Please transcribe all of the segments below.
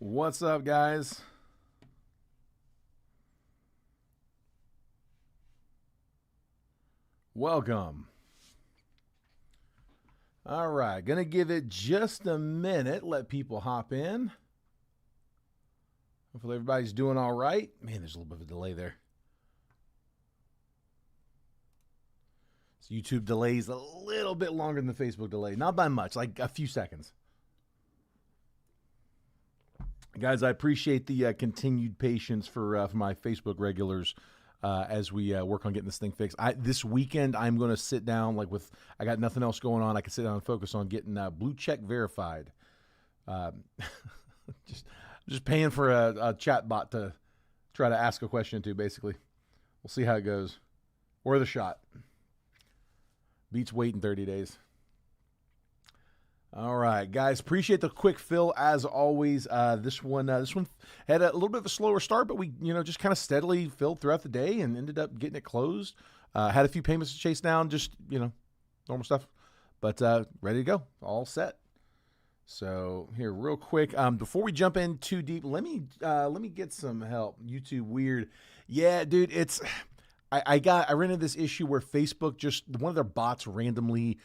What's up, guys? Welcome. All right, gonna give it just a minute, let people hop in. Hopefully everybody's doing all right. Man, there's a little bit of a delay there. So YouTube delays a little bit longer than the Facebook delay. Not by much, like a few seconds. Guys, I appreciate the continued patience for my Facebook regulars as we work on getting this thing fixed. This weekend, I'm going to sit down, I got nothing else going on. I can sit down and focus on getting blue check verified. Just paying for a chat bot to try to ask a question to, basically. We'll see how it goes. Worth a shot. Beats waiting 30 days. All right, guys. Appreciate the quick fill as always. This one had a little bit of a slower start, but we just kind of steadily filled throughout the day and ended up getting it closed. Had a few payments to chase down, just normal stuff, but ready to go, all set. So here, real quick, before we jump in too deep, let me get some help. YouTube weird, yeah, dude. I ran into this issue where Facebook just one of their bots randomly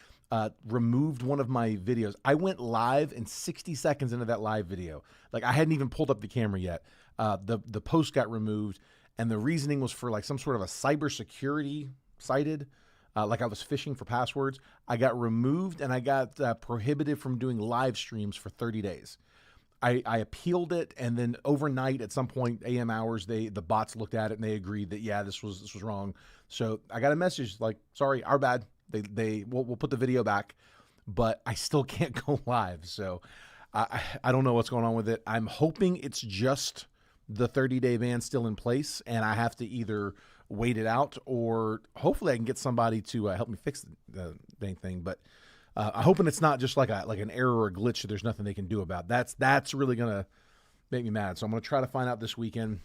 removed one of my videos. I went live, and 60 seconds into that live video, like I hadn't even pulled up the camera yet, the post got removed, and the reasoning was for like some sort of a cybersecurity cited. Like I was phishing for passwords. I got removed, and I got prohibited from doing live streams for 30 days. I appealed it, and then overnight at some point, AM hours, the bots looked at it and they agreed that yeah, this was wrong. So I got a message like, sorry, our bad. We'll put the video back, but I still can't go live. So I don't know what's going on with it. I'm hoping it's just the 30-day ban still in place, and I have to either wait it out, or hopefully I can get somebody to help me fix the dang thing. But I'm hoping it's not just like an error or a glitch that there's nothing they can do about. That's really gonna make me mad. So I'm gonna try to find out this weekend.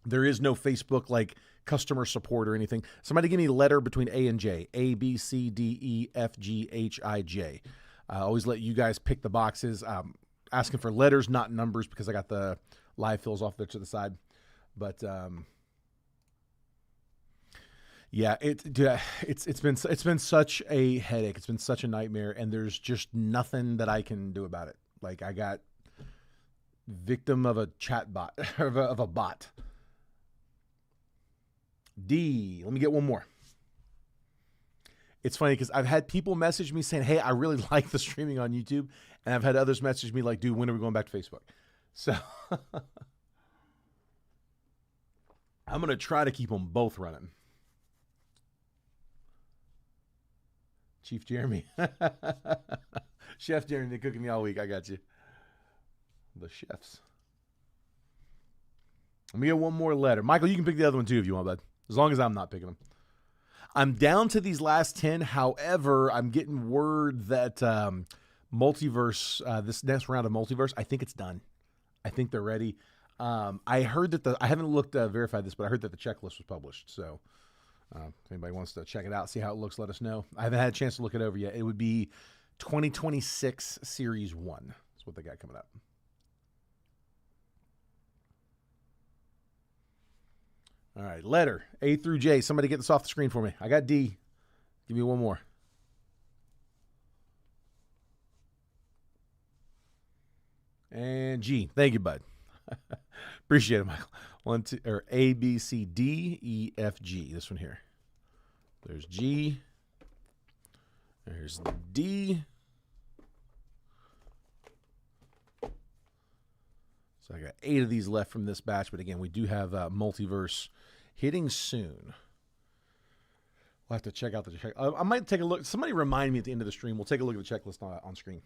There is no Facebook like customer support or anything. Somebody give me a letter between A and J. A, B, C, D, E, F, G, H, I, J. I always let you guys pick the boxes. Asking for letters, not numbers, because I got the live fills off there to the side. But yeah, it's been such a headache. It's been such a nightmare, and there's just nothing that I can do about it. Like I got victim of a chat bot of a bot. D, let me get one more. It's funny because I've had people message me saying, hey, I really like the streaming on YouTube. And I've had others message me like, dude, when are we going back to Facebook? So I'm going to try to keep them both running. Chief Jeremy. Chef Jeremy, they're cooking me all week. I got you. The chefs. Let me get one more letter. Michael, you can pick the other one too if you want, bud. As long as I'm not picking them. I'm down to these last 10. However, I'm getting word that Multiverse, this next round of Multiverse, I think it's done. I think they're ready. I heard that I haven't looked verified this, but I heard that the checklist was published. So if anybody wants to check it out, see how it looks, let us know. I haven't had a chance to look it over yet. It would be 2026 Series 1. That's what they got coming up. All right, letter A through J. Somebody get this off the screen for me. I got D. Give me one more. And G. Thank you, bud. Appreciate it, Michael. A, B, C, D, E, F, G. This one here. There's G. There's D. So I got 8 of these left from this batch, but again, we do have Multiverse hitting soon. We'll have to check out the check. I might take a look. Somebody remind me at the end of the stream. We'll take a look at the checklist on screen.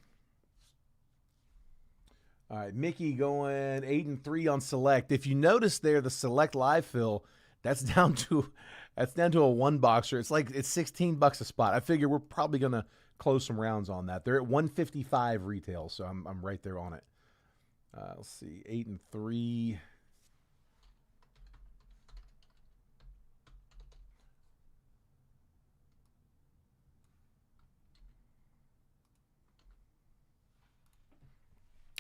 All right, Mickey going 8 and 3 on select. If you notice there, the select live fill, that's down to a one boxer. It's $16 a spot. I figure we're probably gonna close some rounds on that. They're at 155 retail, so I'm right there on it. Let's see, 8 and 3.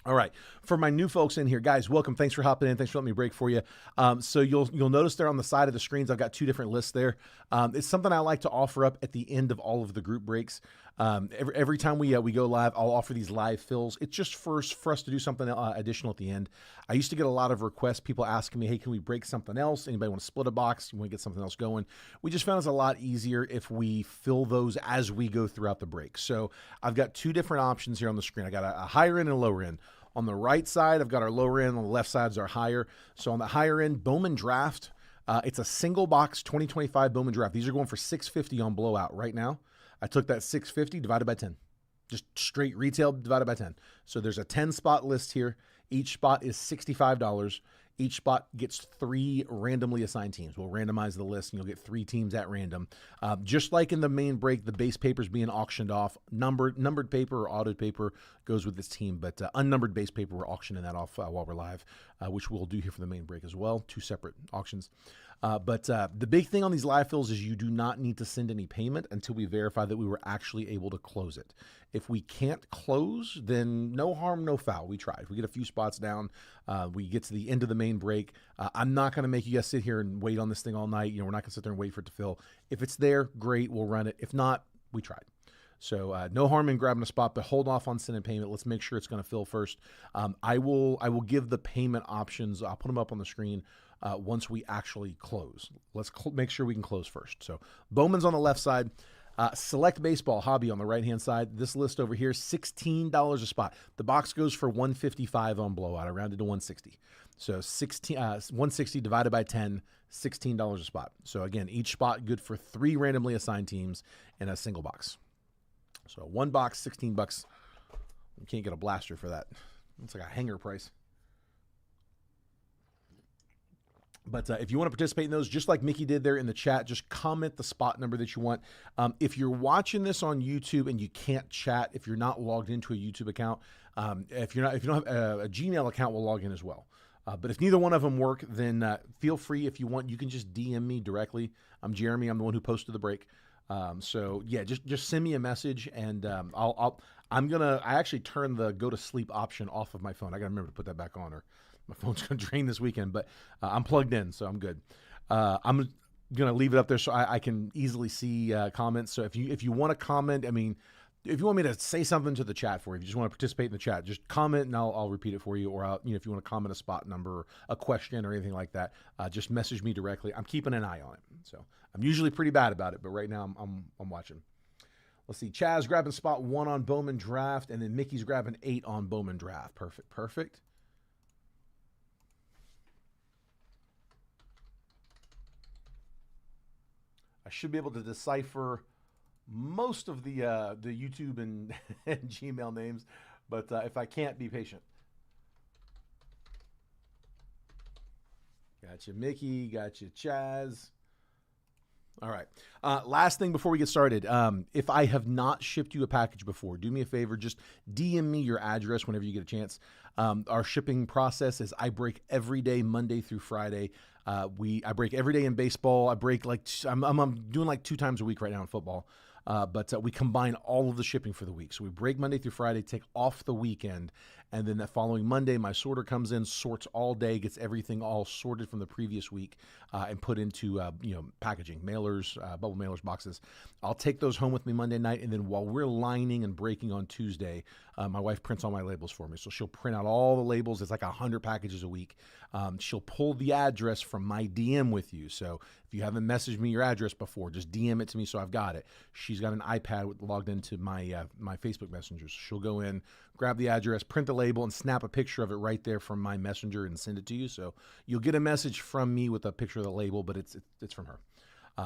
All right, for my new folks in here, guys, welcome. Thanks for hopping in. Thanks for letting me break for you. So you'll notice there on the side of the screens, I've got two different lists there. It's something I like to offer up at the end of all of the group breaks. Every time we go live, I'll offer these live fills. It's just for us to do something additional at the end. I used to get a lot of requests, people asking me, hey, can we break something else? Anybody want to split a box? You want to get something else going? We just found it's a lot easier if we fill those as we go throughout the break. So I've got two different options here on the screen. I got a higher end and a lower end. On the right side, I've got our lower end. On the left side is our higher. So on the higher end, Bowman Draft. It's a single box 2025 Bowman Draft. These are going for $650 on blowout right now. I took that $650 divided by 10. Just straight retail divided by 10. So there's a 10 spot list here. Each spot is $65. Each spot gets 3 randomly assigned teams. We'll randomize the list and you'll get 3 teams at random. Just like in the main break, the base paper is being auctioned off. Numbered paper or autoed paper goes with this team, but unnumbered base paper, we're auctioning that off while we're live, which we'll do here for the main break as well. 2 separate auctions. But the big thing on these live fills is you do not need to send any payment until we verify that we were actually able to close it. If we can't close, then no harm, no foul. We tried. We get a few spots down. We get to the end of the main break. I'm not going to make you guys sit here and wait on this thing all night. We're not going to sit there and wait for it to fill. If it's there, great, we'll run it. If not, we tried. So no harm in grabbing a spot, but hold off on sending payment. Let's make sure it's going to fill first. I will give the payment options. I'll put them up on the screen once we actually close. Let's make sure we can close first. So Bowman's on the left side. Select Baseball Hobby on the right-hand side. This list over here, $16 a spot. The box goes for $155 on blowout. I rounded to $160. So 160 divided by 10, $16 a spot. So again, each spot good for 3 randomly assigned teams in a single box. So one box, $16. You can't get a blaster for that. It's like a hanger price. But if you want to participate in those, just like Mickey did there in the chat, just comment the spot number that you want. If you're watching this on YouTube and you can't chat, if you're not logged into a YouTube account, if you don't have a Gmail account, we'll log in as well. But if neither one of them work, then feel free. If you want, you can just DM me directly. I'm Jeremy. I'm the one who posted the break. So yeah, just send me a message, and I actually turned the go to sleep option off of my phone. I got to remember to put that back on, or my phone's going to drain this weekend, but I'm plugged in, so I'm good. I'm going to leave it up there so I can easily see comments. So if you want to comment, I mean, if you want me to say something to the chat for you, if you just want to participate in the chat, just comment and I'll repeat it for you. Or if you want to comment a spot number, or a question, or anything like that, just message me directly. I'm keeping an eye on it. So I'm usually pretty bad about it, but right now I'm watching. Let's see. Chaz grabbing spot 1 on Bowman Draft, and then Mickey's grabbing 8 on Bowman Draft. Perfect. I should be able to decipher most of the YouTube and Gmail names, but if I can't, be patient. Gotcha, Mickey. Gotcha, Chaz. All right. Last thing before we get started. If I have not shipped you a package before, do me a favor. Just DM me your address whenever you get a chance. Our shipping process is I break every day, Monday through Friday. I break every day in baseball. I break I'm doing like 2 times a week right now in football. But we combine all of the shipping for the week. So we break Monday through Friday, take off the weekend, and then that following Monday, my sorter comes in, sorts all day, gets everything all sorted from the previous week, and put into packaging, mailers, bubble mailers, boxes. I'll take those home with me Monday night, and then while we're lining and breaking on Tuesday, my wife prints all my labels for me. So she'll print out all the labels. It's like 100 packages a week. She'll pull the address from my DM with you. So if you haven't messaged me your address before, just DM it to me so I've got it. She's got an iPad logged into my Facebook Messenger. So she'll go in, grab the address, print the label, and snap a picture of it right there from my messenger and send it to you. So you'll get a message from me with a picture of the label, but it's from her.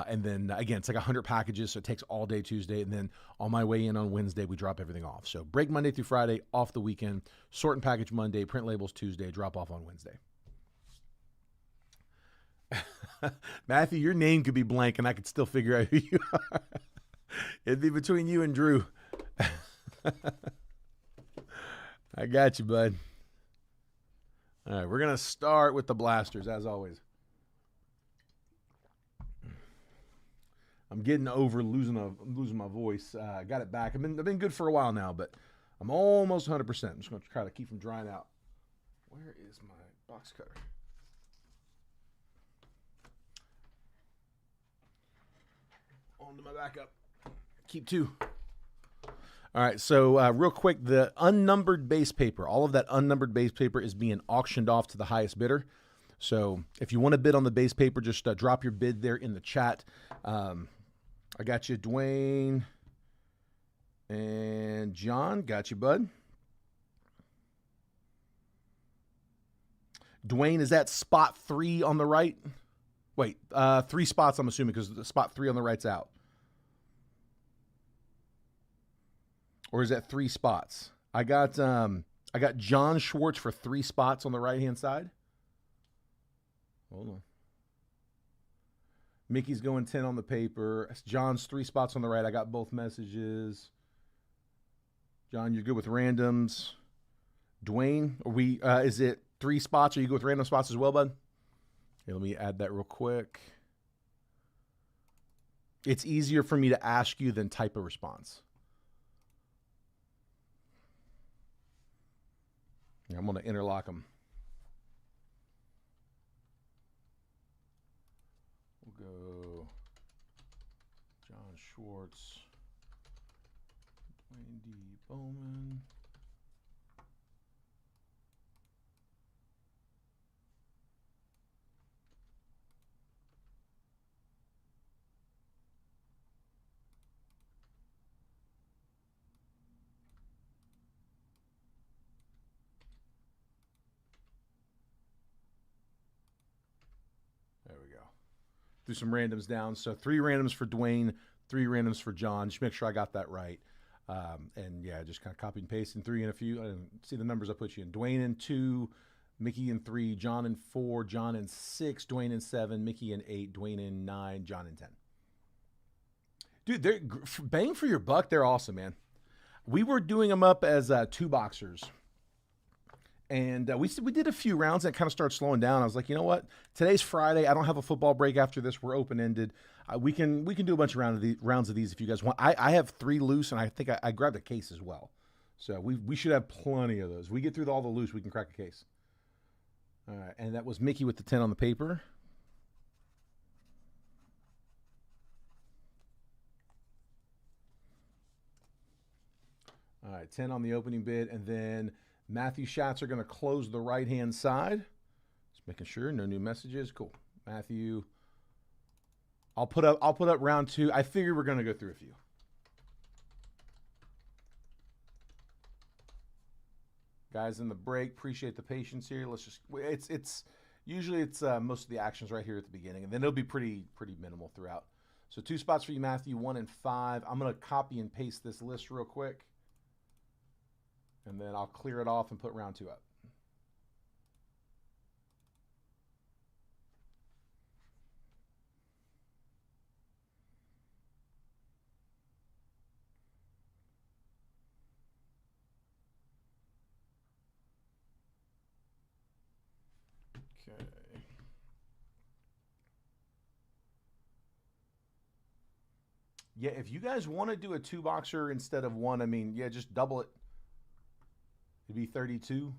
And then, again, it's like 100 packages, so it takes all day Tuesday. And then on my way in on Wednesday, we drop everything off. So break Monday through Friday, off the weekend, sort and package Monday, print labels Tuesday, drop off on Wednesday. Matthew, your name could be blank, and I could still figure out who you are. It'd be between you and Drew. I got you, bud. All right, we're going to start with the blasters, as always. I'm getting over losing my voice. I got it back. I've been good for a while now, but I'm almost 100%. I'm just going to try to keep them drying out. Where is my box cutter? On to my backup. Keep 2. All right, so real quick, the unnumbered base paper, all of that unnumbered base paper is being auctioned off to the highest bidder. So if you want to bid on the base paper, just drop your bid there in the chat. I got you, Dwayne and John. Got you, bud. Dwayne, is that spot 3 on the right? Wait, 3 spots, I'm assuming, because the spot 3 on the right's out. Or is that 3 spots? I got John Schwartz for 3 spots on the right-hand side. Hold on. Mickey's going 10 on the paper. John's 3 spots on the right. I got both messages. John, you're good with randoms. Dwayne, are we? Is it 3 spots? Are you good with random spots as well, bud? Here, let me add that real quick. It's easier for me to ask you than type a response. Yeah, I'm going to interlock them. We'll go John Schwartz, Dwayne D. Bowman. There we go. Do some randoms down. So 3 randoms for Dwayne, 3 randoms for John. Just make sure I got that right. And yeah, just kind of copy and paste and 3 and a few. I didn't see the numbers I put you in. Dwayne in 2, Mickey in 3, John in 4, John in 6, Dwayne in 7, Mickey in 8, Dwayne in 9, John in 10. Dude, they're bang for your buck. They're awesome, man. We were doing them up as 2 boxers. And we did a few rounds and it kind of started slowing down. I was like, you know what? Today's Friday. I don't have a football break after this. We're open-ended. We can do a bunch of rounds of these if you guys want. I have 3 loose, and I think I grabbed a case as well. So we should have plenty of those. We get through all the loose, we can crack a case. All right, and that was Mickey with the 10 on the paper. All right, 10 on the opening bid, and then Matthew Schatz are going to close the right-hand side. Just making sure, no new messages. Cool. Matthew, I'll put up round 2. I figured we're going to go through a few. Guys in the break, appreciate the patience here. Let's just it's usually most of the actions right here at the beginning, and then it'll be pretty minimal throughout. So 2 spots for you, Matthew, 1 and 5. I'm going to copy and paste this list real quick. And then I'll clear it off and put round 2 up. Okay. Yeah, if you guys want to do a 2-boxer instead of 1, I mean, yeah, just double it. It'd be 32.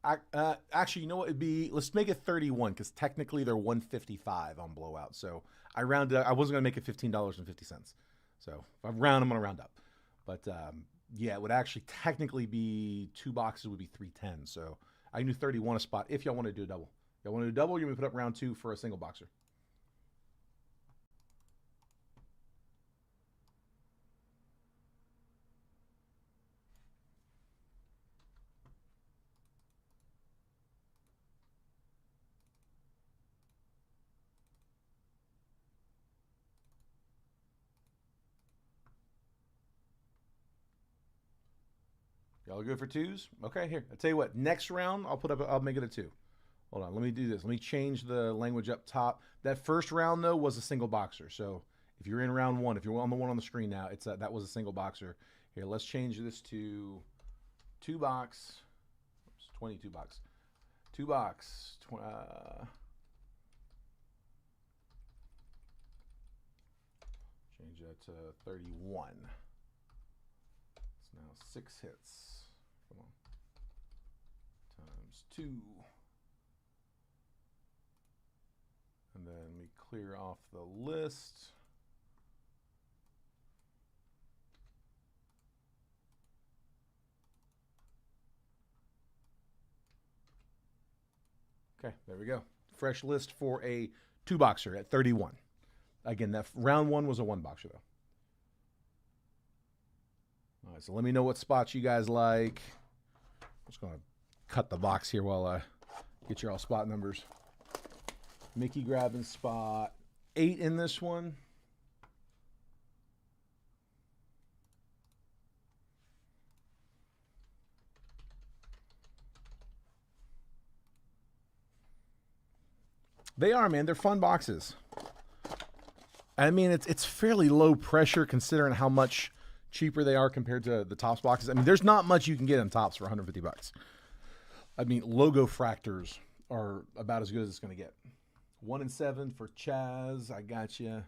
Actually, you know what? Let's make it 31 because technically they're 155 on blowout. So I rounded. I wasn't gonna make it $15.50. So if I round, I'm gonna round up. But yeah, it would actually technically be 2 boxes would be 310. So I can do 31 a spot if y'all want to do a double. Y'all want to do a double? You're gonna put up round 2 for a single boxer. Y'all good for 2s? Okay, here. I'll tell you what. Next round, I'll make it a 2. Hold on. Let me do this. Let me change the language up top. That first round, though, was a single boxer. So if you're in round 1, if you're on the one on the screen now, that was a single boxer. Here, let's change this to 2 box. Oops, 22 box. 2 box. Change that to 31. Now 6 hits. Come on. Times 2. And then we clear off the list. Okay, there we go. Fresh list for a 2-boxer at 31. Again, that round 1 was a 1-boxer, though. All right, so let me know what spots you guys like. I'm just going to cut the box here while I get your all spot numbers. Mickey grabbing spot 8 in this one. They are, man. They're fun boxes. I mean, it's fairly low pressure considering how much cheaper they are compared to the Topps boxes. I mean, there's not much you can get in Topps for $150. I mean, logo fractors are about as good as it's going to get. 1 and 7 for Chaz. I got you.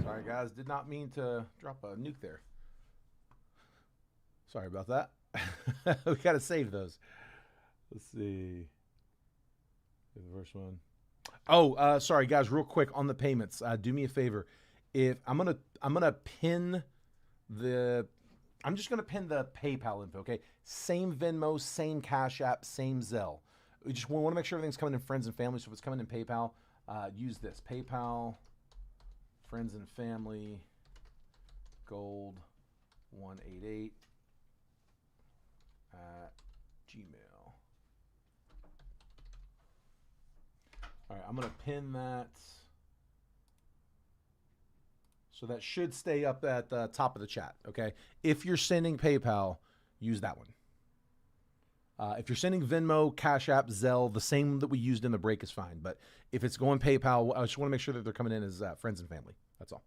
Sorry, guys. Did not mean to drop a nuke there. Sorry about that. We got to save those. Let's see. The first one. Oh, sorry, guys. Real quick on the payments. Do me a favor. If I'm gonna pin the, I'm just gonna pin the PayPal info. Okay, same Venmo, same Cash App, same Zelle. We just want to make sure everything's coming in friends and family. So if it's coming in PayPal, use this PayPal, friends and family, gold 188 at Gmail. All right, I'm gonna pin that. So that should stay up at the top of the chat, okay? If you're sending PayPal, use that one. If you're sending Venmo, Cash App, Zelle, the same that we used in the break is fine. But if it's going PayPal, I just want to make sure that they're coming in as friends and family. That's all.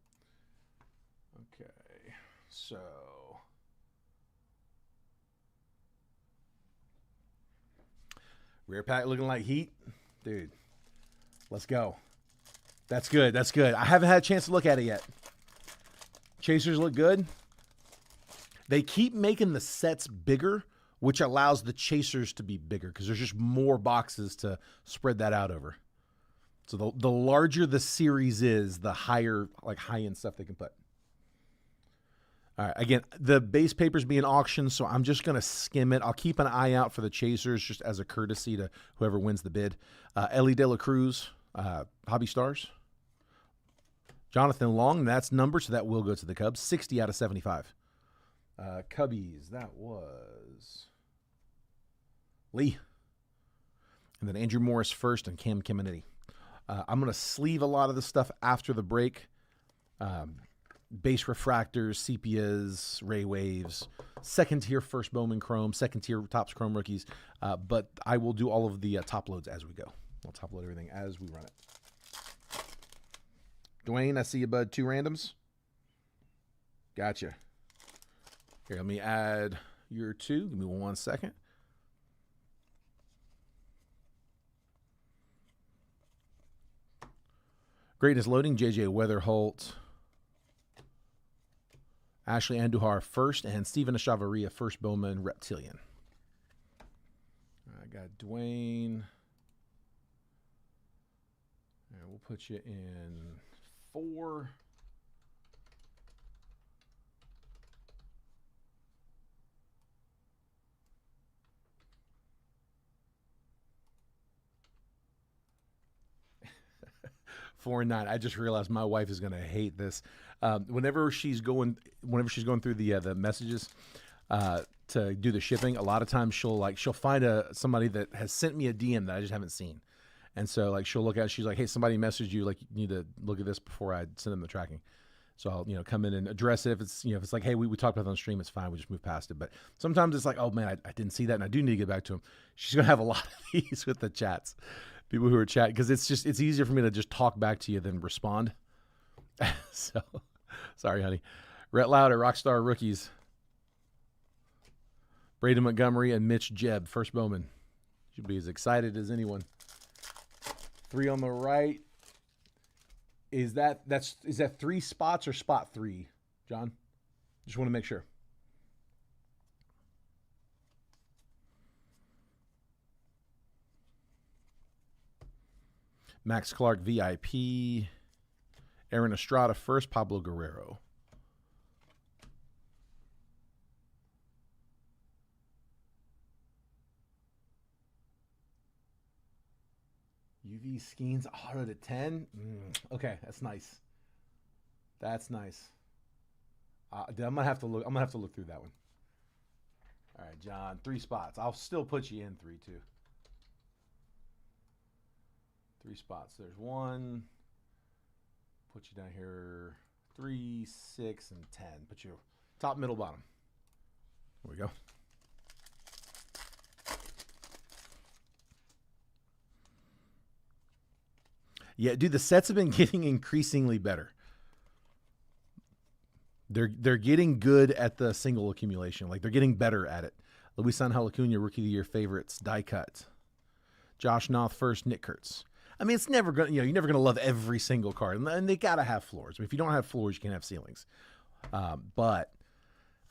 Okay, so... Rear pack looking like heat. Dude, let's go. That's good. That's good. I haven't had a chance to look at it yet. Chasers look good. They keep making the sets bigger, which allows the chasers to be bigger because there's just more boxes to spread that out over. So the larger the series is, the higher, like high-end stuff they can put. All right, again, the base paper's being auctioned, so I'm just going to skim it. I'll keep an eye out for the chasers just as a courtesy to whoever wins the bid. Ellie De La Cruz, Hobby Stars. Jonathan Long, that's numbered, so that will go to the Cubs. 60 out of 75. Cubbies, that was Lee. And then Andrew Morris first and Cam Kiminetti. I'm going to sleeve a lot of the stuff after the break. Base refractors, sepias, ray waves, second tier first Bowman Chrome, second tier Topps Chrome rookies. But I will do all of the top loads as we go. I'll top load everything as we run it. Dwayne, I see you, bud. 2 randoms. Gotcha. Here, let me add your 2. Give me 1 second. Greatness loading. JJ Weatherholt. Ashley Andujar first, and Steven Echevarria first Bowman Reptilian. I got Dwayne. And we'll put you in 4. Four and 9. I just realized my wife is going to hate this. Whenever she's going through the messages to do the shipping, a lot of times she'll find somebody that has sent me a DM that I just haven't seen, and so like she'll look at it, she's like, hey, somebody messaged you, like you need to look at this before I send them the tracking. So I'll come in and address it. If it's if it's like, hey, we talked about it on stream, it's fine, we just move past it. But sometimes it's like, oh man, I didn't see that, and I do need to get back to him. She's gonna have a lot of these with the chats. People who are chatting, because it's easier for me to just talk back to you than respond. So, sorry, honey. Rhett Lauder, Rockstar rookies. Braden Montgomery and Mitch Jebb, first Bowman. Should be as excited as anyone. 3 on the right. Is that 3 spots or spot 3, John? Just want to make sure. Max Clark VIP. Aaron Estrada first. Pablo Guerrero. UV Skeens auto to 10. Okay, that's nice. That's nice. I'm gonna have to look. I'm gonna have to look through that one. All right, John. 3 spots. I'll still put you in 3 too. 3 spots. There's 1. Put you down here. 3, 6, and 10. Put you top, middle, bottom. There we go. Yeah, dude, the sets have been getting increasingly better. They're getting good at the single accumulation. Like, they're getting better at it. Luis Angel Acuna, Rookie of the Year favorites, die cut. Josh Noth first, Nick Kurtz. I mean, it's never going to, you're never going to love every single card. And they got to have floors. I mean, if you don't have floors, you can have ceilings. But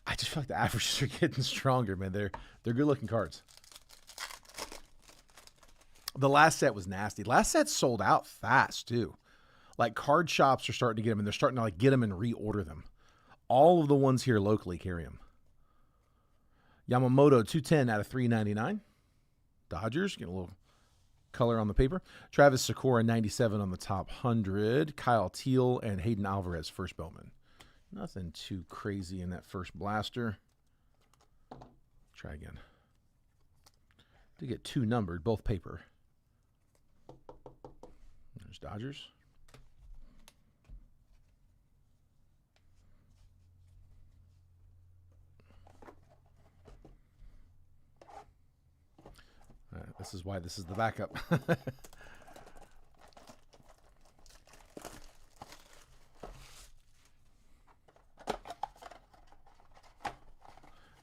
I just feel like the averages are getting stronger, man. They're good-looking cards. The last set was nasty. Last set sold out fast, too. Like, card shops are starting to get them, and they're starting to, like, get them and reorder them. All of the ones here locally carry them. Yamamoto, 210 out of 399. Dodgers, get a little color on the paper. Travis Sakura, 97 on the top 100. Kyle Teal and Hayden Alvarez, first Bowman. Nothing too crazy in that first blaster. Try again. Did get 2 numbered, both paper. There's Dodgers. All right, this is why this is the backup.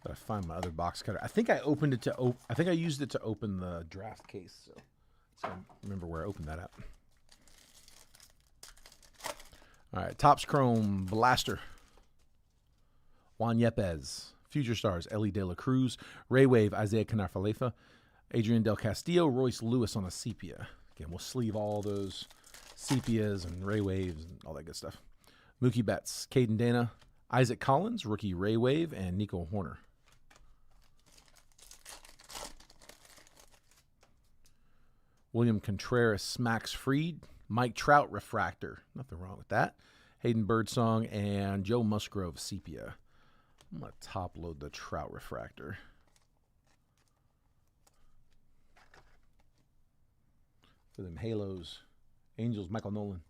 Gotta find my other box cutter. I think I opened it to I think I used it to open the draft case. So I remember where I opened that at. All right, Topps Chrome Blaster. Juan Yepes. Future Stars, Ellie De La Cruz. Ray Wave, Isaiah Canafalefa. Adrian Del Castillo, Royce Lewis on a sepia. Again, we'll sleeve all those sepias and Ray Waves and all that good stuff. Mookie Betts, Caden Dana, Isaac Collins, rookie Ray Wave, and Nico Horner. William Contreras, Max Fried, Mike Trout refractor. Nothing wrong with that. Hayden Birdsong and Joe Musgrove sepia. I'm going to top load the Trout refractor. For them Halos. Angels, Michael Nolan.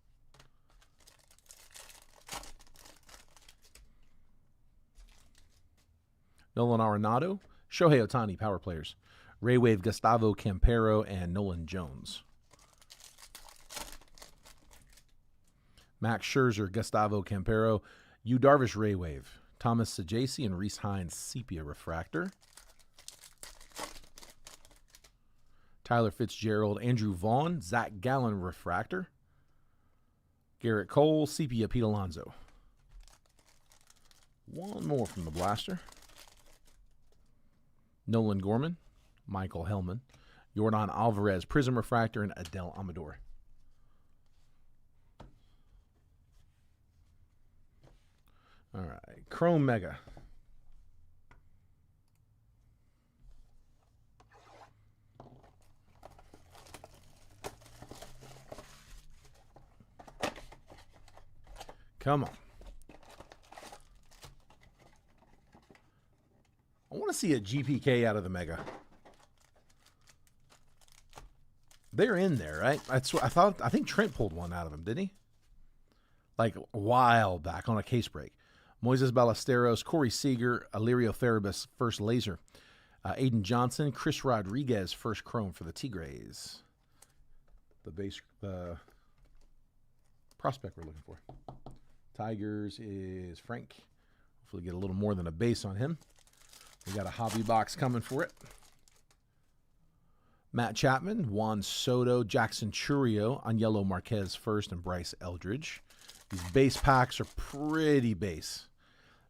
Nolan Arenado. Shohei Ohtani, power players. Ray Wave, Gustavo Campero, and Nolan Jones. Max Scherzer, Gustavo Campero. Yu Darvish, Ray Wave. Thomas Sajaci and Reese Hines, sepia refractor. Tyler Fitzgerald, Andrew Vaughn, Zach Gallen refractor. Garrett Cole, sepia Pete Alonso. One more from the blaster. Nolan Gorman, Michael Hellman, Yordan Alvarez, Prism refractor, and Adele Amador. All right, Chrome Mega. Come on. I want to see a GPK out of the Mega. They're in there, right? I think Trent pulled one out of him, didn't he? Like a while back on a case break. Moises Ballesteros, Corey Seager, Alirio Farabis, first laser. Aiden Johnson, Chris Rodriguez, first chrome for the Tigres. The prospect we're looking for. Tigers is Frank. Hopefully get a little more than a base on him. We got a hobby box coming for it. Matt Chapman, Juan Soto, Jackson Churio, Angelo Marquez first, and Bryce Eldridge. These base packs are pretty base.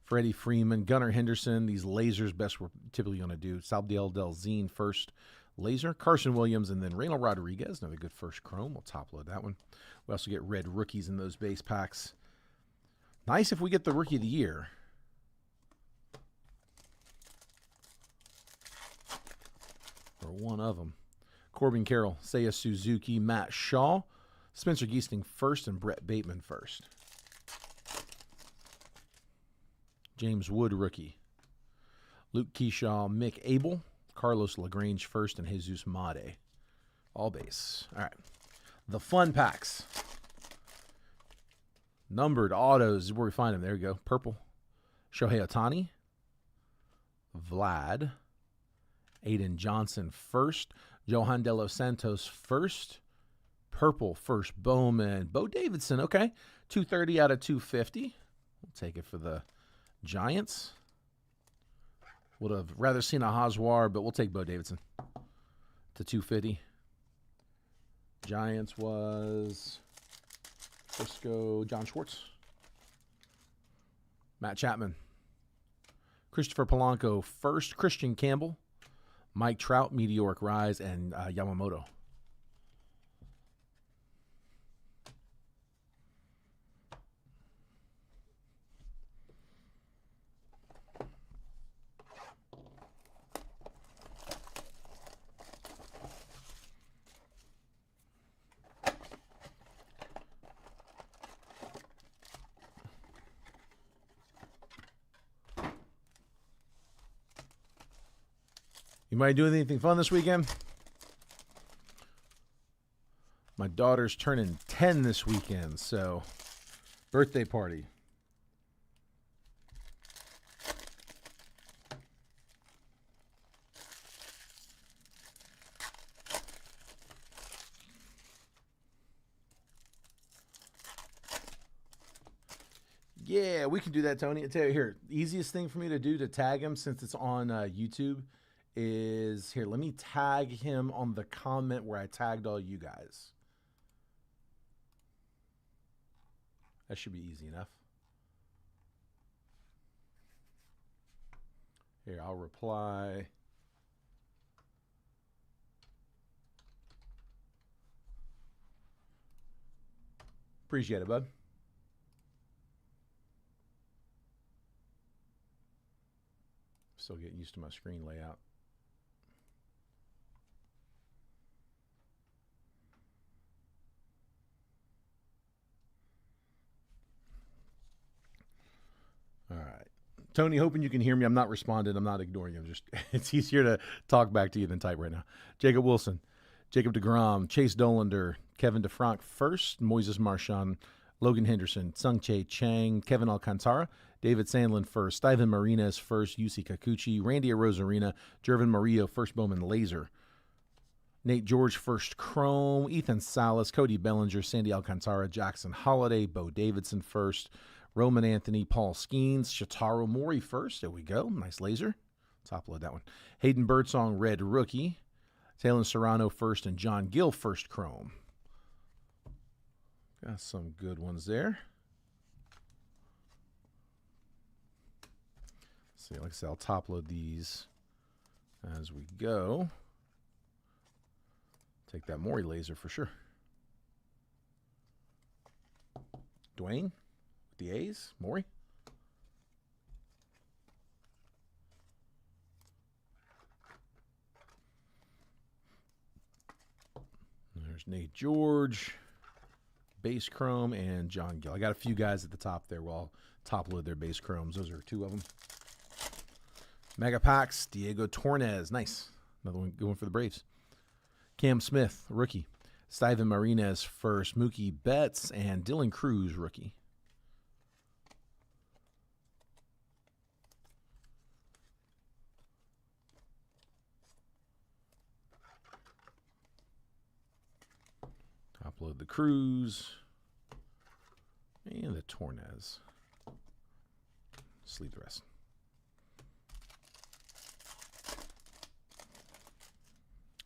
Freddie Freeman, Gunnar Henderson. These lasers, best we're typically going to do. Saldiel Delzine first, laser. Carson Williams, and then Reynold Rodriguez, another good first chrome. We'll top load that one. We also get red rookies in those base packs. Nice if we get the Rookie of the Year. Or one of them. Corbin Carroll, Seiya Suzuki, Matt Shaw, Spencer Geesting first, and Brett Bateman first. James Wood, rookie. Luke Keyshaw, Mick Abel, Carlos LaGrange first, and Jesus Made. All base. All right. The fun packs. Numbered autos is where we find them. There we go. Purple. Shohei Ohtani. Vlad. Aiden Johnson first. Johan De Los Santos first. Purple first Bowman. Bo Davidson, okay. 230 out of 250. We'll take it for the Giants. Would have rather seen a Hoswar, but we'll take Bo Davidson to 250. Giants was Frisco John Schwartz. Matt Chapman. Christopher Polanco first. Christian Campbell. Mike Trout, Meteoric Rise, and Yamamoto. Anybody doing anything fun this weekend? My daughter's turning 10 this weekend, so birthday party. Yeah, we can do that, Tony. I'll tell you here, easiest thing for me to do to tag him since it's on YouTube is here. Let me tag him on the comment where I tagged all you guys. That should be easy enough. Here, I'll reply. Appreciate it, bud. Still getting used to my screen layout. All right. Tony, hoping you can hear me. I'm not responding. I'm not ignoring you. It's easier to talk back to you than type right now. Jacob Wilson, Jacob deGrom, Chase Dolander, Kevin DeFranc first, Moises Marchand, Logan Henderson, Sung-Chae Chang, Kevin Alcantara, David Sandlin first, Ivan Martinez first, Yusi Kikuchi, Randy Arozarena, Jervin Murillo first Bowman laser, Nate George first chrome, Ethan Salas, Cody Bellinger, Sandy Alcantara, Jackson Holiday, Bo Davidson first, Roman Anthony, Paul Skeens, Shotaro Mori first. There we go. Nice laser. Top load that one. Hayden Birdsong, red rookie. Taylor Serrano first and John Gill first chrome. Got some good ones there. Let's see, like I said, I'll top load these as we go. Take that Mori laser for sure. Dwayne. The A's, Maury. There's Nate George, base chrome, and John Gill. I got a few guys at the top there. We'll all top load their base chromes. Those are two of them. Mega Packs, Diego Tornes. Nice. Another one, good one for the Braves. Cam Smith, rookie. Steven Martinez first. Mookie Betts and Dylan Cruz, rookie. Upload the Cruz and the Tornes. Sleeve the rest.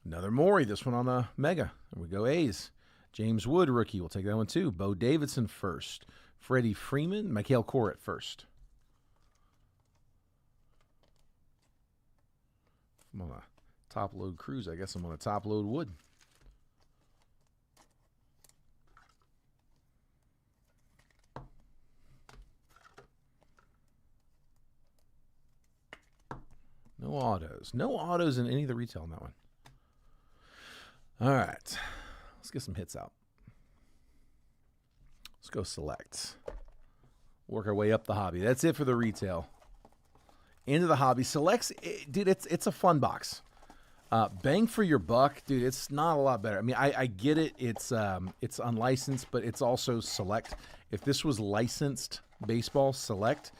Another Maury, this one on the Mega. There we go, A's. James Wood, rookie. We'll take that one too. Bo Davidson first. Freddie Freeman, Mikael Corrett first. I'm on a top load cruise. I guess I'm on a top load Wood. No autos. No autos in any of the retail on that one. All right. Let's get some hits out. Let's go select. Work our way up the hobby. That's it for the retail. Into the hobby. Selects, dude, it's a fun box. Bang for your buck, dude, it's not a lot better. I mean, I get it. It's unlicensed, but it's also select. If this was licensed baseball select,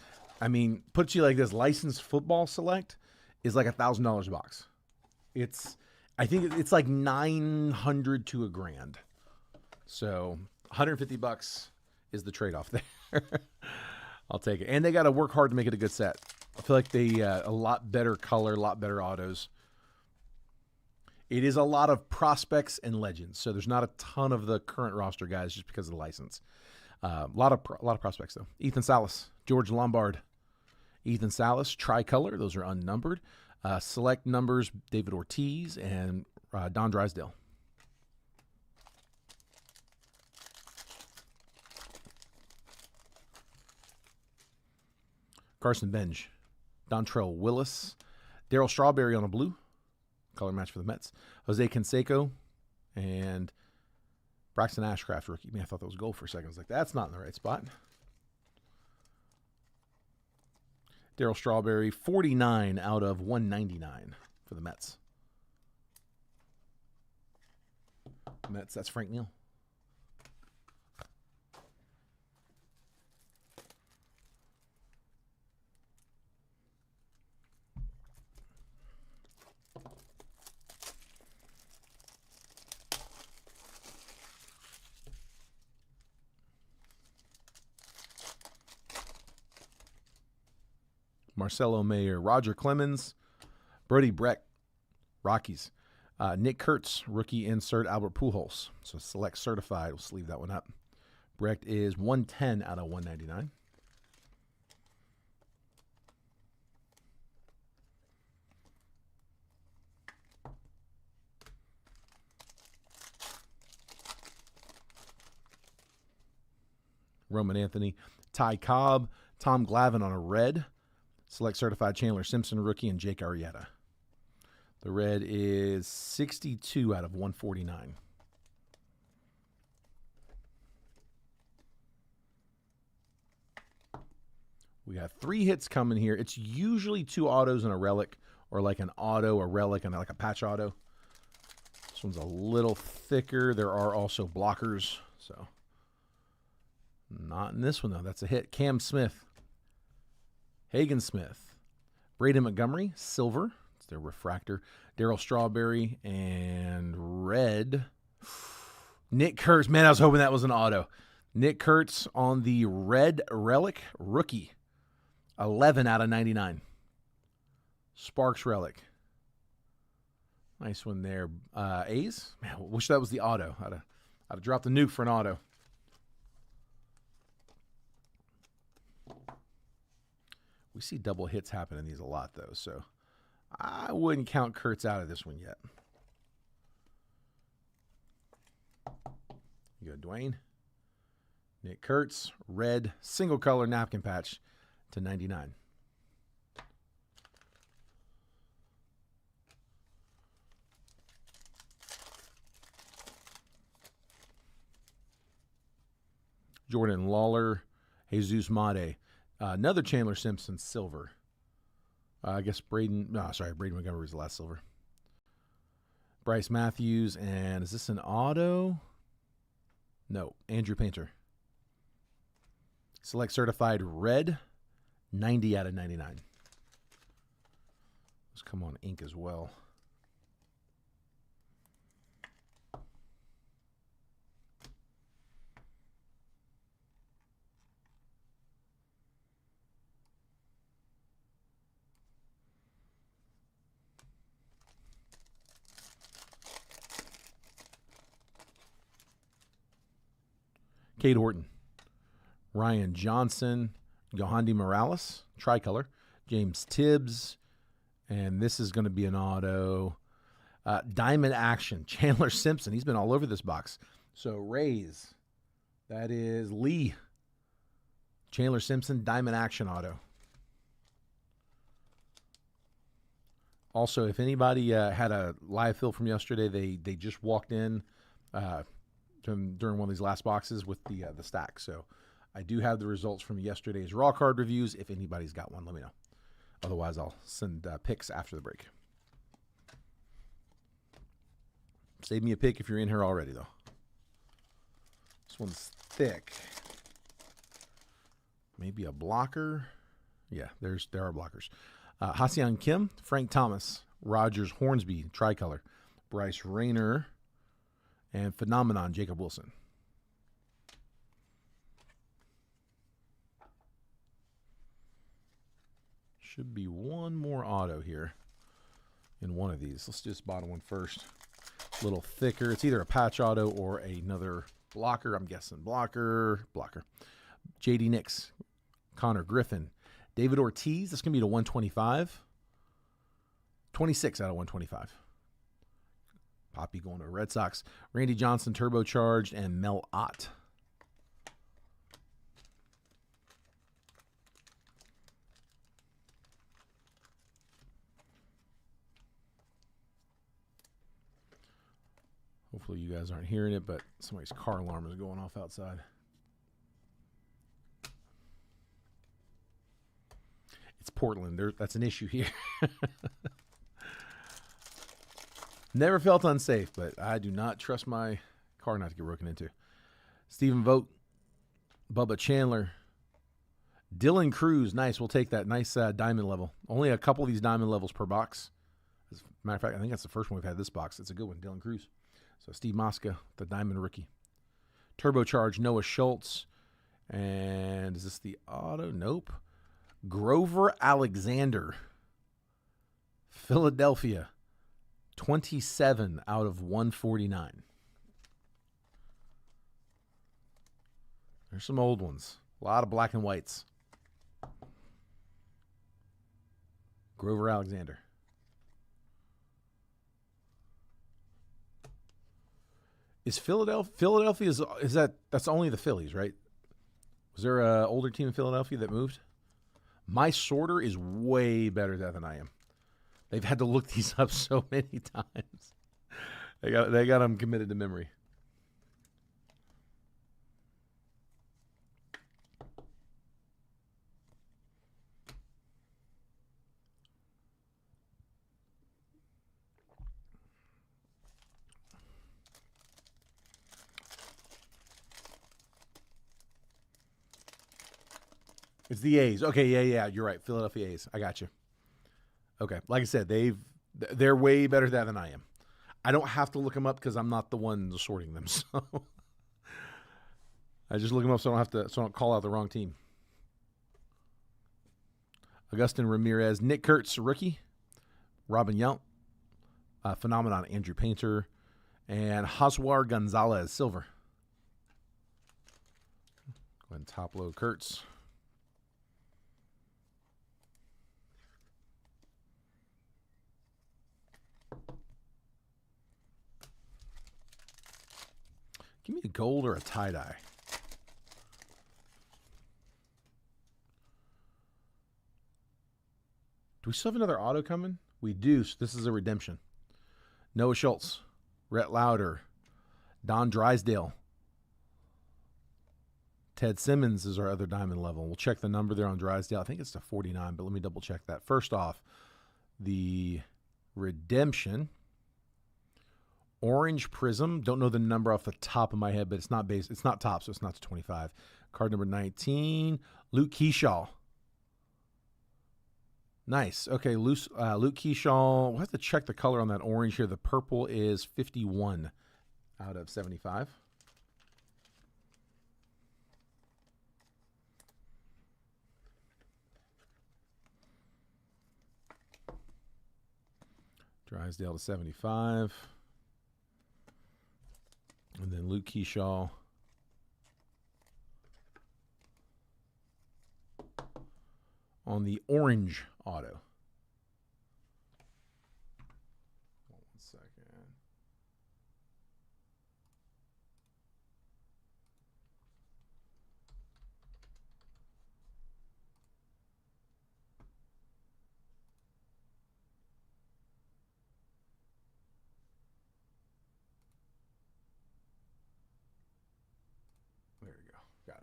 I mean, put you like this, licensed football select is like $1,000 a box. I think it's like $900 to $1,000. So $150 is the trade-off there. I'll take it. And they got to work hard to make it a good set. I feel like they a lot better color, a lot better autos. It is a lot of prospects and legends, so there's not a ton of the current roster guys just because of the license. A lot of prospects though. Ethan Salas, George Lombard, Ethan Salas, tricolor. Those are unnumbered. Select numbers: David Ortiz and Don Drysdale. Carson Benj, Dontrell Willis, Darryl Strawberry on a blue. Color match for the Mets. Jose Canseco and Braxton Ashcraft, rookie. Man, I thought that was gold for a second. I was like, that's not in the right spot. Darryl Strawberry, 49 out of 199 for the Mets. Mets, that's Frank Neal. Marcelo Mayer, Roger Clemens, Brody Breck, Rockies. Nick Kurtz, rookie insert, Albert Pujols. So select certified. We'll sleeve that one up. Brecht is 110 out of 199. Roman Anthony, Ty Cobb, Tom Glavine on a red. Select certified Chandler Simpson, rookie, and Jake Arrieta. The red is 62 out of 149. We got 3 hits coming here. It's usually 2 autos and a relic, or like an auto, a relic, and like a patch auto. This one's a little thicker. There are also blockers, so not in this one, though. That's a hit. Cam Smith, Hagen Smith, Braden Montgomery, silver. It's their refractor. Darryl Strawberry, and red. Nick Kurtz. Man, I was hoping that was an auto. Nick Kurtz on the red relic, rookie. 11 out of 99. Sparks relic. Nice one there. A's. Man, I wish that was the auto. I'd have dropped the nuke for an auto. We see double hits happen in these a lot, though, so I wouldn't count Kurtz out of this one yet. You go, Dwayne. Nick Kurtz, red, single color napkin patch to 99. Jordan Lawler, Jesus Made. Another Chandler Simpson, silver. I guess Braden Montgomery was the last silver. Bryce Matthews, and is this an auto? No, Andrew Painter. Select certified red, 90 out of 99. Let's come on ink as well. Cade Horton, Ryan Johnson, Yohandy Morales, tricolor, James Tibbs, and this is going to be an auto. Diamond Action, Chandler Simpson. He's been all over this box. So Rays, that is Lee. Chandler Simpson, Diamond Action auto. Also, if anybody had a live fill from yesterday, they just walked in during one of these last boxes with the stack. So I do have the results from yesterday's raw card reviews. If anybody's got one, let me know. Otherwise, I'll send pics after the break. Save me a pic if you're in here already, though. This one's thick. Maybe a blocker. Yeah, there are blockers. Ha-Seong Kim, Frank Thomas, Rogers Hornsby, tricolor, Bryce Rayner, and Phenomenon, Jacob Wilson. Should be one more auto here in one of these. Let's just bottom one first. A little thicker. It's either a patch auto or another blocker. I'm guessing blocker. J.D. Nix, Connor Griffin, David Ortiz. This is going to be to 125. 26 out of 125. Poppy going to Red Sox. Randy Johnson, turbocharged, and Mel Ott. Hopefully you guys aren't hearing it, but somebody's car alarm is going off outside. It's Portland. That's an issue here. Never felt unsafe, but I do not trust my car not to get broken into. Stephen Vogt, Bubba Chandler, Dylan Cruz. Nice. We'll take that. Nice diamond level. Only a couple of these diamond levels per box. As a matter of fact, I think that's the first one we've had this box. It's a good one. Dylan Cruz. So Steve Mosca, the diamond rookie. Turbocharged, Noah Schultz. And is this the auto? Nope. Grover Alexander, Philadelphia, 27 out of 149. There's some old ones. A lot of black and whites. Grover Alexander. Is Philadelphia is that's only the Phillies, right? Was there an older team in Philadelphia that moved? My sorter is way better than I am. They've had to look these up so many times. They got them committed to memory. It's the A's. Okay, yeah, you're right. Philadelphia A's. I got you. Okay, like I said, they're way better than I am. I don't have to look them up because I'm not the one sorting them. So I just look them up so I don't call out the wrong team. Augustin Ramirez, Nick Kurtz, rookie, Robin Yount, Phenomenon, Andrew Painter, and Joswar Gonzalez, silver. Go ahead and top load Kurtz. Give me a gold or a tie-dye. Do we still have another auto coming? We do. So this is a redemption. Noah Schultz, Rhett Lauder, Don Drysdale. Ted Simmons is our other diamond level. We'll check the number there on Drysdale. I think it's to 49, but let me double check that. First off, the redemption. Orange Prism. Don't know the number off the top of my head, but it's not base. It's not top, so it's not to 25. Card number 19. Luke Keyshaw. Nice. Okay, Luke Keyshaw. We'll have to check the color on that orange here. The purple is 51 out of 75. Drysdale to 75. And then Luke Keyshaw on the orange auto. 1 second. There we go. Got it.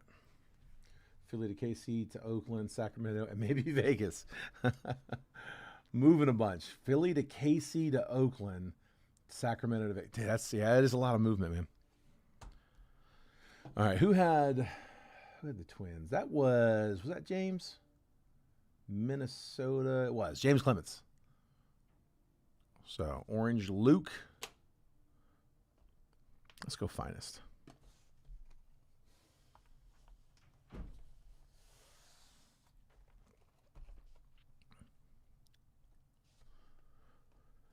Philly to KC to Oakland, Sacramento, and maybe Vegas. Moving a bunch. Philly to KC to Oakland, Sacramento to Vegas. Dude, that is a lot of movement, man. All right, who had the Twins? Was that James? Minnesota. It was James Clemens. So orange Luke. Let's go finest.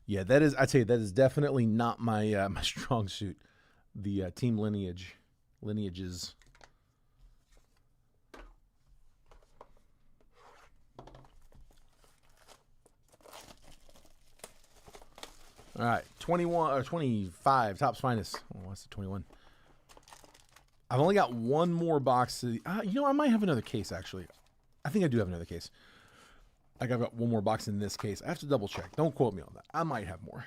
Yeah, I'd say that is definitely not my my strong suit. The team lineages. All right, 21 or 25 Topps Finest. Oh, what's the 21? I've only got one more box. I might have another case actually. I think I do have another case. I've got one more box in this case. I have to double check. Don't quote me on that. I might have more.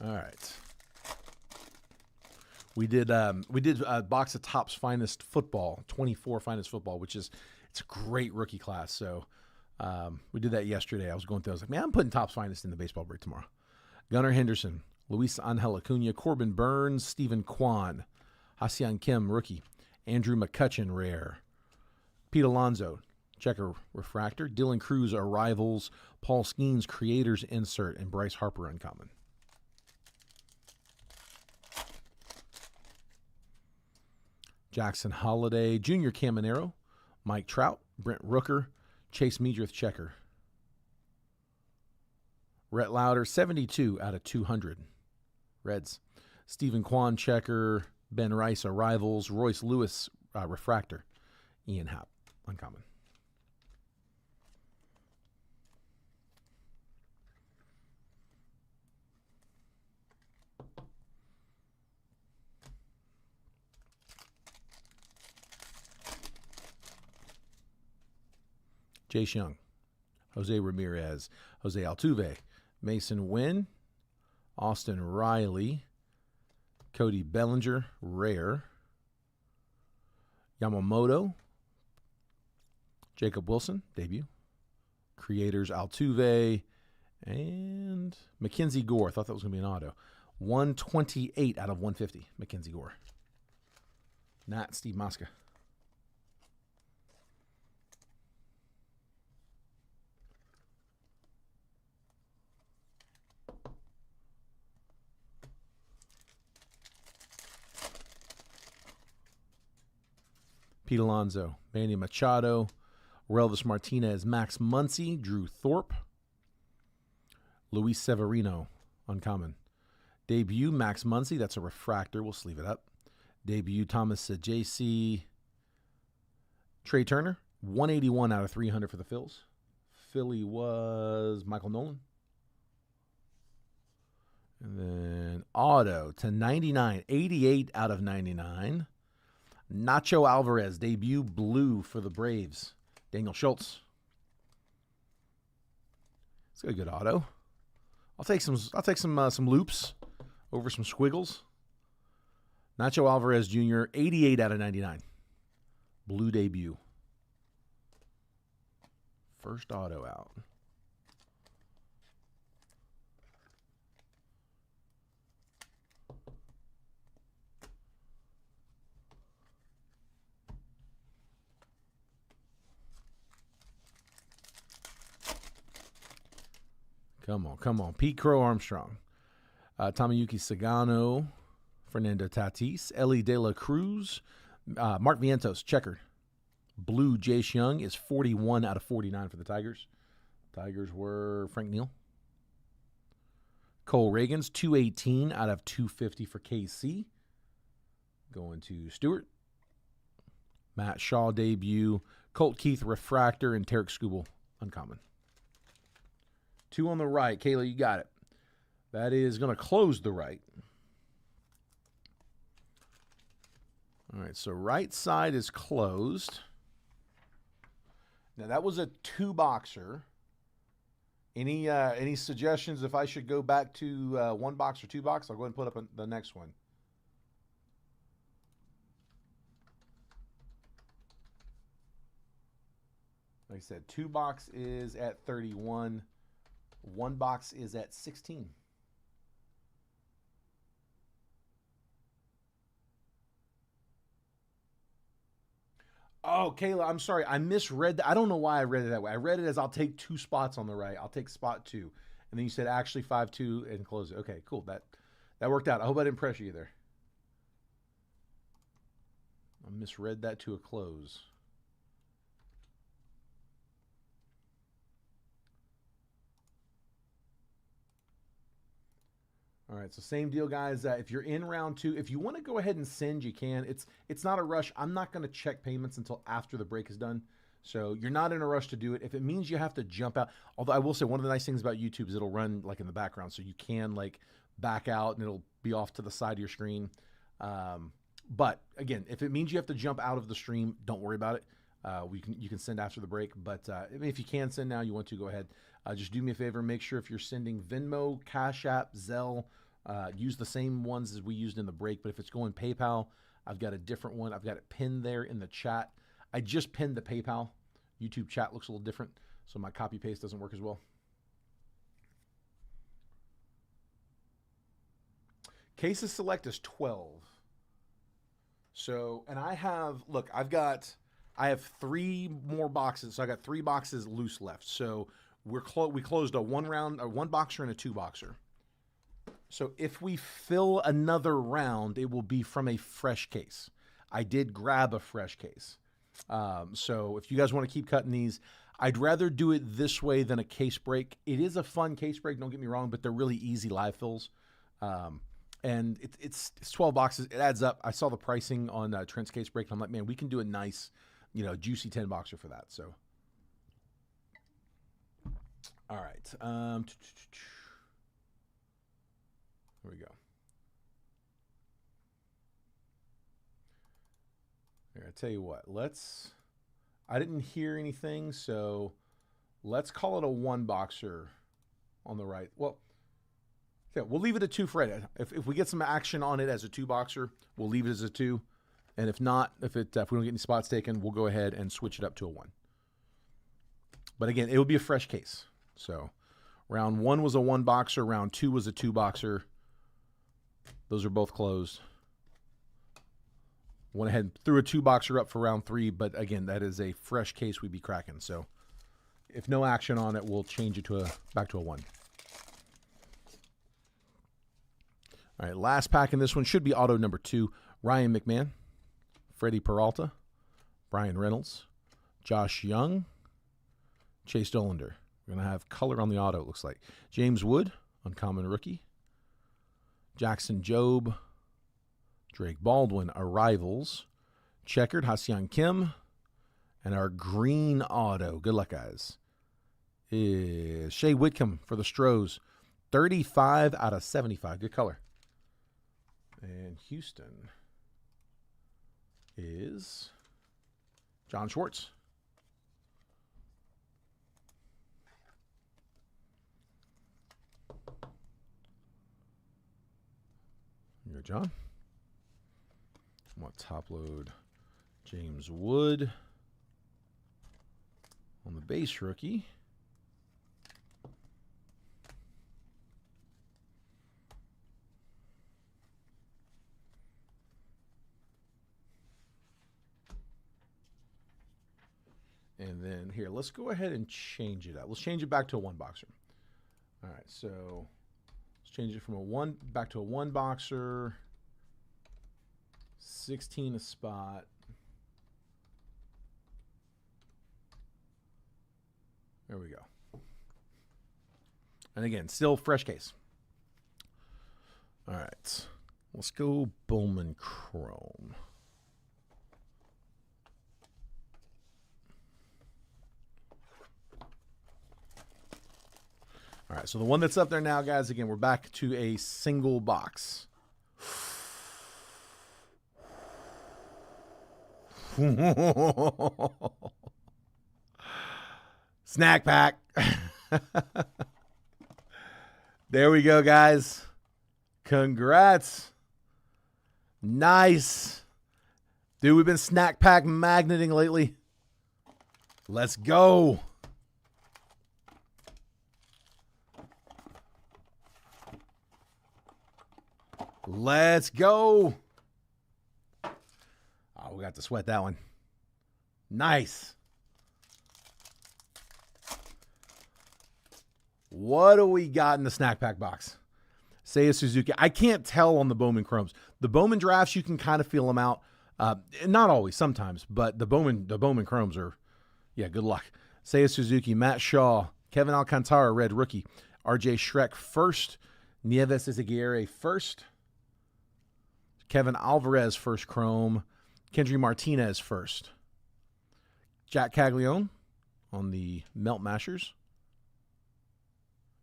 All right. We did a box of Topps Finest Football, 24 Finest Football, it's a great rookie class. So we did that yesterday. I was going through. I was like, man, I'm putting Topps Finest in the baseball break tomorrow. Gunnar Henderson, Luis Angel Acuna, Corbin Burns, Stephen Kwan, Ha-Seong Kim, rookie. Andrew McCutchen, rare. Pete Alonso, checker refractor. Dylan Cruz, arrivals. Paul Skeens, creators insert. And Bryce Harper, uncommon. Jackson Holiday, Junior Caminero. Mike Trout, Brent Rooker, Chase Meadrith, checker. Rhett Lauder, 72 out of 200. Reds. Stephen Kwan, checker. Ben Rice, arrivals. Royce Lewis, refractor. Ian Happ, uncommon. Jace Young, Jose Ramirez, Jose Altuve, Mason Wynn, Austin Riley, Cody Bellinger, rare. Yamamoto, Jacob Wilson, debut. Creators Altuve, and Mackenzie Gore. I thought that was going to be an auto. 128 out of 150, Mackenzie Gore. Not Steve Mosca. Pete Alonso, Manny Machado, Relvis Martinez, Max Muncy, Drew Thorpe, Luis Severino, uncommon. Debut, Max Muncy, that's a refractor. We'll sleeve it up. Debut, Thomas J.C. Trey Turner, 181 out of 300 for the Phils. Philly was Michael Nolan. And then auto to 99, 88 out of 99. Nacho Alvarez, debut blue for the Braves. Daniel Schultz. It's got a good auto. I'll take some loops over some squiggles. Nacho Alvarez Jr., 88 out of 99. Blue debut. First auto out. Come on. Pete Crow Armstrong. Tomoyuki Sagano. Fernando Tatis. Ellie De La Cruz. Mark Vientos, checker. Blue Jace Young is 41 out of 49 for the Tigers. Tigers were Frank Neal. Cole Reagans, 218 out of 250 for KC. Going to Stewart. Matt Shaw debut, Colt Keith refractor, and Tarek Skubal uncommon. 2 on the right. Kayla, you got it. That is going to close the right. All right, so right side is closed. Now, that was a 2-boxer. Any suggestions if I should go back to 1 box or 2 box? I'll go ahead and put up the next one. Like I said, 2 box is at 31. 1 box is at 16. Oh, Kayla, I'm sorry. I misread that. I don't know why I read it that way. I read it as I'll take 2 spots on the right. I'll take spot 2. And then you said actually 5-2 and close it. Okay, cool. That worked out. I hope I didn't pressure you there. I misread that to a close. All right, so same deal, guys. If you're in round 2, if you want to go ahead and send, you can. It's not a rush. I'm not going to check payments until after the break is done. So you're not in a rush to do it. If it means you have to jump out, although I will say one of the nice things about YouTube is it'll run like in the background, so you can like back out and it'll be off to the side of your screen. But again, if it means you have to jump out of the stream, don't worry about it. You can send after the break, but if you can send now, you want to go ahead. Just do me a favor. Make sure if you're sending Venmo, Cash App, Zelle, use the same ones as we used in the break. But if it's going PayPal, I've got a different one. I've got it pinned there in the chat. I just pinned the PayPal. YouTube chat looks a little different, so my copy paste doesn't work as well. Cases select is 12. So, and I have 3 more boxes. So I got 3 boxes loose left. So we closed a 1 boxer and a 2 boxer. So if we fill another round, it will be from a fresh case. I did grab a fresh case. So if you guys want to keep cutting these, I'd rather do it this way than a case break. It is a fun case break, don't get me wrong, but they're really easy live fills. And it's 12 boxes. It adds up. I saw the pricing on Trent's case break, and I'm like, man, we can do a nice, juicy 10 boxer for that. So, all right. Here we go. Here, I tell you what. I didn't hear anything, so let's call it a 1 boxer on the right. Well, yeah, we'll leave it at 2 for it. If we get some action on it as a 2 boxer, we'll leave it as a 2. And if not, if we don't get any spots taken, we'll go ahead and switch it up to a 1. But again, it will be a fresh case. So round 1 was a 1 boxer. Round 2 was a 2 boxer. Those are both closed. Went ahead and threw a 2 boxer up for round 3. But again, that is a fresh case we'd be cracking. So if no action on it, we'll change it back to a 1. All right, last pack in this one should be auto number 2. Ryan McMahon, Freddie Peralta, Brian Reynolds, Josh Young, Chase Dollander. We're going to have color on the auto, it looks like. James Wood, uncommon rookie. Jackson Jobe, Drake Baldwin, arrivals. Checkered, Ha-Seong Kim. And our green auto, good luck, guys, is Shea Whitcomb for the Stros. 35 out of 75. Good color. And Houston is John Schwartz. Here you go, John. I'm going to top load James Wood on the base rookie. And then here, let's go ahead and change it up. Let's change it back to a 1 boxer. All right, so let's change it from a 1 back to a 1 boxer. 16 a spot. There we go. And again, still fresh case. All right, let's go Bowman Chrome. right, so the one that's up there now, guys, again, we're back to a single box. Snack pack. There we go, guys. Congrats. Nice. Dude, we've been snack pack magneting lately. Let's go. Let's go. Oh, we got to sweat that one. Nice. What do we got in the snack pack box? Seiya Suzuki. I can't tell on the Bowman Chromes. The Bowman drafts, you can kind of feel them out. Not always, sometimes, but the Bowman Chromes are, yeah, good luck. Seiya Suzuki, Matt Shaw, Kevin Alcantara, red rookie. RJ Schreck first. Nieves Izaguirre first. Kevin Alvarez first chrome. Kendry Martinez first. Jack Caglione on the Melt Mashers.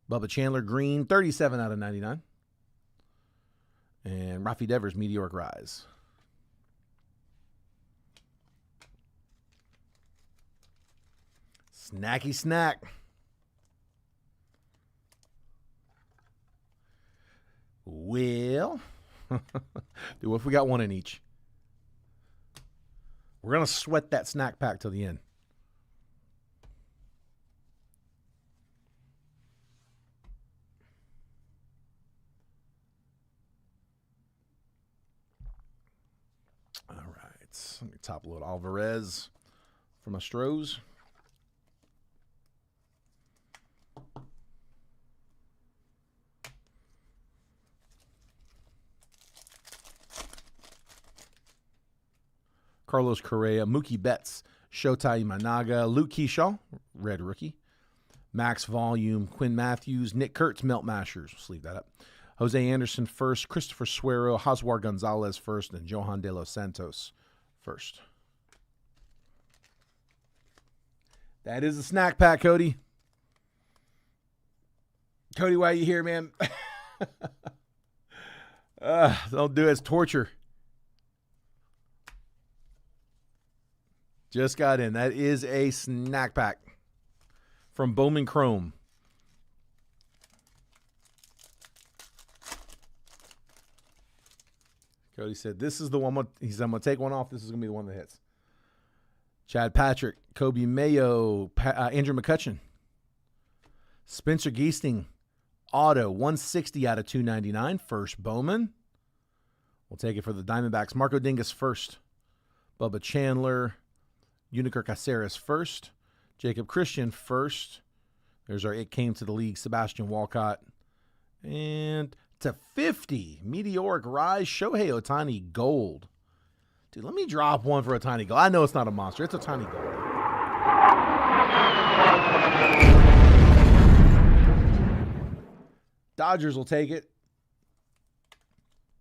Bubba Chandler green, 37 out of 99. And Rafi Devers, Meteoric Rise. Snacky snack. Well, dude, what if we got one in each? We're going to sweat that snack pack till the end. All right. Let me top load Alvarez from Astros. Carlos Correa, Mookie Betts, Shota Imanaga, Luke Keyshaw, red rookie. Max Volume, Quinn Matthews, Nick Kurtz, Melt Mashers. Let's leave that up. Jose Anderson first, Christopher Suero, Joswar Gonzalez first, and Johan De Los Santos first. That is a snack pack, Cody. Cody, why are you here, man? Don't do it. It's torture. Just got in. That is a snack pack from Bowman Chrome. Cody said, this is the one. He said, I'm going to take one off. This is going to be the one that hits. Chad Patrick, Kobe Mayo, Andrew McCutcheon. Spencer Geesting, auto, 160 out of 299. First Bowman. We'll take it for the Diamondbacks. Marco Dingus first. Bubba Chandler. Uniker Caceres first. Jacob Christian first. There's our It Came to the League, Sebastian Walcott. And to 50, Meteoric Rise, Shohei Ohtani Gold. Dude, let me drop one for Ohtani Gold. I know it's not a monster. It's Ohtani Gold. Dodgers will take it.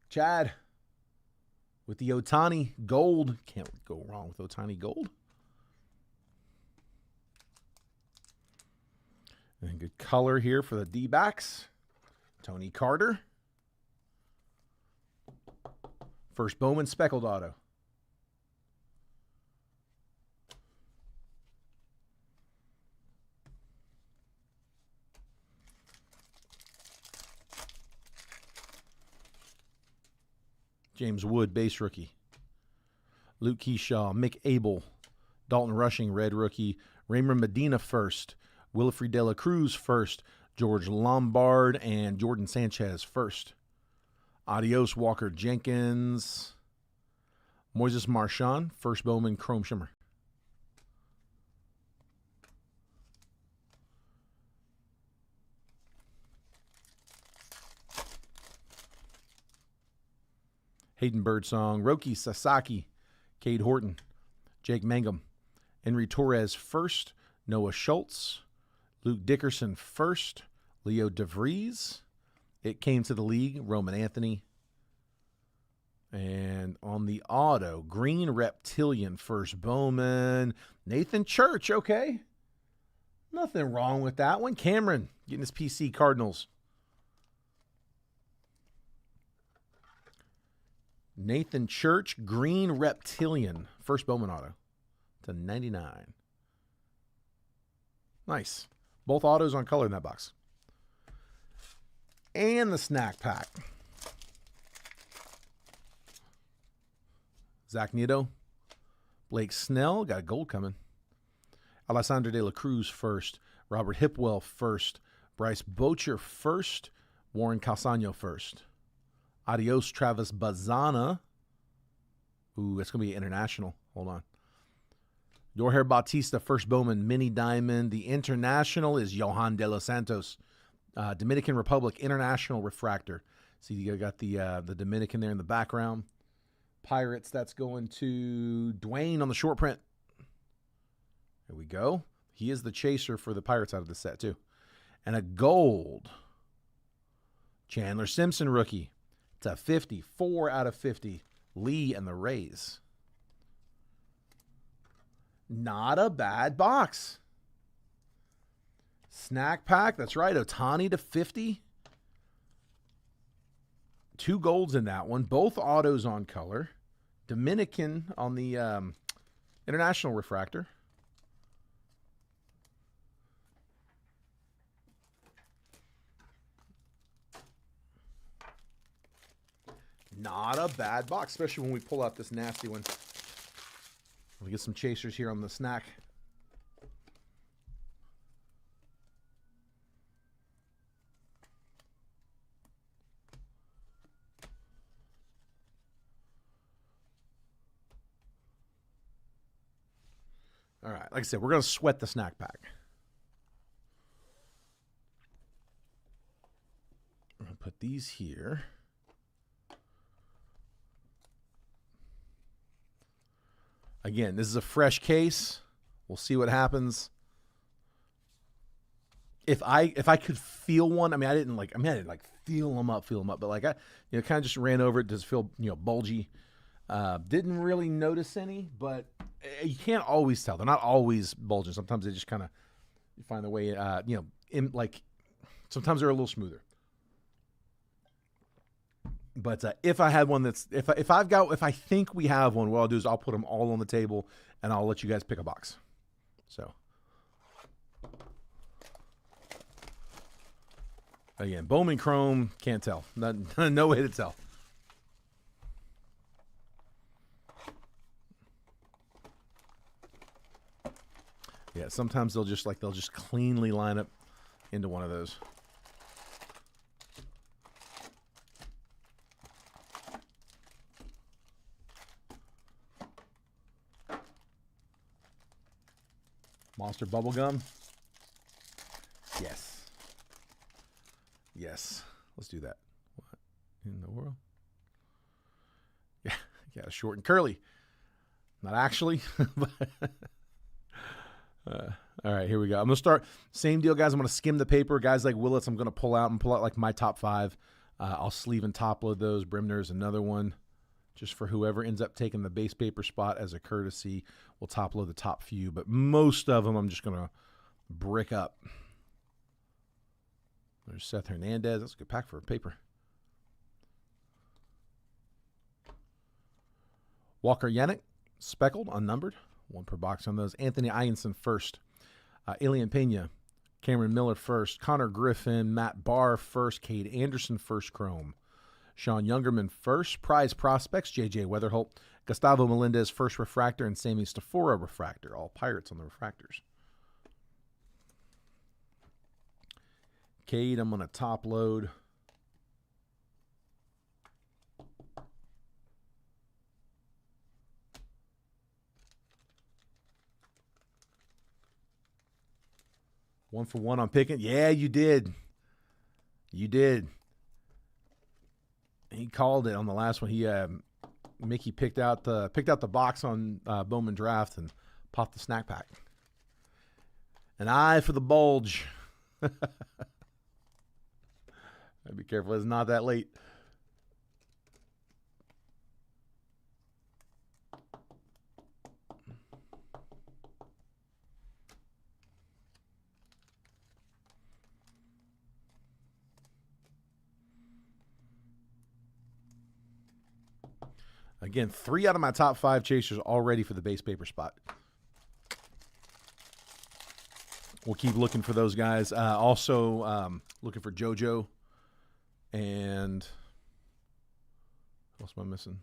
Chad with the Ohtani Gold. Can't go wrong with Ohtani Gold. And good color here for the D-backs. Tony Carter. First Bowman speckled auto. James Wood, base rookie. Luke Keyshaw, Mick Abel, Dalton Rushing, red rookie. Raymond Medina first. Wilfred De La Cruz first. George Lombard and Jordan Sanchez first. Adios Walker Jenkins. Moises Marchand, first Bowman Chrome Shimmer. Hayden Birdsong, Roki Sasaki, Cade Horton, Jake Mangum, Henry Torres first, Noah Schultz, Luke Dickerson first, Leo DeVries. It Came to the League, Roman Anthony. And on the auto, Green Reptilian first Bowman, Nathan Church, okay. Nothing wrong with that one. Cameron getting his PC Cardinals. Nathan Church, Green Reptilian. First Bowman auto to 99. Nice. Both autos on color in that box. And the snack pack. Zach Nieto. Blake Snell. Got a gold coming. Alessandro De La Cruz first. Robert Hipwell first. Bryce Boucher first. Warren Calzano first. Adios Travis Bazana. Ooh, that's going to be international. Hold on. Jorge Bautista, first Bowman, mini diamond. The international is Johan De Los Santos. Dominican Republic International Refractor. See, you got the Dominican there in the background. Pirates, that's going to Dwayne on the short print. There we go. He is the chaser for the Pirates out of the set, too. And a gold. Chandler Simpson rookie. It's a 50. 4 out of 50. Lee and the Rays. Not a bad box. Snack pack. That's right. Ohtani to 50. 2 golds in that one. Both autos on color. Dominican on the international refractor. Not a bad box, especially when we pull out this nasty one. We'll get some chasers here on the snack. All right, like I said, we're going to sweat the snack pack. I'm going to put these here. Again, this is a fresh case. We'll see what happens. If I could feel one, I didn't feel them up, but like I, kind of just ran over it. Does feel, bulgy. Didn't really notice any, but you can't always tell. They're not always bulging. Sometimes they just kind of, you find the way, sometimes they're a little smoother. But if I had one that's, if I think we have one, what I'll do is I'll put them all on the table and I'll let you guys pick a box. So, again, Bowman Chrome, can't tell. No way to tell. Yeah, sometimes they'll just cleanly line up into one of those. Monster Bubblegum. Yes. Yes. Let's do that. What in the world? Yeah, short and curly. Not actually, but all right, here we go. I'm going to start. Same deal, guys. I'm going to skim the paper. Guys like Willits, I'm going to pull out like my top 5. I'll sleeve and top load those. Brimner's another one. Just for whoever ends up taking the base paper spot as a courtesy, we'll top load the top few. But most of them I'm just going to brick up. There's Seth Hernandez. That's a good pack for a paper. Walker Yannick, speckled, unnumbered. 1 per box on those. Anthony Ianson first. Elian Pena. Cameron Miller first. Connor Griffin. Matt Barr first. Cade Anderson first chrome. Sean Youngerman first. Prize prospects, J.J. Weatherholt. Gustavo Melendez first refractor, and Sammy Stafora refractor. All Pirates on the refractors. Cade, I'm going to top load. One for one on picking. Yeah, you did. You did. He called it on the last one. He Mickey picked out the box on Bowman Draft and popped the snack pack. An eye for the bulge. Be careful, it's not that late. Again, 3 out of my top 5 chasers already for the base paper spot. We'll keep looking for those guys. Also, looking for JoJo. And what else am I missing?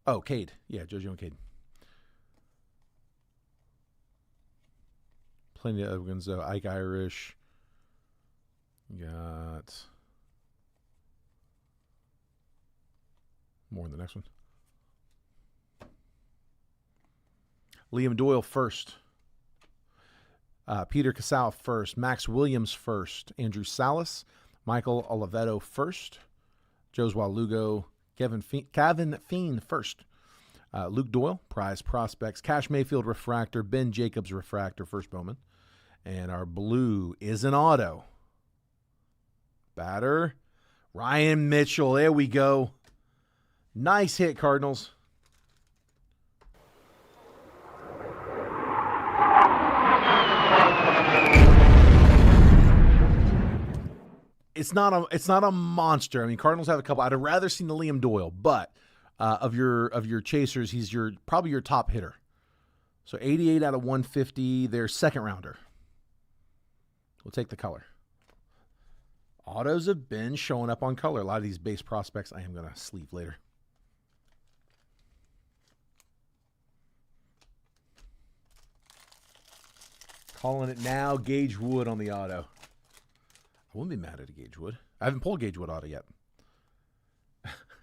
Oh, Cade. Yeah, JoJo and Cade. Plenty of other ones, though. Ike Irish. Got more in the next one. Liam Doyle first. Peter Casal first. Max Williams first. Andrew Salas. Michael Oliveto first. Josua Lugo. Kevin Fiend first. Luke Doyle, prize prospects. Cash Mayfield refractor. Ben Jacobs refractor, first Bowman. And our blue is an auto. Batter. Ryan Mitchell. There we go. Nice hit, Cardinals. It's not a monster. I mean, Cardinals have a couple. I'd have rather seen the Liam Doyle, but of your chasers, he's probably your top hitter. So 88 out of 150. Their second rounder. We'll take the color. Autos have been showing up on color. A lot of these base prospects I am going to sleeve later. Calling it now, Gage Wood on the auto. I wouldn't be mad at a Gage Wood. I haven't pulled Gage Wood auto yet.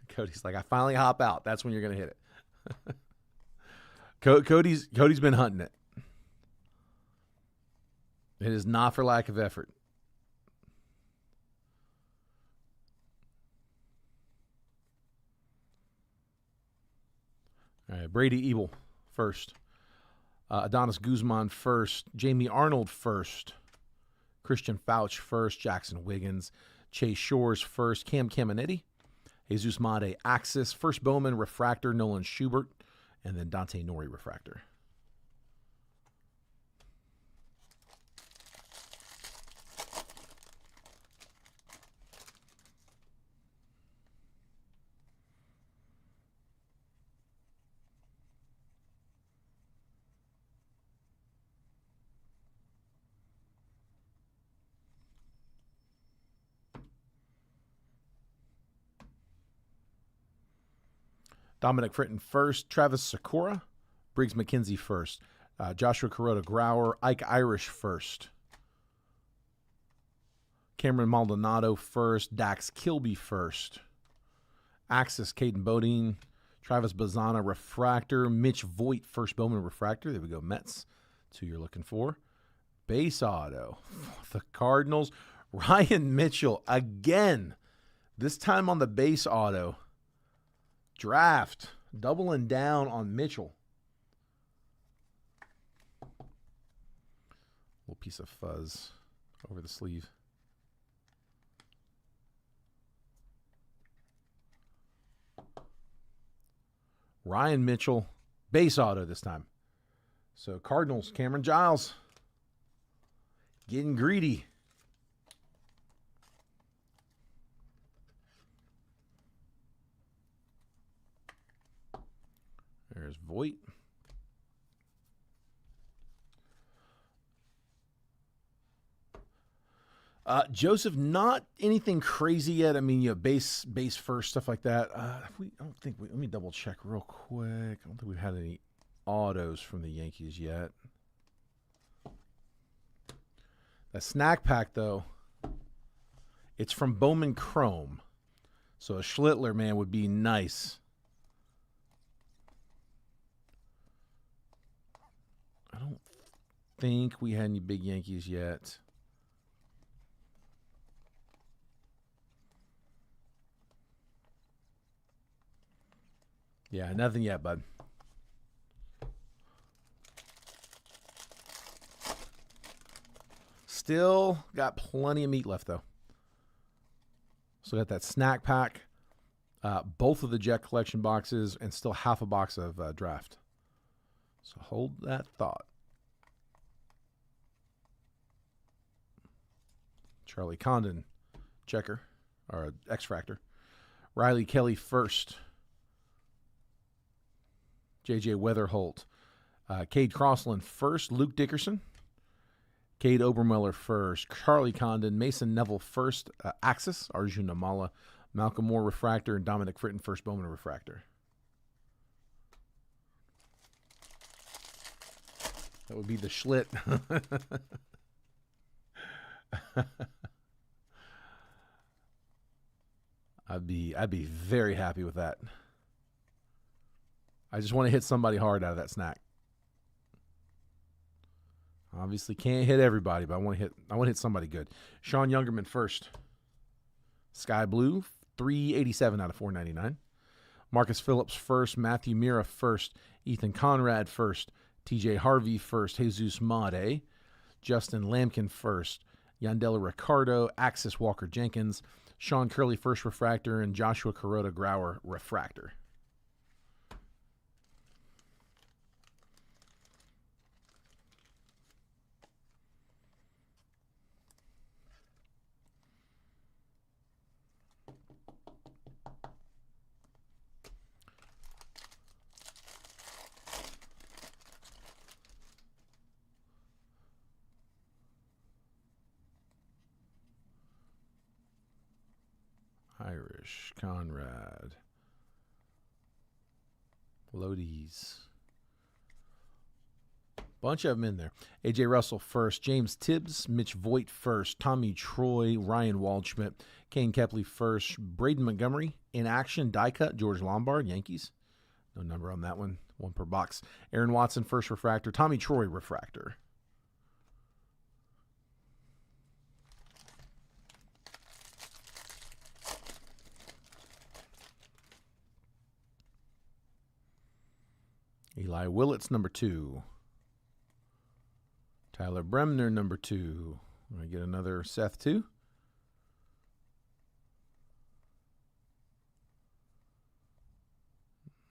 Cody's like, I finally hop out. That's when you're going to hit it. Cody's been hunting it. It is not for lack of effort. All right, Brady Ebel first. Adonis Guzman first. Jamie Arnold first. Christian Fauch first. Jackson Wiggins. Chase Shores first. Cam Caminetti. Jesus Made Axis. First Bowman refractor. Nolan Schubert. And then Dante Nori refractor. Dominic Fritton first. Travis Sakura. Briggs McKenzie first. Joshua Kuroda Grauer. Ike Irish first. Cameron Maldonado first. Dax Kilby first. Axis Caden Bodine. Travis Bazana refractor. Mitch Voigt first Bowman refractor. There we go. Mets. That's who you're looking for. Base auto. The Cardinals. Ryan Mitchell again. This time on the base auto. Draft. Doubling down on Mitchell. Little piece of fuzz over the sleeve. Ryan Mitchell. Base auto this time. So Cardinals, Cameron Giles. Getting greedy. There's Voigt. Joseph, not anything crazy yet. I mean, base first, stuff like that. Let me double check real quick. I don't think we've had any autos from the Yankees yet. That snack pack, though, it's from Bowman Chrome. So a Schlittler, man, would be nice. I don't think we had any big Yankees yet. Yeah, nothing yet, bud. Still got plenty of meat left, though. So got that snack pack, both of the Jet collection boxes, and still half a box of draft. So hold that thought. Charlie Condon, checker. or X-Fractor. Riley Kelly first. J.J. Weatherholt. Cade Crossland first. Luke Dickerson. Cade Obermiller first. Charlie Condon. Mason Neville first. Axis. Arjun Amala. Malcolm Moore refractor. And Dominic Fritton first Bowman refractor. That would be the Schlitt. I'd be very happy with that. I just want to hit somebody hard out of that snack. Obviously can't hit everybody, but I want to hit somebody good. Sean Youngerman first. Sky Blue, 387 out of 499. Marcus Phillips first. Matthew Mira first. Ethan Conrad first. TJ Harvey first. Jesus Made. Justin Lampkin first. Yandela Ricardo. Axis Walker Jenkins. Sean Curley first refractor. And Joshua Kuroda Grauer refractor. Irish, Conrad, Lodies. Bunch of them in there. A.J. Russell first. James Tibbs. Mitch Voigt first. Tommy Troy. Ryan Waldschmidt. Kane Kepley first. Braden Montgomery. In action. Die cut. George Lombard. Yankees. No number on that one. One per box. Aaron Watson first refractor. Tommy Troy refractor. Eli Willits, number 2. Tyler Bremner, number 2. I get another Seth, 2.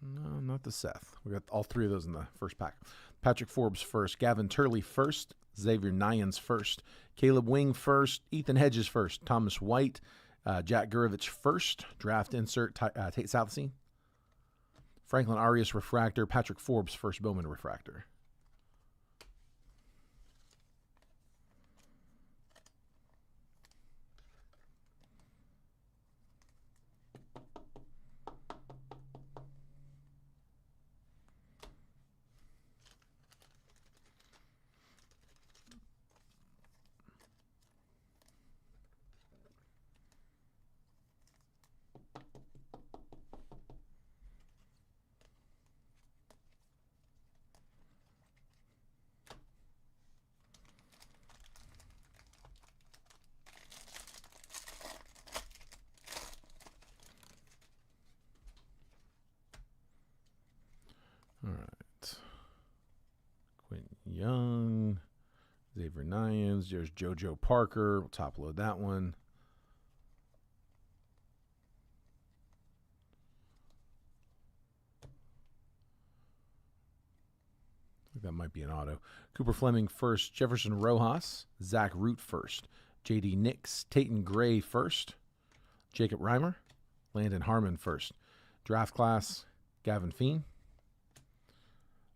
No, not the Seth. We got all 3 of those in the first pack. Patrick Forbes first. Gavin Turley first. Xavier Nyans first. Caleb Wing first. Ethan Hedges first. Thomas White. Jack Gurevich first. Draft insert. Tate Southsea. Franklin Arias refractor. Patrick Forbes first Bowman refractor. All right. Quentin Young, Xavier Nyans. There's JoJo Parker. We'll top load that one. I think that might be an auto. Cooper Fleming first. Jefferson Rojas. Zach Root first. J.D. Nix. Tayton Gray first. Jacob Reimer. Landon Harmon first. Draft class. Gavin Feen.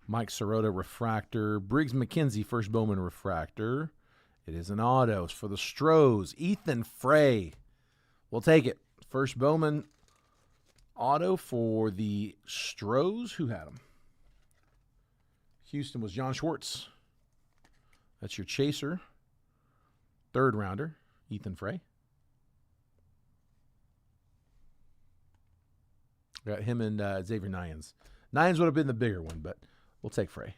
Mike Sirota refractor. Briggs McKenzie first Bowman refractor. It is an auto for the Stros. Ethan Frey. We'll take it. First Bowman auto for the Stros. Who had him? Houston was John Schwartz. That's your chaser. Third rounder, Ethan Frey. Got him and Xavier Nyans. Nyans would have been the bigger one, but we'll take Frey.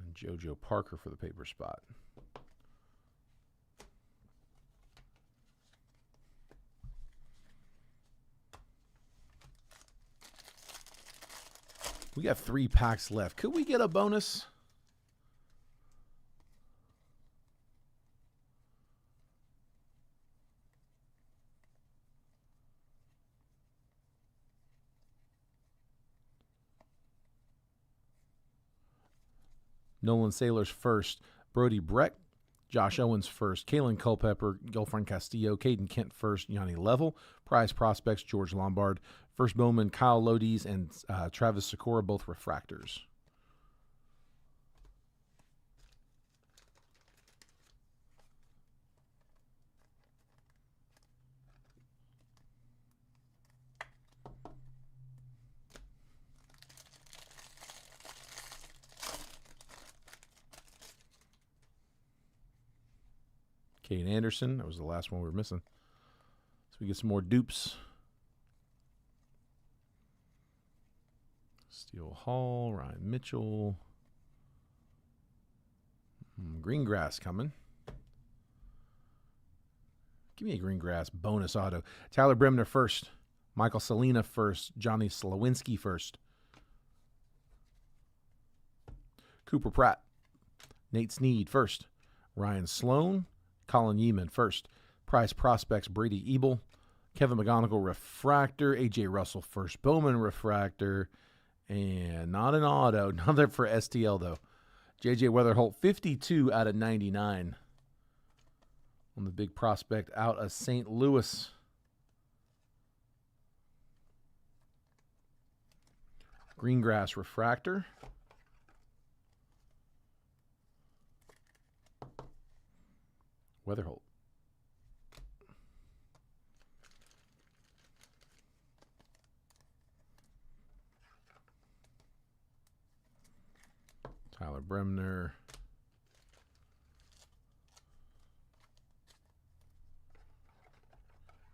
And JoJo Parker for the paper spot. We got 3 packs left. Could we get a bonus? Nolan Sailors first. Brody Breck. Josh Owens first. Kalen Culpepper. Gilfrand Castillo. Caden Kent first. Yanni Level. Prize prospects George Lombard. First Bowman Kyle Lodies and Travis Sikora, both refractors. Kate Anderson, that was the last one we were missing. So we get some more dupes. Steele Hall, Ryan Mitchell. Greengrass coming. Give me a Greengrass bonus auto. Tyler Bremner first. Michael Salina first. Johnny Slawinski first. Cooper Pratt. Nate Snead first. Ryan Sloan. Colin Yeeman first. Prize prospects Brady Ebel. Kevin McGonigal refractor. A.J. Russell first. Bowman refractor. And not an auto. Another for STL though. J.J. Weatherholt 52 out of 99. On the big prospect out of St. Louis. Greengrass refractor. Weatherholt. Tyler Bremner.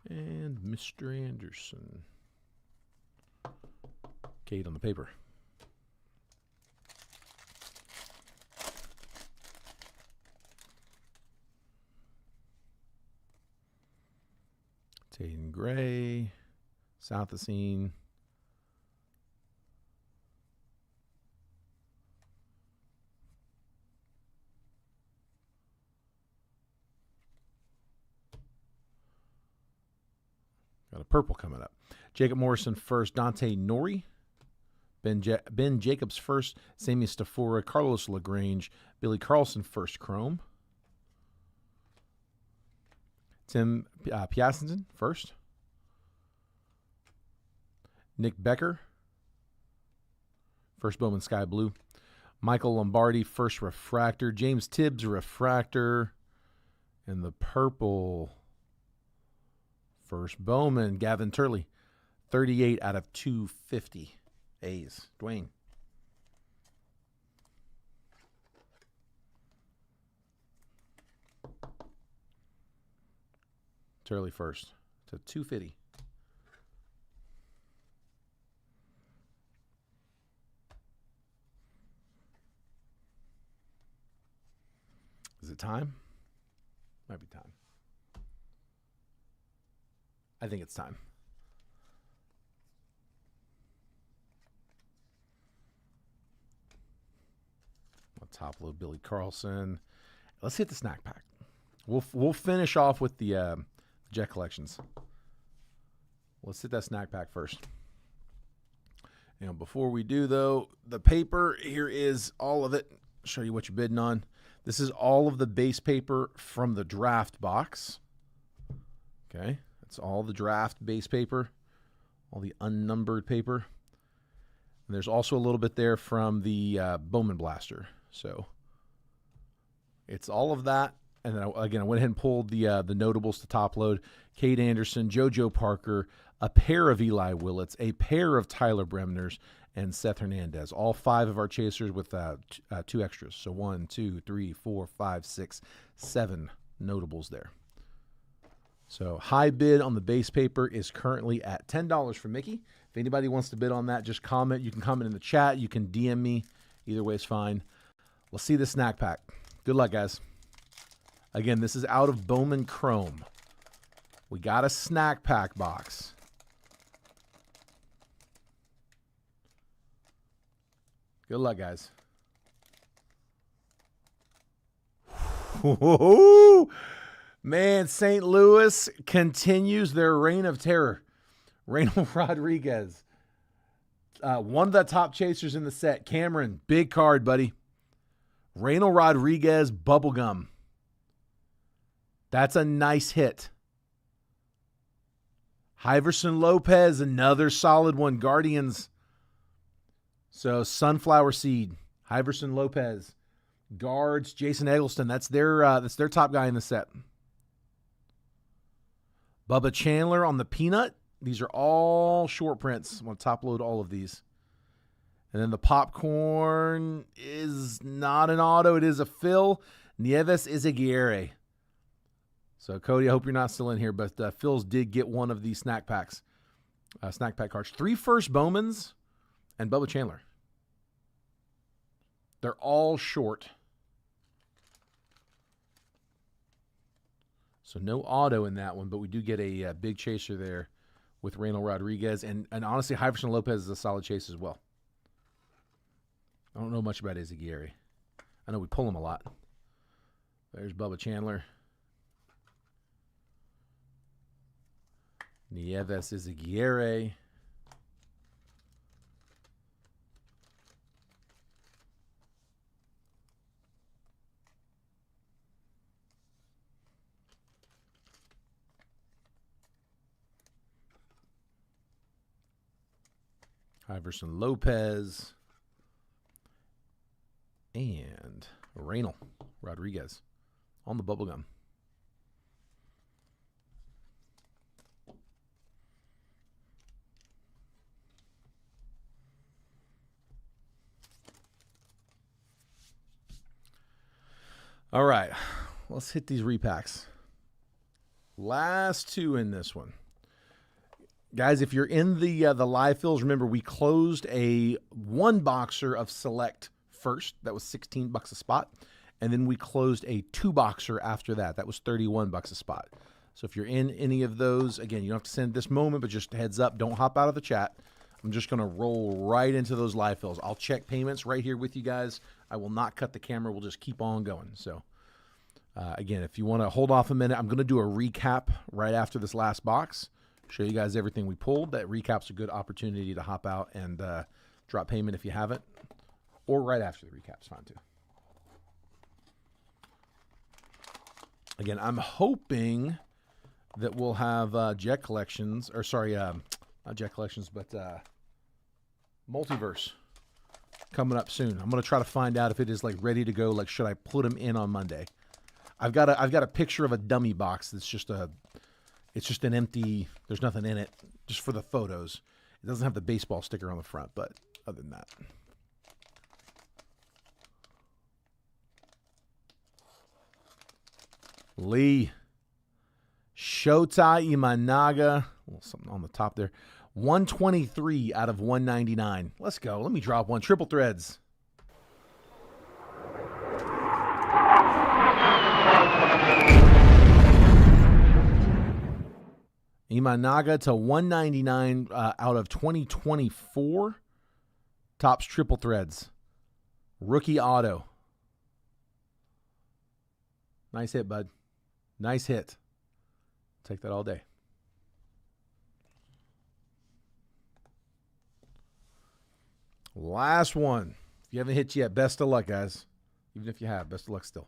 And Mr. Anderson. Kate on the paper. Taden Gray, South of Scene. Got a purple coming up. Jacob Morrison first. Dante Nori. Ben Jacobs first. Sammy Stafora. Carlos LaGrange. Billy Carlson first chrome. Tim Piacenton first. Nick Becker. First Bowman Sky Blue. Michael Lombardi first refractor. James Tibbs refractor. And the purple first Bowman Gavin Turley. 38 out of 250. A's. Dwayne. Turley first to 250. Is it time? Might be time. I think it's time. I'll top load Billy Carlson. Let's hit the snack pack. We'll finish off with the Jet Collections. Let's hit that snack pack first. And before we do, though, the paper, here is all of it. Show you what you're bidding on. This is all of the base paper from the draft box. Okay, that's all the draft base paper, all the unnumbered paper. And there's also a little bit there from the Bowman Blaster. So it's all of that. And then, again, I went ahead and pulled the notables to top load. Cade Anderson, JoJo Parker, a pair of Eli Willits, a pair of Tyler Bremners, and Seth Hernandez. All 5 of our chasers with 2 extras. So 1, 2, 3, 4, 5, 6, 7 notables there. So high bid on the base paper is currently at $10 for Mickey. If anybody wants to bid on that, just comment. You can comment in the chat. You can DM me. Either way is fine. Let's see the snack pack. Good luck, guys. Again, this is out of Bowman Chrome. We got a snack pack box. Good luck, guys. Man, St. Louis continues their reign of terror. Reynold Rodriguez. One of the top chasers in the set. Cameron, big card, buddy. Reynel Rodriguez, Bubblegum. That's a nice hit. Iverson Lopez, another solid one. Guardians. So Sunflower Seed, Iverson Lopez. Guards, Jason Eggleston. That's their top guy in the set. Bubba Chandler on the Peanut. These are all short prints. I'm going to top load all of these. And then the Popcorn is not an auto. It is a fill. Nieves Izaguirre. So, Cody, I hope you're not still in here, but Phil's did get one of these snack packs. Snack pack cards. 3 first Bowmans and Bubba Chandler. They're all short. So no auto in that one, but we do get a big chaser there with Reynel Rodriguez. And honestly, Iverson Lopez is a solid chase as well. I don't know much about Izaguirre. I know we pull him a lot. There's Bubba Chandler. Nieves Izaguirre. Iverson Lopez. And Reynel Rodriguez on the bubblegum. All right, let's hit these repacks. Last 2 in this one. Guys, if you're in the live fills, remember we closed a 1-boxer of Select first. That was $16 a spot. And then we closed a 2-boxer after that. That was $31 a spot. So if you're in any of those, again, you don't have to send this moment, but just a heads up, don't hop out of the chat. I'm just going to roll right into those live fills. I'll check payments right here with you guys. I will not cut the camera. We'll just keep on going. So, again, if you want to hold off a minute, I'm going to do a recap right after this last box. Show you guys everything we pulled. That recap's a good opportunity to hop out and drop payment if you haven't. Or right after the recap's fine too. Again, I'm hoping that we'll have Jet Collections, or sorry, not Jet Collections, but Multiverse coming up soon. I'm going to try to find out if it is like ready to go. Like, should I put them in on Monday? I've got a picture of a dummy box that's just it's just an empty, there's nothing in it, just for the photos. It doesn't have the baseball sticker on the front, but other than that. Lee. Shota Imanaga. Something on the top there. 123 out of 199. Let's go. Let me drop one. Triple threads. Imanaga to 199 out of 2024. Topps triple threads. Rookie auto. Nice hit, bud. Nice hit. Take that all day. Last one. If you haven't hit yet, best of luck, guys. Even if you have, best of luck still.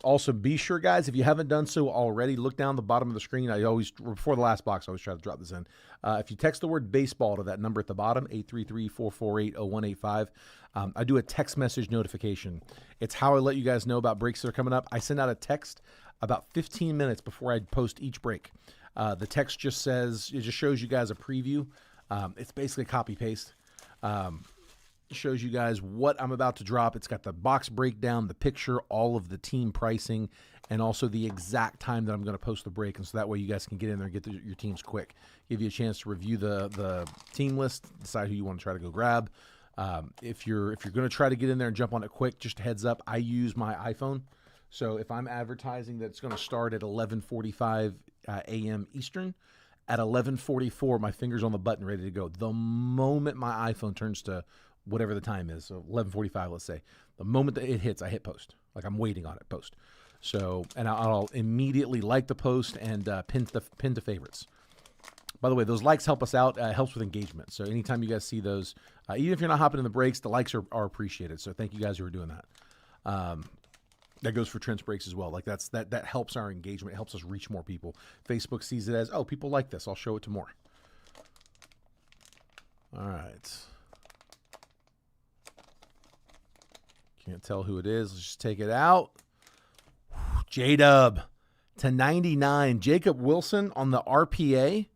Also, be sure, guys, if you haven't done so already, look down the bottom of the screen. I always, before the last box, I always try to drop this in. If you text the word baseball to that number at the bottom, 833-448-0185, I do a text message notification. It's how I let you guys know about breaks that are coming up. I send out a text about 15 minutes before I post each break. The text just says, it just shows you guys a preview. It's basically copy paste. Shows you guys what I'm about to drop. It's got the box breakdown, the picture, all of the team pricing, and also the exact time that I'm going to post the break. And so that way you guys can get in there and get your teams quick. Give you a chance to review the team list, decide who you want to try to go grab. If you're going to try to get in there and jump on it quick, just a heads up, I use my iPhone. So if I'm advertising that it's going to start at 11:45 a.m. Eastern, at 11:44, my finger's on the button ready to go. The moment my iPhone turns to whatever the time is, so 11:45, let's say, the moment that it hits, I hit post. Like I'm waiting on it, post. So, and I'll immediately like the post and pin to favorites. By the way, those likes help us out. Helps with engagement. So anytime you guys see those, even if you're not hopping in the breaks, the likes are appreciated. So thank you guys who are doing that. That goes for trench breaks as well. Like that helps our engagement. It helps us reach more people. Facebook sees it as, oh, people like this. I'll show it to more. All right. Can't tell who it is. Let's just take it out. J-Dub to 99. Jacob Wilson on the RPA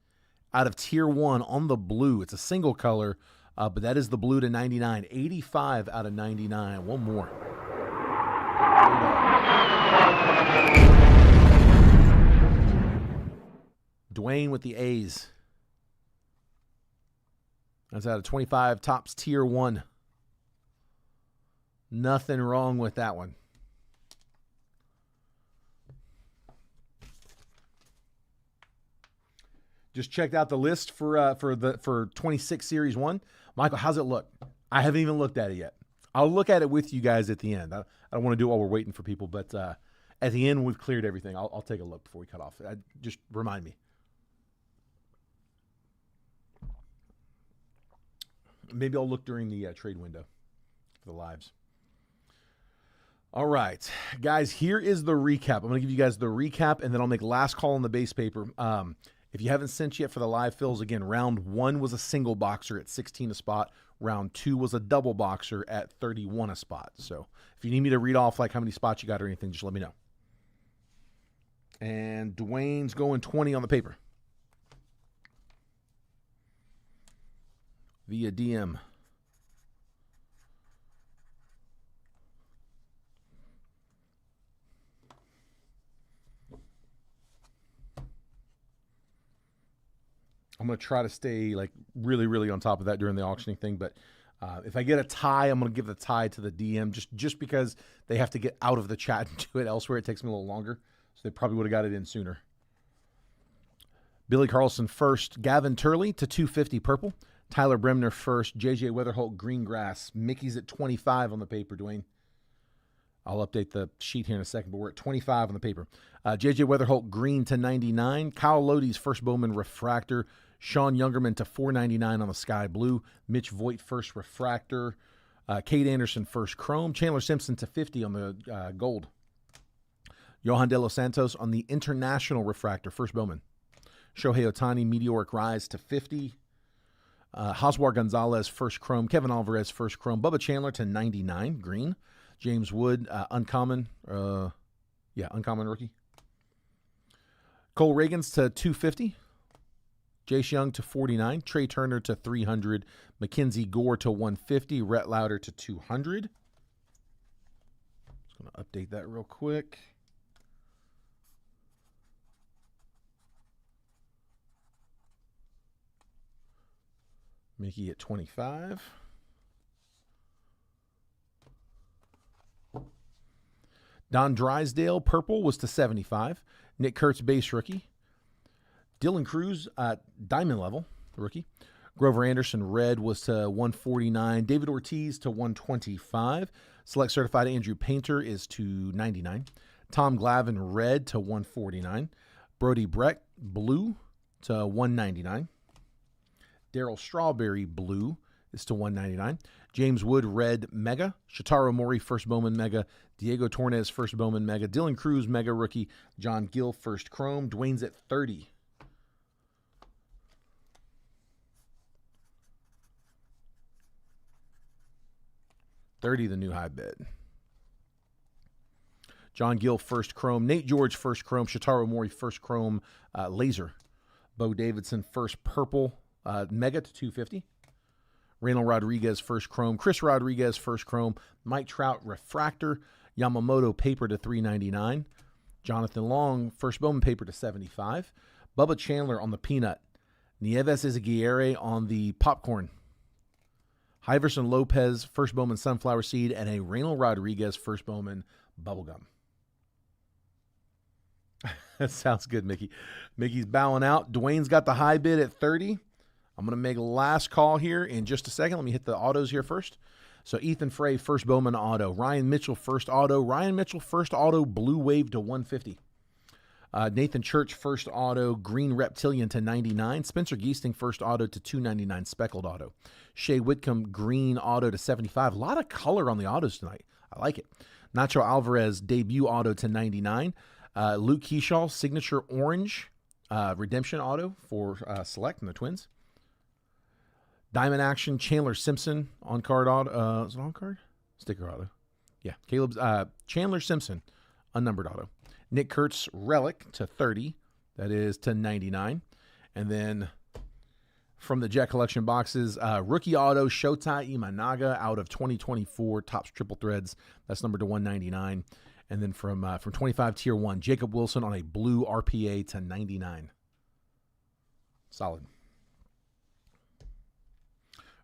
out of Tier 1 on the blue. It's a single color, but that is the blue to 99. 85 out of 99. One more. Dwayne with the A's. That's out of 25. Topps Tier 1. Nothing wrong with that one. Just checked out the list for 26 Series 1. Michael, how's it look? I haven't even looked at it yet. I'll look at it with you guys at the end. I don't want to do it while we're waiting for people, but at the end, we've cleared everything. I'll take a look before we cut off. Just remind me. Maybe I'll look during the trade window for the lives. All right, guys, here is the recap. I'm going to give you guys the recap, and then I'll make last call on the base paper. If you haven't sent yet for the live fills, again, round 1 was a single boxer at 16 a spot. Round 2 was a double boxer at 31 a spot. So if you need me to read off like how many spots you got or anything, just let me know. And Dwayne's going 20 on the paper. Via DM. I'm going to try to stay like really, really on top of that during the auctioning thing. But if I get a tie, I'm going to give the tie to the DM just because they have to get out of the chat and do it elsewhere. It takes me a little longer. So they probably would have got it in sooner. Billy Carlson first. Gavin Turley to 250 purple. Tyler Bremner first. JJ Weatherholt green grass. Mickey's at 25 on the paper, Dwayne. I'll update the sheet here in a second, but we're at 25 on the paper. JJ Weatherholt green to 99. Kyle Lodi's first Bowman refractor. Sean Youngerman to 499 on the sky blue. Mitch Voigt first refractor. Kate Anderson first chrome. Chandler Simpson to 50 on the gold. Johan De Los Santos on the international refractor, first Bowman. Shohei Ohtani meteoric rise to 50. Hoswar Gonzalez first chrome. Kevin Alvarez first chrome. Bubba Chandler to 99 green. James Wood uncommon. Uncommon rookie. Cole Reagans to 250. Jace Young to 49. Trey Turner to 300. Mackenzie Gore to 150. Rhett Lauder to 200. Just going to update that real quick. Mickey at 25. Don Drysdale, purple, was to 75. Nick Kurtz, base rookie. Dylan Cruz, diamond level, rookie. Grover Anderson, red, was to 149. David Ortiz to 125. Select certified Andrew Painter is to 99. Tom Glavine, red, to 149. Brody Breck, blue, to 199. Darryl Strawberry, blue, is to 199. James Wood, red, mega. Shotaro Mori, first Bowman, mega. Diego Tornes, first Bowman, mega. Dylan Cruz, mega rookie. John Gill, first chrome. Dwayne's at 30. The new high bid. John Gill, first chrome. Nate George, first chrome. Shotaro Mori, first chrome. Laser. Bo Davidson, first purple. Mega to 250. Reynold Rodriguez, first chrome. Chris Rodriguez, first chrome. Mike Trout, refractor. Yamamoto, paper to 399. Jonathan Long, first Bowman, paper to 75. Bubba Chandler on the peanut. Nieves Izaguirre on the popcorn. Iverson Lopez, first Bowman sunflower seed, and a Reynold Rodriguez, first Bowman bubblegum. That sounds good, Mickey. Mickey's bowing out. Dwayne's got the high bid at 30. I'm going to make a last call here in just a second. Let me hit the autos here first. So Ethan Frey, first Bowman auto. Ryan Mitchell, first auto. Ryan Mitchell, first auto, blue wave to 150. Nathan Church, first auto, green reptilian to 99. Spencer Geesting, first auto to 299, speckled auto. Shea Whitcomb, green auto to 75. A lot of color on the autos tonight. I like it. Nacho Alvarez debut auto to 99. Luke Keyshaw signature orange redemption auto for Select and the Twins. Diamond Action Chandler Simpson on card auto. Is it on card? Sticker auto. Yeah, Chandler Simpson unnumbered auto. Nick Kurtz relic to 30. That is to 99. And then from the Jet Collection boxes, rookie auto Shota Imanaga out of 2024 Topps Triple Threads. That's numbered to 199. And then from 25 Tier 1, Jacob Wilson on a blue RPA to 99. Solid.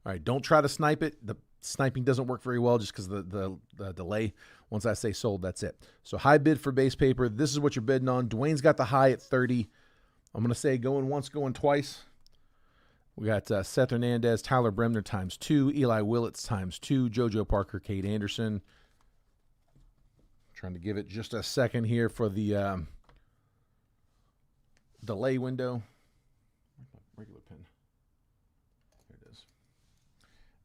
All right, don't try to snipe it. The sniping doesn't work very well just because the delay. Once I say sold, that's it. So high bid for base paper. This is what you're bidding on. Dwayne's got the high at 30. I'm going to say going once, going twice. We got Seth Hernandez, Tyler Bremner times 2, Eli Willits times 2, JoJo Parker, Kate Anderson. Trying to give it just a second here for the delay window. Regular pen. There it is.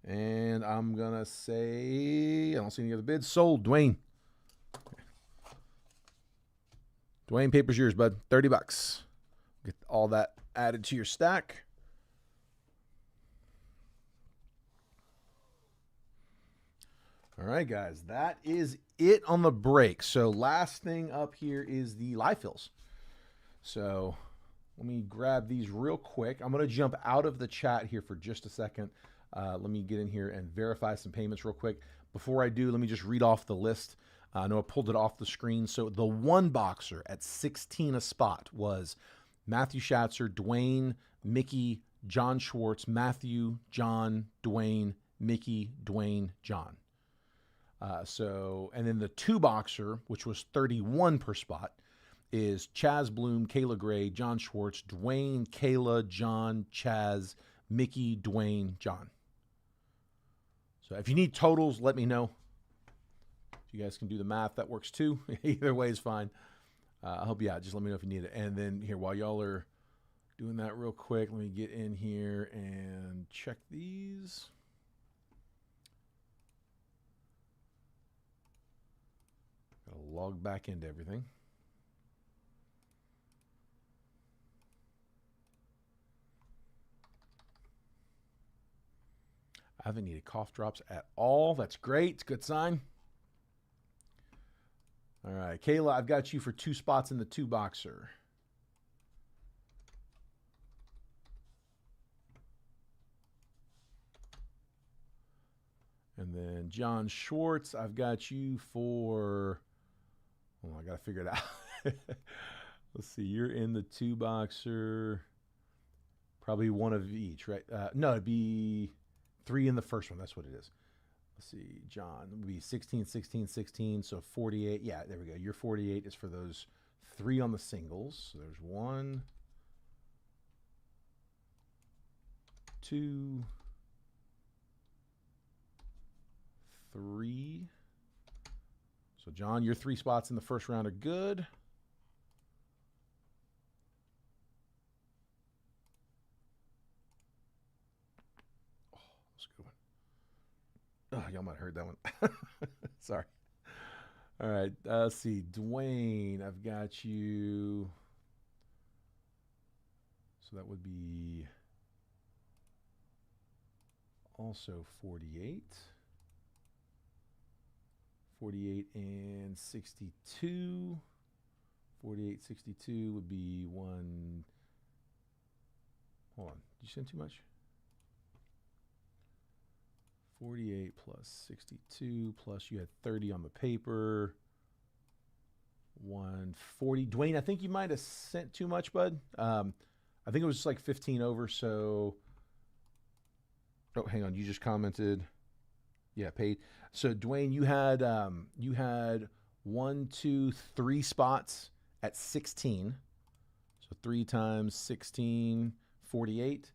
And I'm going to say, I don't see any other bids. Sold, Dwayne. Dwayne, paper's yours, bud. $30. Get all that added to your stack. All right, guys, that is it on the break. So last thing up here is the live fills. So let me grab these real quick. I'm going to jump out of the chat here for just a second. Let me get in here and verify some payments real quick. Before I do, let me just read off the list. I know I pulled it off the screen. So the one boxer at 16 a spot was Matthew Schatzer, Dwayne, Mickey, John Schwartz, Matthew, John, Dwayne, Mickey, Dwayne, John. And then the two boxer, which was 31 per spot, is Chaz Bloom, Kayla Gray, John Schwartz, Dwayne, Kayla, John, Chaz, Mickey, Dwayne, John. So if you need totals, let me know. If you guys can do the math, that works too. Either way is fine. I'll help you out. Just let me know if you need it. And then here, while y'all are doing that real quick, let me get in here and check these. Gotta log back into everything. I haven't needed cough drops at all. That's great. It's a good sign. All right, Kayla, I've got you for 2 spots in the 2 boxer. And then John Schwartz, I've got you for, oh, I got to figure it out. Let's see, you're in the 2 boxer. Probably one of each, right? No, it'd be 3 in the first one. That's what it is. Let's see, John, it would be 16, 16, 16, so 48. Yeah, there we go. Your 48 is for those 3 on the singles. So there's 1, 2, 3. So, John, your 3 spots in the first round are good. Oh, that's a good one. Oh, y'all might have heard that one. Sorry. All right. Let's see. Dwayne, I've got you. So that would be also 48. 48 and 62. 48, 62 would be 1. Hold on. Did you send too much? 48 plus 62 plus you had 30 on the paper. 140. Dwayne, I think you might have sent too much, bud. I think it was like 15 over. So, oh, hang on. You just commented. Yeah, paid. So Dwayne, you had 1, 2, 3 spots at 16. So 3 times 16, 48.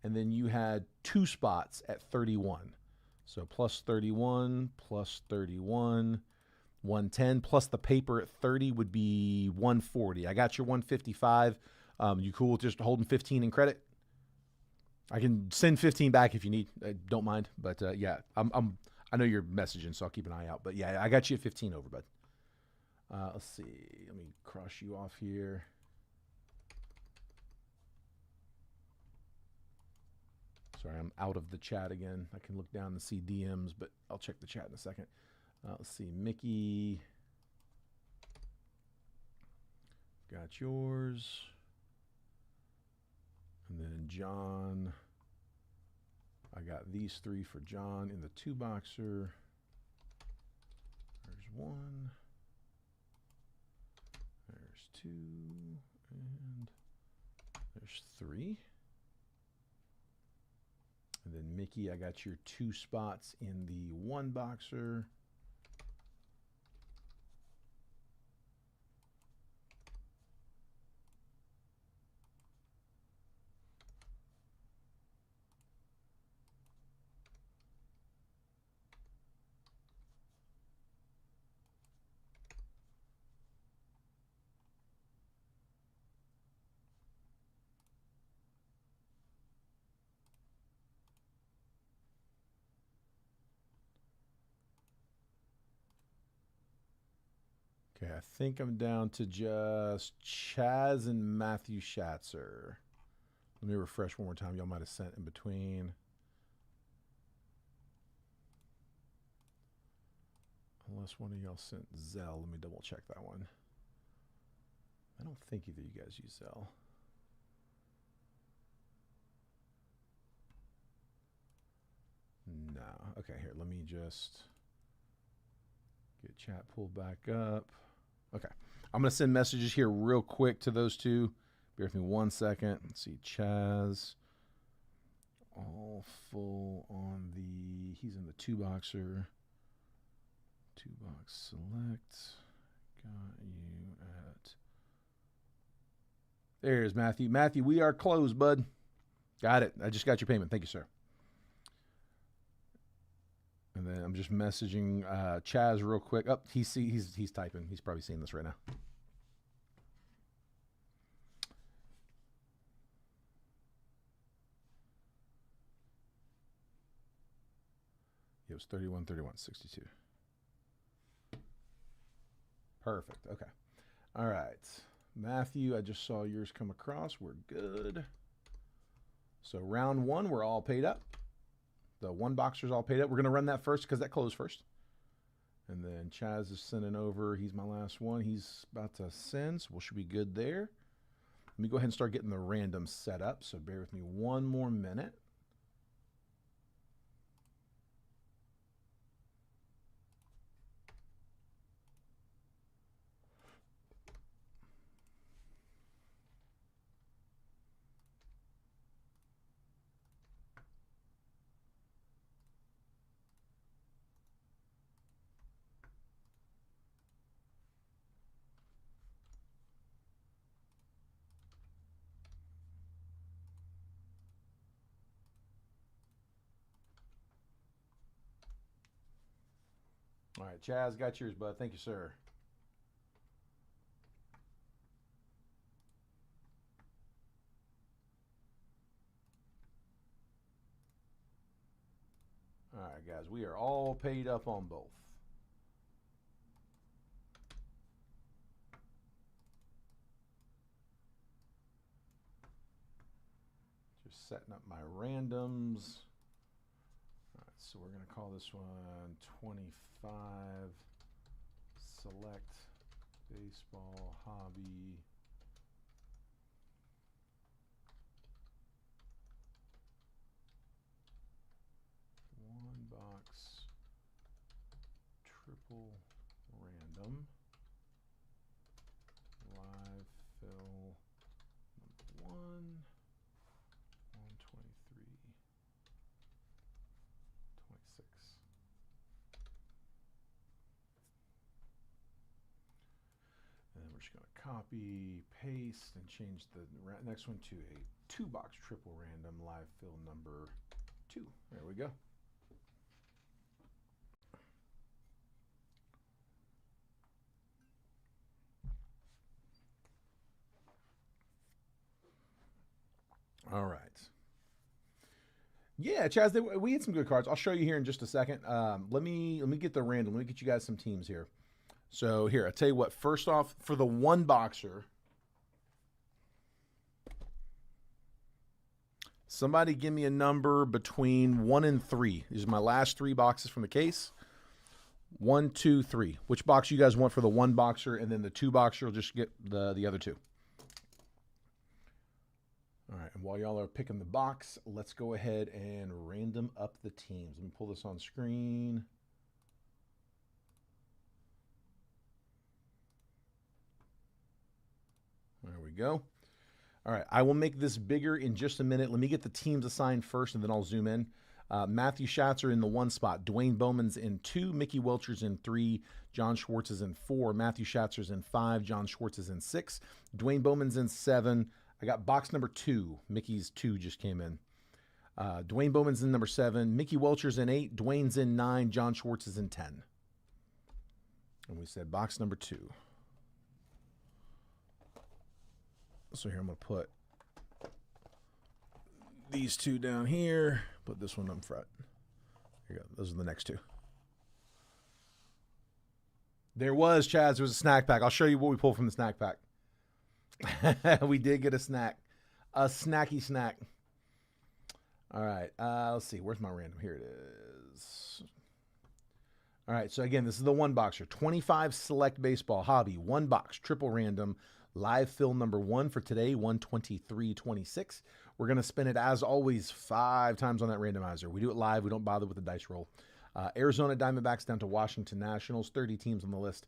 And then you had 2 spots at 31. So plus 31, plus 31, 110, plus the paper at 30 would be 140. I got your 155. You cool with just holding 15 in credit? I can send 15 back if you need. I don't mind. But yeah, I know you're messaging, so I'll keep an eye out. But yeah, I got you at 15 over, bud. Let's see. Let me cross you off here. Sorry, I'm out of the chat again. I can look down and see DMs, but I'll check the chat in a second. Let's see. Mickey. Got yours. And then John. I got these 3 for John in the 2-boxer. There's 1. There's 2. And there's 3. And then Mickey, I got your 2 spots in the 1-boxer. Okay, I think I'm down to just Chaz and Matthew Schatzer. Let me refresh one more time. Y'all might have sent in between. Unless one of y'all sent Zelle. Let me double check that one. I don't think either of you guys use Zelle. No. Okay, here. Let me just get chat pulled back up. Okay. I'm going to send messages here real quick to those two. Bear with me 1 second. Let's see. Chaz. All full on the... He's in the 2-boxer. 2-box select. Got you at... There's Matthew. Matthew, we are closed, bud. Got it. I just got your payment. Thank you, sir. And then I'm just messaging Chaz real quick. Oh, he's typing. He's probably seeing this right now. It was 31, 31, 62. Perfect. Okay. All right. Matthew, I just saw yours come across. We're good. So round 1, we're all paid up. The 1-boxer's all paid up. We're going to run that first because that closed first. And then Chaz is sending over. He's my last one. He's about to send, so we should be good there. Let me go ahead and start getting the random set up. So bear with me 1 more minute. All right, Chaz, got yours, bud. Thank you, sir. All right, guys, we are all paid up on both. Just setting up my randoms. All right, so we're going to call this one 25 Select Baseball Hobby. One box triple random live fill number 1 123 26. And then we're just going to copy, paste, and change the next one to a 2-box triple random live fill number 2. There we go. All right. Yeah, Chaz, we had some good cards. I'll show you here in just a second. Let me get the random. Let me get you guys some teams here. So here, I tell you what. First off, for the one boxer, somebody give me a number between 1 and 3. These are my last 3 boxes from the case. 1, 2, 3. Which box you guys want for the one boxer, and then the 2 boxer will just get the other 2. All right, and while y'all are picking the box, let's go ahead and random up the teams. Let me pull this on screen. There we go. All right, I will make this bigger in just a minute. Let me get the teams assigned first, and then I'll zoom in. Matthew Schatzer in the 1 spot. Dwayne Bowman's in 2. Mickey Welcher's in 3. John Schwartz is in 4. Matthew Schatzer's in 5. John Schwartz is in 6. Dwayne Bowman's in 7. I got box number 2. Mickey's 2 just came in. Dwayne Bowman's in number 7. Mickey Welcher's in 8. Dwayne's in 9. John Schwartz is in 10. And we said box number 2. So here I'm going to put these 2 down here. Put this one up front. Here you go. Those are the next 2. There was, Chaz. There was a snack pack. I'll show you what we pulled from the snack pack. We did get a snack. A snacky snack. All right. Let's see. Where's my random? Here it is. All right. So, again, this is the one boxer. 25 select baseball hobby. 1 box. Triple random. Live fill number 1 for today. 123.26. We're going to spin it, as always, 5 times on that randomizer. We do it live. We don't bother with the dice roll. Arizona Diamondbacks down to Washington Nationals. 30 teams on the list.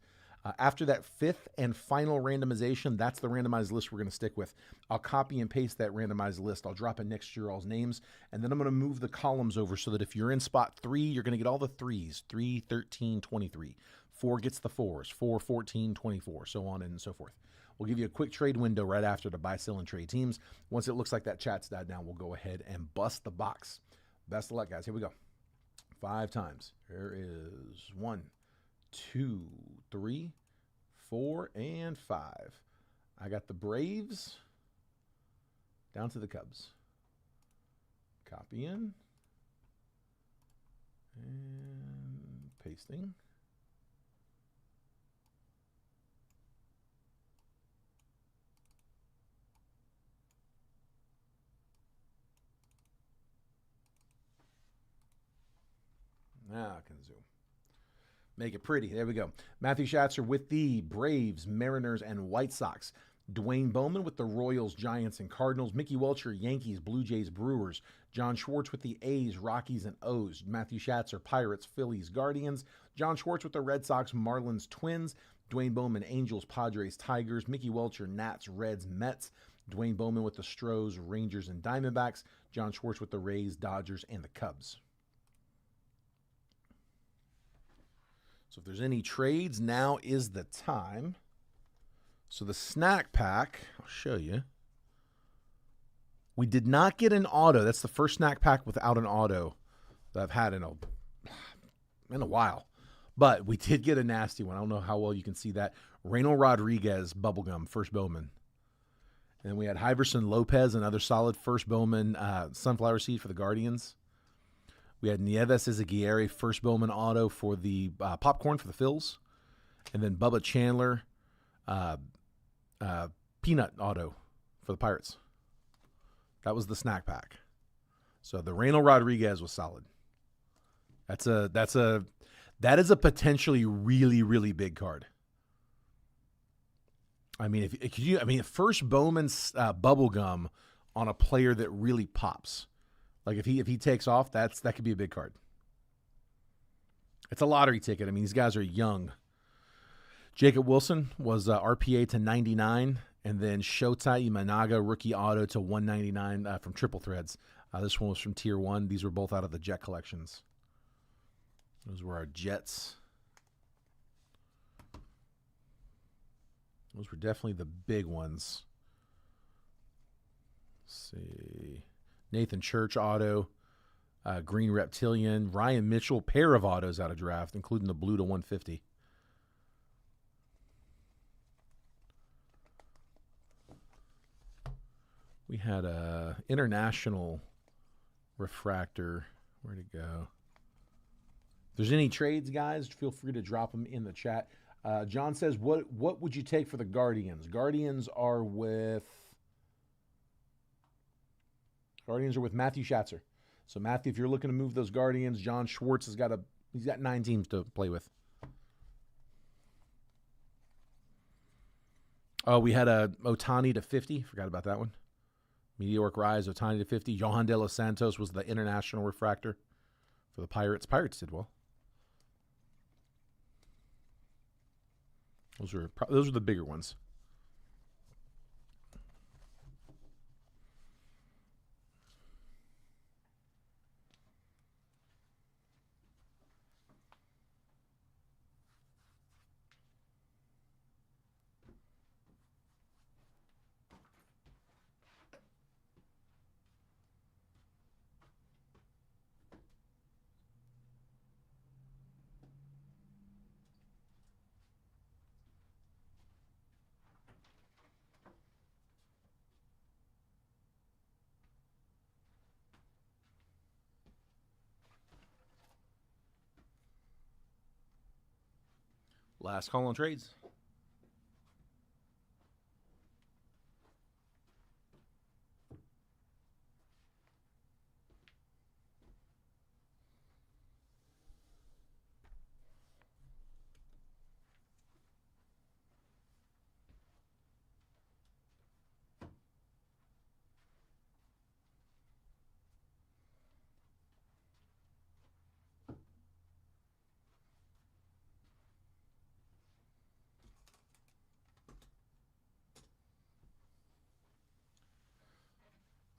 After that 5th and final randomization, that's the randomized list we're going to stick with. I'll copy and paste that randomized list. I'll drop in next to your all's names, and then I'm going to move the columns over so that if you're in spot 3, you're going to get all the 3s, 3, 13, 23. 4 gets the 4s, 4, 14, 24, so on and so forth. We'll give you a quick trade window right after to buy, sell, and trade teams. Once it looks like that chat's died down, we'll go ahead and bust the box. Best of luck, guys. Here we go. 5 times. Here is 1, 2, 3, 4, and 5. I got the Braves down to the Cubs. Copy in. And pasting. Now I can zoom. Make it pretty. There we go. Matthew Schatzer with the Braves, Mariners, and White Sox. Dwayne Bowman with the Royals, Giants, and Cardinals. Mickey Welcher, Yankees, Blue Jays, Brewers. John Schwartz with the A's, Rockies, and O's. Matthew Schatzer, Pirates, Phillies, Guardians. John Schwartz with the Red Sox, Marlins, Twins. Dwayne Bowman, Angels, Padres, Tigers. Mickey Welcher, Nats, Reds, Mets. Dwayne Bowman with the Stros, Rangers, and Diamondbacks. John Schwartz with the Rays, Dodgers, and the Cubs. So if there's any trades, now is the time. So the snack pack, I'll show you. We did not get an auto. That's the first snack pack without an auto that I've had in a while. But we did get a nasty one. I don't know how well you can see that. Reynolds Rodriguez, bubblegum, first Bowman. And then we had Hyverson Lopez, another solid first Bowman sunflower seed for the Guardians. We had Nieves Izaguirre, first Bowman auto for the popcorn for the Phils. And then Bubba Chandler, peanut auto for the Pirates. That was the snack pack. So the Reynolds Rodriguez was solid. That is a potentially really, really big card. I mean, if first Bowman's bubble gum on a player that really pops. Like if he takes off, that could be a big card. It's a lottery ticket. I mean, these guys are young. Jacob Wilson was RPA to 99, and then Shota Imanaga rookie auto to 199 from Triple Threads. This one was from Tier 1. These were both out of the Jet collections. Those were our Jets. Those were definitely the big ones. Let's see. Nathan Church auto, Green Reptilian, Ryan Mitchell, pair of autos out of draft, including the blue to 150. We had a international refractor. Where'd it go? If there's any trades, guys, feel free to drop them in the chat. John says, what would you take for the Guardians? Guardians are with Matthew Schatzer. So Matthew, if you're looking to move those Guardians, John Schwartz he's got 9 teams to play with. Oh, we had a Ohtani to 50. Forgot about that one. Meteoric Rise, Ohtani to 50. Johan De Los Santos was the international refractor for the Pirates. Pirates did well. Those were the bigger ones. Last call on trades.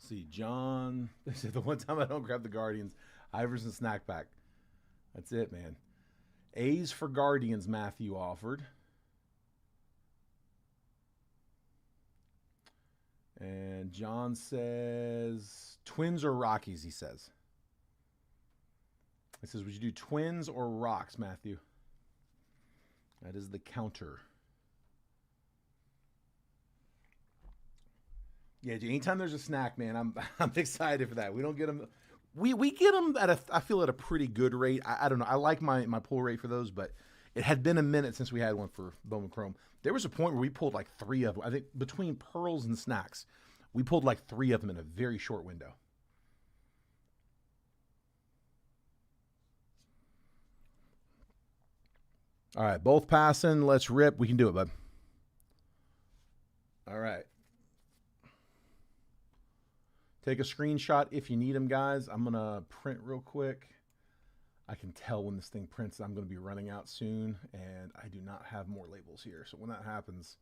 See, John, they said the one time I don't grab the Guardians, Iverson snack pack. That's it, man. A's for Guardians, Matthew offered. And John says Twins or Rockies, he says. He says, would you do Twins or Rocks, Matthew? That is the counter. Yeah, anytime there's a snack, man, I'm excited for that. We don't get them. We get them I feel at a pretty good rate. I don't know. I like my pull rate for those, but it had been a minute since we had one for Bowman Chrome. There was a point where we pulled like 3 of them. I think between pearls and snacks, we pulled like 3 of them in a very short window. All right, both passing. Let's rip. We can do it, bud. All right. Take a screenshot if you need them, guys. I'm going to print real quick. I can tell when this thing prints I'm going to be running out soon, and I do not have more labels here. So when that happens,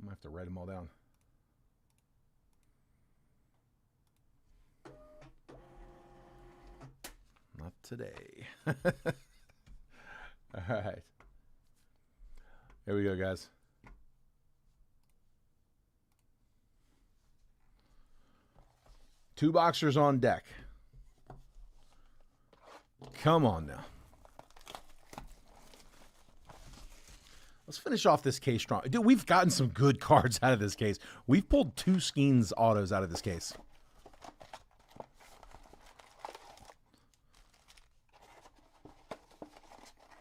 I'm going to have to write them all down. Not today. All right. Here we go, guys. Two boxers on deck. Come on now. Let's finish off this case strong. Dude, we've gotten some good cards out of this case. We've pulled 2 Skeens autos out of this case.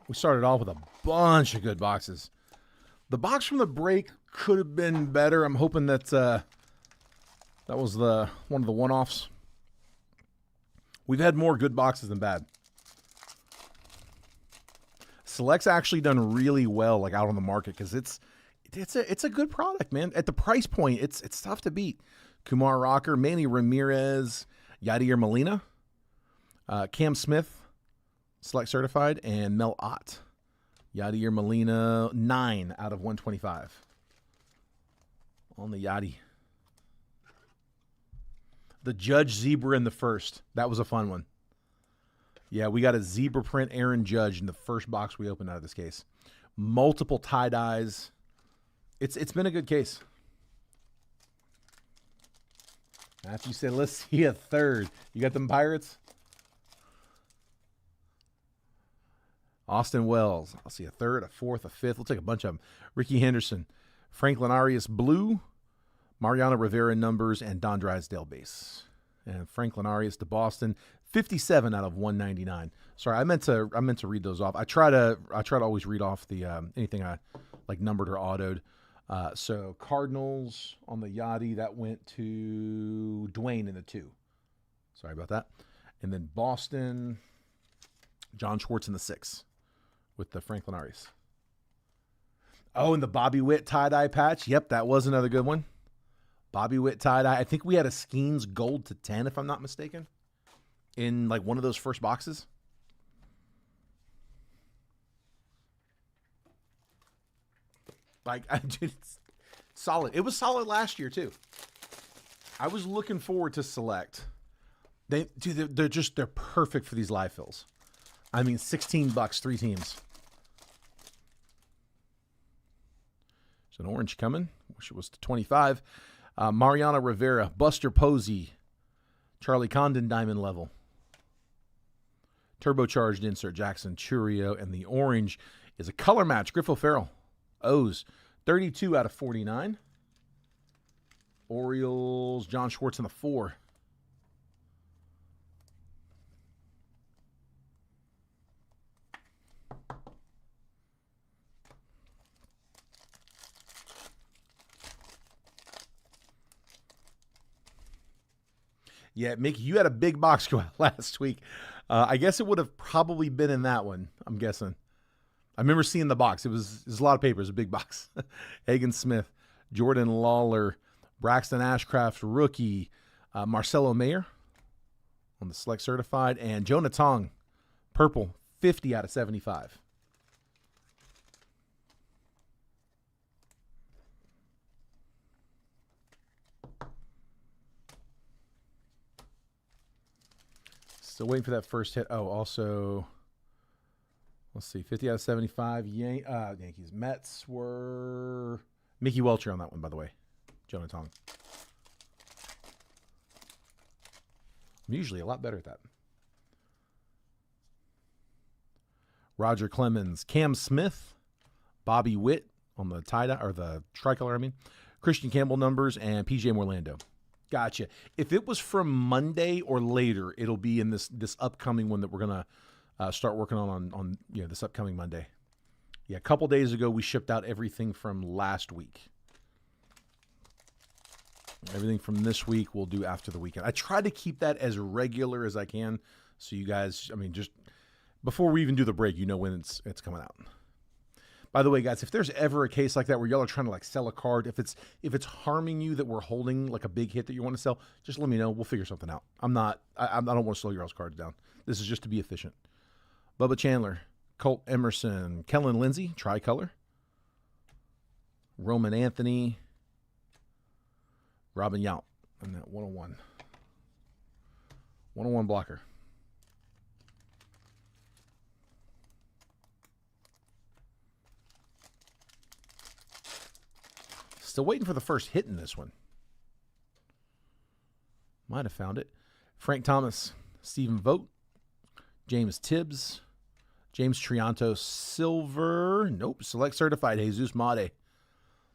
We started off with a bunch of good boxes. The box from the break could have been better. I'm hoping that that was one of the one-offs. We've had more good boxes than bad. Select's actually done really well, like out on the market, because it's a good product, man. At the price point, it's tough to beat. Kumar Rocker, Manny Ramirez, Yadier Molina, Cam Smith, Select Certified, and Mel Ott. Yadier Molina, 9 out of 125 on the Yadi. The Judge Zebra in the first. That was a fun one. Yeah, we got a zebra print Aaron Judge in the first box we opened out of this case. Multiple tie-dyes. It's been a good case. Matthew said, let's see a third. You got them Pirates? Austin Wells. I'll see a third, a fourth, a fifth. We'll take a bunch of them. Ricky Henderson. Franklin Arias Blue. Mariano Rivera numbers, and Don Drysdale base. and Franklin Arias to Boston, 57 out of 199. Sorry, I meant to read those off. I try to always read off the anything I like numbered or autoed. So Cardinals on the Yachty, that went to Dwayne in the 2. Sorry about that. And then Boston, John Schwartz in the 6 with the Franklin Arias. Oh, and the Bobby Witt tie-dye patch. Yep, that was another good one. Bobby Witt tie-dye. I think we had a Skeens gold to 10, if I'm not mistaken, in like one of those first boxes. Like, it's solid. It was solid last year, too. I was looking forward to Select. They're perfect for these live fills. I mean, $16, 3 teams. There's an orange coming. Wish it was to 25. Mariano Rivera, Buster Posey, Charlie Condon diamond level. Turbocharged insert Jackson Churio, and the orange is a color match. Griff O'Farrell, O's, 32 out of 49. Orioles, John Schwartz in the 4. Yeah, Mickey, you had a big box go out last week. I guess it would have probably been in that one, I'm guessing. I remember seeing the box. It was a lot of papers, a big box. Hagen Smith, Jordan Lawler, Braxton Ashcraft, rookie, Marcelo Mayer on the Select Certified, and Jonah Tong, purple, 50 out of 75. Still waiting for that first hit. Oh, also, let's see, 50 out of 75. Yankees. Mets were Mickey Welcher on that one, by the way. Jonah Tong. I'm usually a lot better at that. Roger Clemens, Cam Smith, Bobby Witt on the tie-dye, or the tricolor, I mean. Christian Campbell numbers, and PJ Morlando. Gotcha. If it was from Monday or later, it'll be in this upcoming one that we're gonna start working on this upcoming Monday. Yeah, a couple days ago we shipped out everything from last week. Everything from this week we'll do after the weekend. I try to keep that as regular as I can, so you guys, I mean, just before we even do the break, you know when it's coming out. By the way, guys, if there's ever a case like that where y'all are trying to like sell a card, if it's harming you that we're holding like a big hit that you want to sell, just let me know. We'll figure something out. I don't want to slow your all's cards down. This is just to be efficient. Bubba Chandler, Colt Emerson, Kellen Lindsey, tricolor. Roman Anthony, Robin Yount, and that 101. 101 blocker. Still waiting for the first hit in this one. Might have found it. Frank Thomas, Stephen Vogt, James Tibbs, James Trianto, silver. Nope. Select certified, Jesus Mate.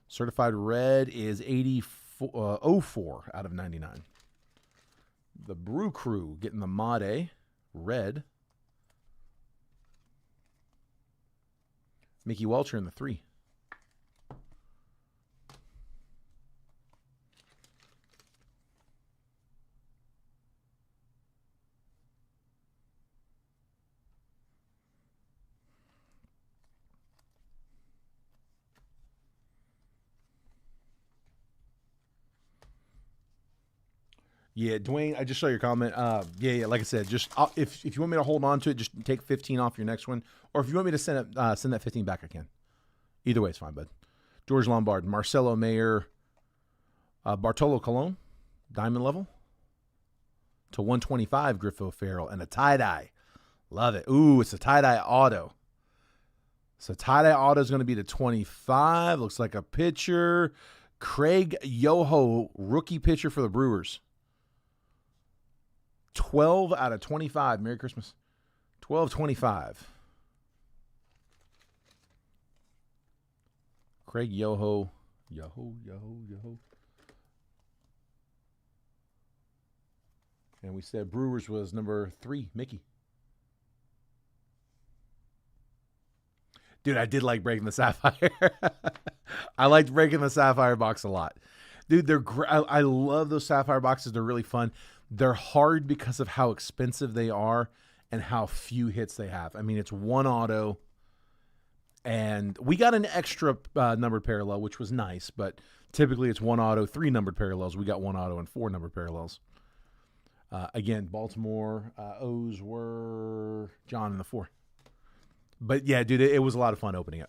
Certified red is 04 out of 99. The Brew Crew getting the Mate red. Mickey Welcher in the 3. Yeah, Dwayne, I just saw your comment. Yeah, like I said, just if you want me to hold on to it, just take 15 off your next one. Or if you want me to send that 15 back, I can. Either way, it's fine, bud. George Lombard, Marcelo Mayer, Bartolo Colon, diamond level. To 125, Griff O'Farrell, and a tie-dye. Love it. Ooh, it's a tie-dye auto. So tie-dye auto is going to be to 25. Looks like a pitcher. Craig Yoho, rookie pitcher for the Brewers. 12 out of 25. Merry Christmas. 12-25. Craig Yoho. Yoho. And we said Brewers was number 3, Mickey. Dude, I did like breaking the Sapphire. I liked breaking the Sapphire box a lot. Dude, they're I love those Sapphire boxes. They're really fun. They're hard because of how expensive they are and how few hits they have. I mean, it's one auto. And we got an extra numbered parallel, which was nice. But typically it's one auto, 3 numbered parallels. We got 1 auto and 4 numbered parallels. Again, Baltimore O's were John in the 4. But yeah, dude, it was a lot of fun opening it.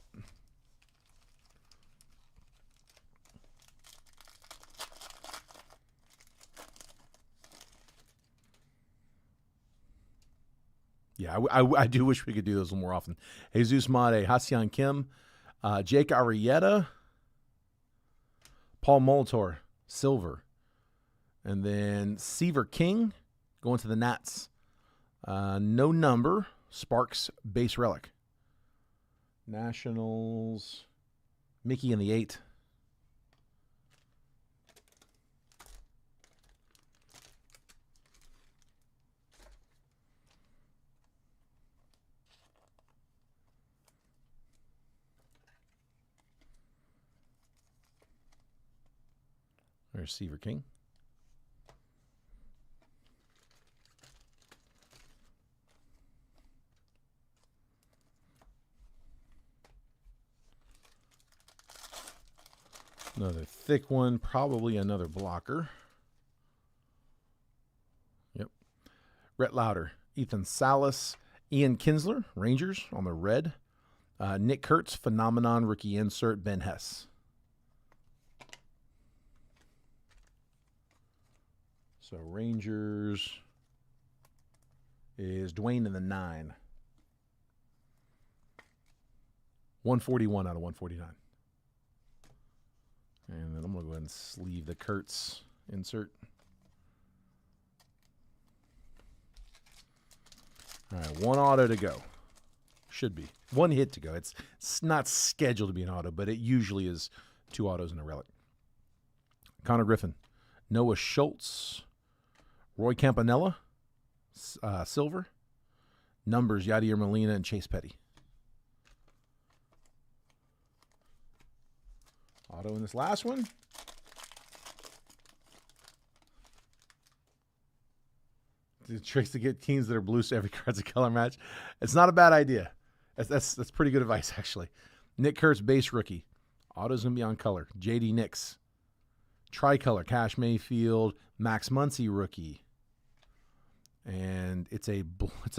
Yeah, I do wish we could do those more often. Jesus Made, Hassan Kim, Jake Arrieta, Paul Molitor, silver. And then Seaver King going to the Nats. No number, Sparks base relic. Nationals, Mickey in the 8. There's Seaver King. Another thick one, probably another blocker. Yep. Rhett Lauder, Ethan Salas, Ian Kinsler, Rangers on the red. Nick Kurtz, Phenomenon, rookie insert, Ben Hess. So Rangers is Dwayne in the 9. 141 out of 149. And then I'm going to go ahead and sleeve the Kurtz insert. All right, 1 auto to go. Should be. 1 hit to go. It's not scheduled to be an auto, but it usually is 2 autos and a relic. Connor Griffin. Noah Schultz. Roy Campanella. Silver. Numbers, Yadier Molina and Chase Petty. Auto in this last one. The tricks to get teams that are blue so every card's a color match. It's not a bad idea. That's pretty good advice, actually. Nick Kurtz, base rookie. Auto's going to be on color. JD Nix. Tricolor, Cash Mayfield. Max Muncy, rookie. And it's a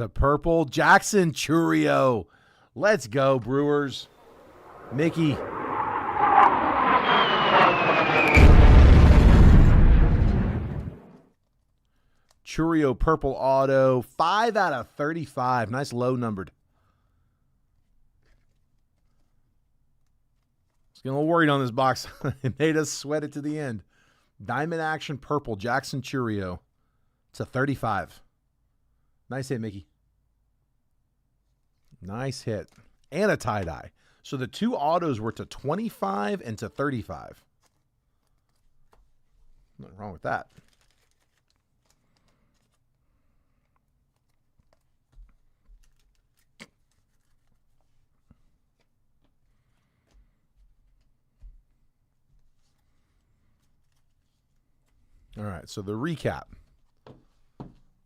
purple Jackson Churio. Let's go, Brewers. Mickey. Churio purple auto, 5 out of 35. Nice low numbered. I was getting a little worried on this box. It made us sweat it to the end. Diamond Action purple, Jackson Churio. It's a 35. Nice hit, Mickey. Nice hit. And a tie-dye. So the 2 autos were to 25 and to 35. Nothing wrong with that. All right, so the recap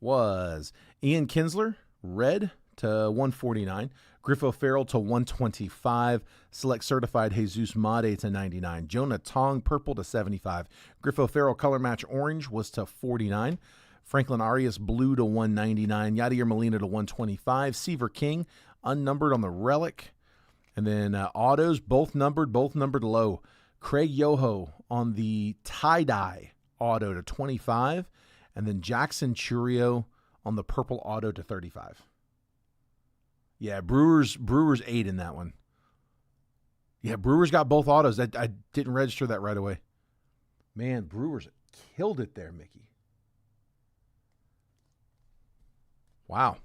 was Ian Kinsler, red to 149. Griffo Farrell to 125. Select Certified Jesus Made to 99. Jonah Tong, purple to 75. Griffo Farrell Color Match Orange was to 49. Franklin Arias, blue to 199. Yadier Molina to 125. Seaver King, unnumbered on the relic. And then autos, both numbered low. Craig Yoho on the tie-dye auto to 25, and then Jackson Churio on the purple auto to 35. Yeah, Brewers 8 in that one. Yeah, Brewers got both autos. I didn't register that right away. Man, Brewers killed it there, Mickey. Wow.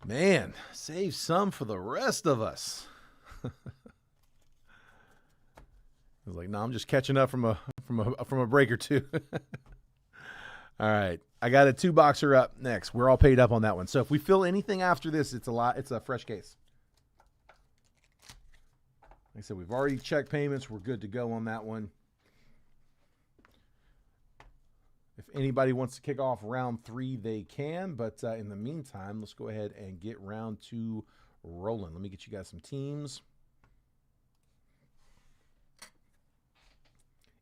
Man, save some for the rest of us. I was like, no, I'm just catching up from a break or two. All right. I got a 2-boxer up next. We're all paid up on that one. So if we fill anything after this, it's a fresh case. Like I said, we've already checked payments. We're good to go on that one. If anybody wants to kick off round 3, they can. But in the meantime, let's go ahead and get round 2 rolling. Let me get you guys some teams.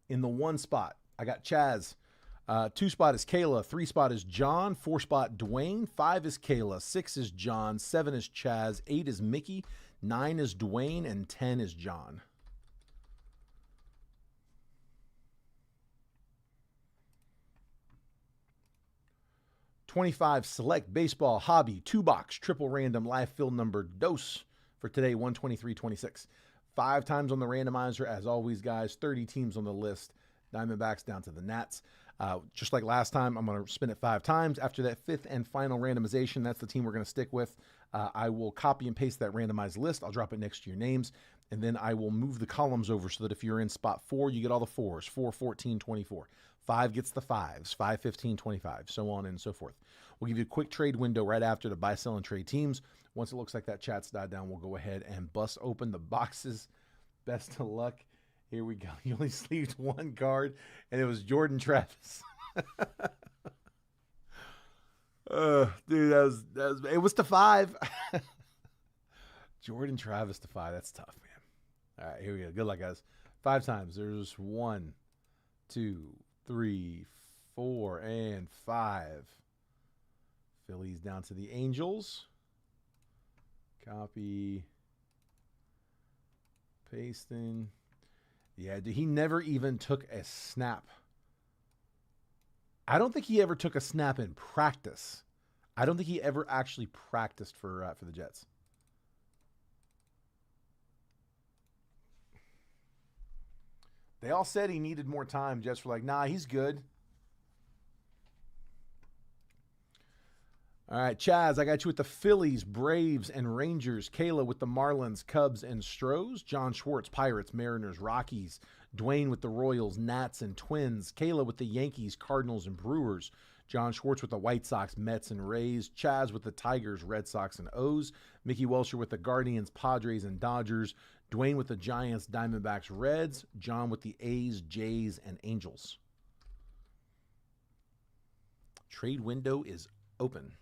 In the 1 spot, I got Chaz. 2 spot is Kayla. 3 spot is John. 4 spot, Dwayne. 5 is Kayla. 6 is John. 7 is Chaz. 8 is Mickey. 9 is Dwayne. And 10 is John. $25 select baseball hobby 2-box triple random live fill number dose for today 123.26. 5 times on the randomizer as always, guys. 30 teams on the list. Diamondbacks down to the Nats. Just like last time, I'm going to spin it 5 times. After that 5th and final randomization, that's the team we're going to stick with. I will copy and paste that randomized list. I'll drop it next to your names, and then I will move the columns over so that if you're in spot 4, you get all the 4s. 4, 14, 24. 5 gets the 5s. 5, 15, 25, so on and so forth. We'll give you a quick trade window right after to buy, sell, and trade teams. Once it looks like that chat's died down, we'll go ahead and bust open the boxes. Best of luck. Here we go. You only sleeved 1 card, and it was Jordan Travis. Dude, it was to 5. Jordan Travis to 5. That's tough, man. All right, here we go. Good luck, guys. 5 times. There's 1, 2, 3, 4, and 5. Phillies down to the Angels. Copy. Pasting. Yeah, dude, he never even took a snap. I don't think he ever took a snap in practice. I don't think he ever actually practiced for the Jets. They all said he needed more time. Jets were like, nah, he's good. All right, Chaz, I got you with the Phillies, Braves, and Rangers. Kayla with the Marlins, Cubs, and Stros. John Schwartz, Pirates, Mariners, Rockies. Dwayne with the Royals, Nats, and Twins. Kayla with the Yankees, Cardinals, and Brewers. John Schwartz with the White Sox, Mets, and Rays. Chaz with the Tigers, Red Sox, and O's. Mickey Welcher with the Guardians, Padres, and Dodgers. Dwayne with the Giants, Diamondbacks, Reds. John with the A's, Jays, and Angels. Trade window is open.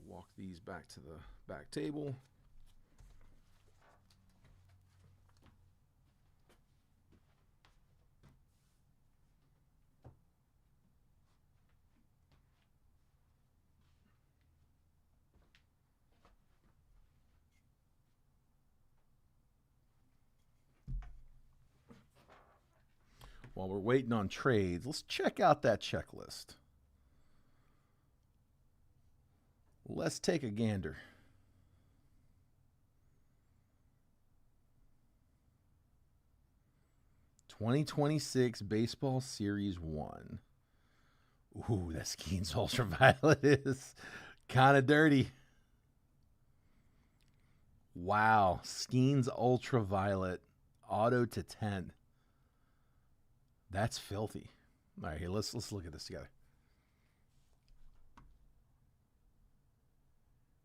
Walk these back to the back table. While we're waiting on trades, let's check out that checklist. Let's take a gander. '26 Baseball Series 1. Ooh, that Skeens Ultraviolet is kind of dirty. Wow, Skeens Ultraviolet auto to 10. That's filthy. All right, here, let's look at this together.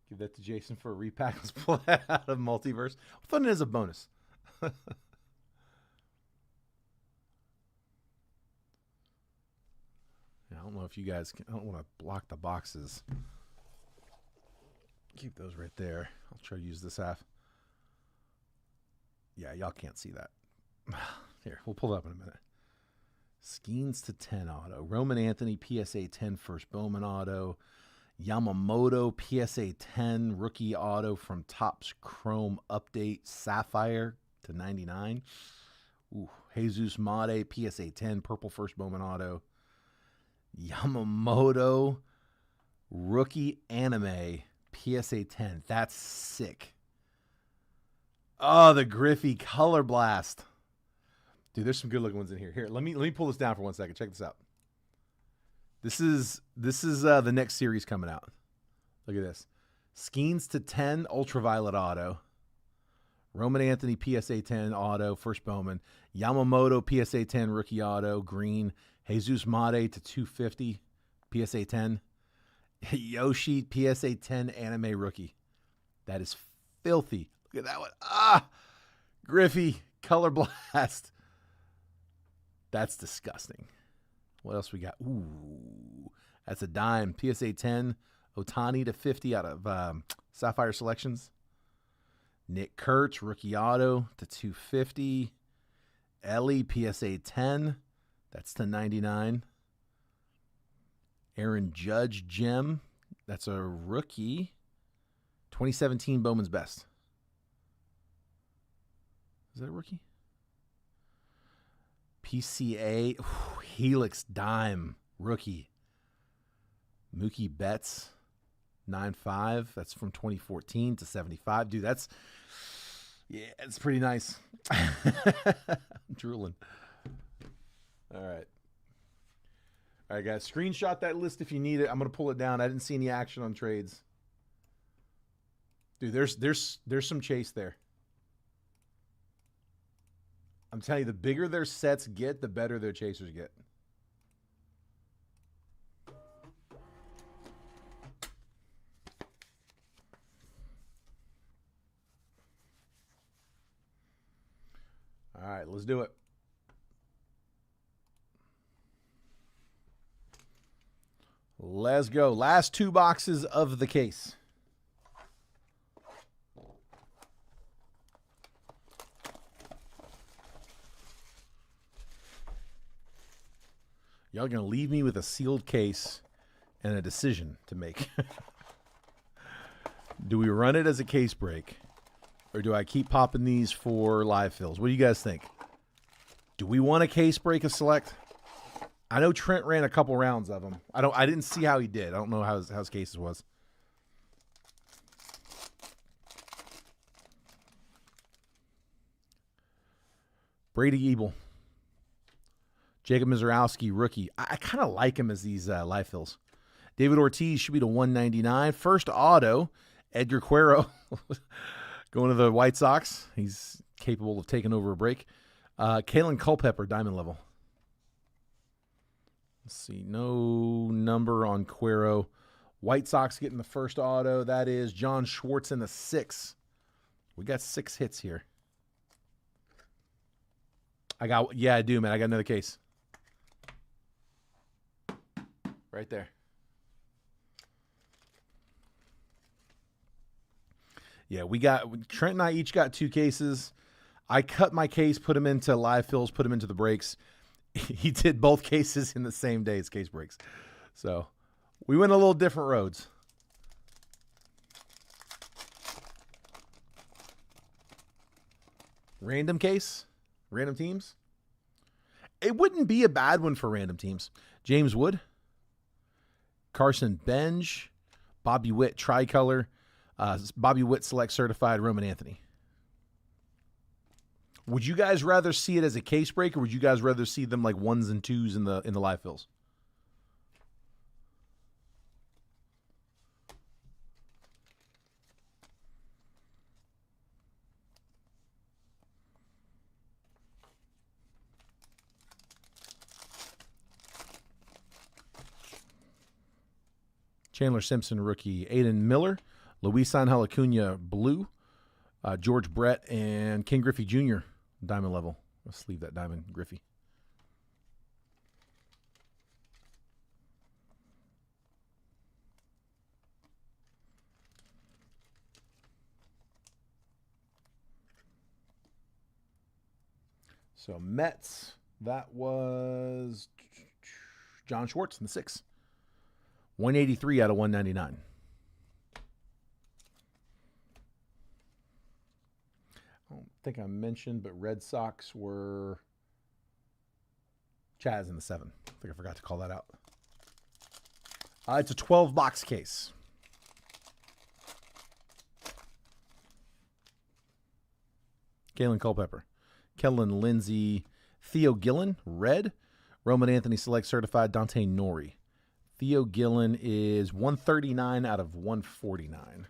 Give that to Jason for a repack. Let's pull that out of Multiverse. I thought it as a bonus. I don't know if you guys can. I don't want to block the boxes. Keep those right there. I'll try to use this half. Yeah, y'all can't see that. Here, we'll pull it up in a minute. Skeens to 10 auto. Roman Anthony, PSA 10 first Bowman auto. Yamamoto, PSA 10 rookie auto from Topps Chrome Update Sapphire to 99. Ooh, Jesus Mate, PSA 10 purple first Bowman auto. Yamamoto rookie anime, PSA 10. That's sick. Oh, the Griffey Color Blast. Dude, there's some good looking ones in here. Here, let me pull this down for 1 second. Check this out. This is the next series coming out. Look at this. Skeens to 10 Ultraviolet auto. Roman Anthony PSA 10 auto, first Bowman. Yamamoto PSA 10 rookie auto, green. Jesus Mate to 250 PSA 10. Yoshi PSA 10 anime rookie. That is filthy. Look at that one. Ah, Griffey color blast. That's disgusting. What else we got? Ooh, that's a dime. PSA 10 Otani to 50 out of Sapphire Selections. Nick Kurtz, rookie auto to 250. Ellie, PSA 10. That's to 99. Aaron Judge, gem. That's a rookie. 2017 Bowman's Best. Is that a rookie? PCA, Helix Dime, rookie. Mookie Betts. 9.5. That's from 2014 to 75. Dude, that's pretty nice. I'm drooling. All right, guys. Screenshot that list if you need it. I'm gonna pull it down. I didn't see any action on trades. Dude, there's some chase there. I'm telling you, the bigger their sets get, the better their chasers get. All right, let's do it. Let's go. Last two boxes of the case. Y'all going to leave me with a sealed case and a decision to make. Do we run it as a case break? Or do I keep popping these for live fills? What do you guys think? Do we want a case break of Select? I know Trent ran a couple rounds of them. I didn't see how he did. I don't know how his cases was. Brady Ebel. Jacob Mizorowski, rookie. I kind of like him as these live fills. David Ortiz should be to 199. First auto, Edgar Quero. Going to the White Sox. He's capable of taking over a break. Kalen Culpepper, diamond level. Let's see. No number on Quero. White Sox getting the first auto. That is John Schwartz in the 6. We got 6 hits here. I do, man. I got another case. Right there. Yeah, Trent and I each got 2 cases. I cut my case, put them into live fills, put them into the breaks. He did both cases in the same day as case breaks. So we went a little different roads. Random case? Random teams? It wouldn't be a bad one for random teams. James Wood. Carson Benj. Bobby Witt tricolor. Bobby Witt Select certified Roman Anthony. Would you guys rather see it as a case break, or would you guys rather see them like 1s and 2s in the live fills? Chandler Simpson rookie, Aiden Miller, Luis Angel Acuna blue, George Brett, and Ken Griffey Jr. diamond level. Let's leave that diamond Griffey. So Mets, that was John Schwartz in the 6. 183 out of 199. I don't think I mentioned, but Red Sox were Chaz in the 7. I think I forgot to call that out. It's a 12-box case. Kalen Culpepper. Kellen Lindsay. Theo Gillen, red. Roman Anthony Select certified Dante Nori. Theo Gillen is 139 out of 149.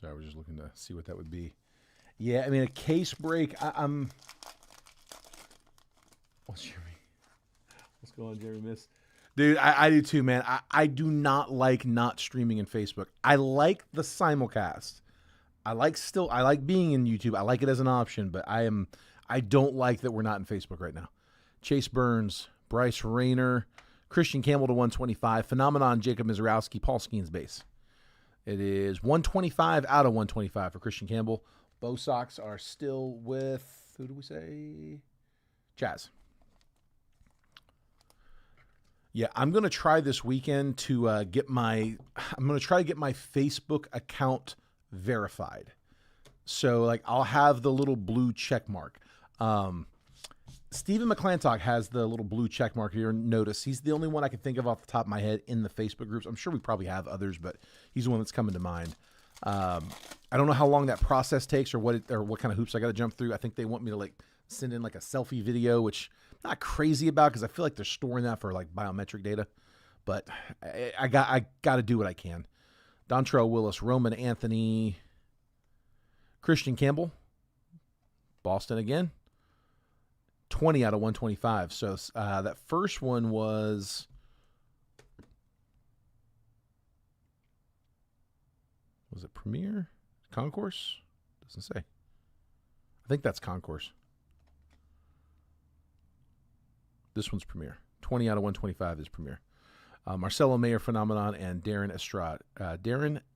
Sorry, we're just looking to see what that would be. Yeah, I mean, a case break. I'm. What's going on, Jeremy Miss? Dude, I do too, man. I do not like not streaming in Facebook. I like the simulcast. I like being in YouTube. I like it as an option, but I don't like that we're not in Facebook right now. Chase Burns, Bryce Rayner, Christian Campbell to 125, Phenomenon, Jacob Mizrowski, Paul Skeens base. It is 125 out of 125 for Christian Campbell. Bo Sox are still with, who do we say? Chaz. Yeah, I'm going to try this weekend to get my Facebook account verified. So, like, I'll have the little blue check mark. Stephen McClantock has the little blue check mark here. Notice he's the only one I can think of off the top of my head in the Facebook groups. I'm sure we probably have others, but he's the one that's coming to mind. I don't know how long that process takes or what kind of hoops I got to jump through. I think they want me to like send in like a selfie video, which I'm not crazy about because I feel like they're storing that for like biometric data. But I got to do what I can. Dontrell Willis, Roman Anthony, Christian Campbell, Boston again. 20 out of 125. So that first one was it Premier? Concourse? Doesn't say. I think that's Concourse. This one's Premier. 20 out of 125 is Premier. Marcelo Mayer, Phenomenon, and Darren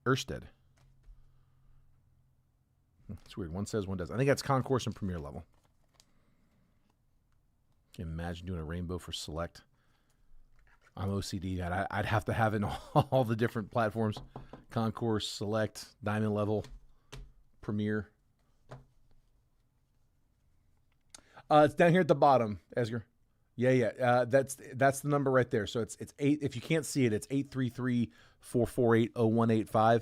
Erstead. It's weird. One says, one does. I think that's Concourse and Premier level. Can you imagine doing a rainbow for Select? I'm OCD. I'd have to have it in all the different platforms. Concourse, Select, Diamond level, Premier. It's down here at the bottom, Esger. Yeah. That's the number right there. So it's 8. If you can't see it, it's 833-448-0185.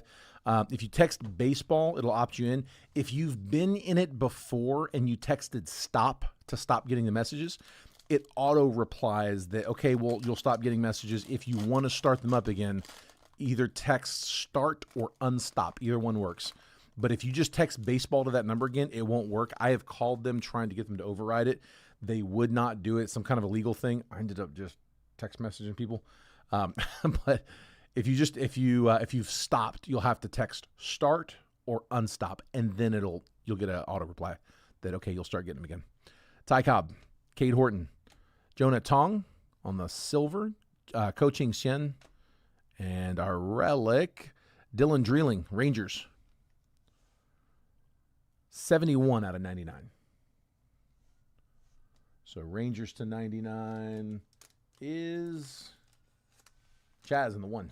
If you text baseball, it'll opt you in. If you've been in it before and you texted stop to stop getting the messages, it auto replies that, okay, well, you'll stop getting messages. If you want to start them up again, either text start or unstop. Either one works. But if you just text baseball to that number again, it won't work. I have called them trying to get them to override it. They would not do it. Some kind of a legal thing. I ended up just text messaging people. But if you've stopped, you'll have to text start or unstop, and then you'll get an auto reply that, okay, you'll start getting them again. Ty Cobb, Cade Horton, Jonah Tong on the silver, Coaching Shen, and our relic, Dylan Dreeling, Rangers. 71 out of 99. So Rangers to 99 is Chaz in the 1.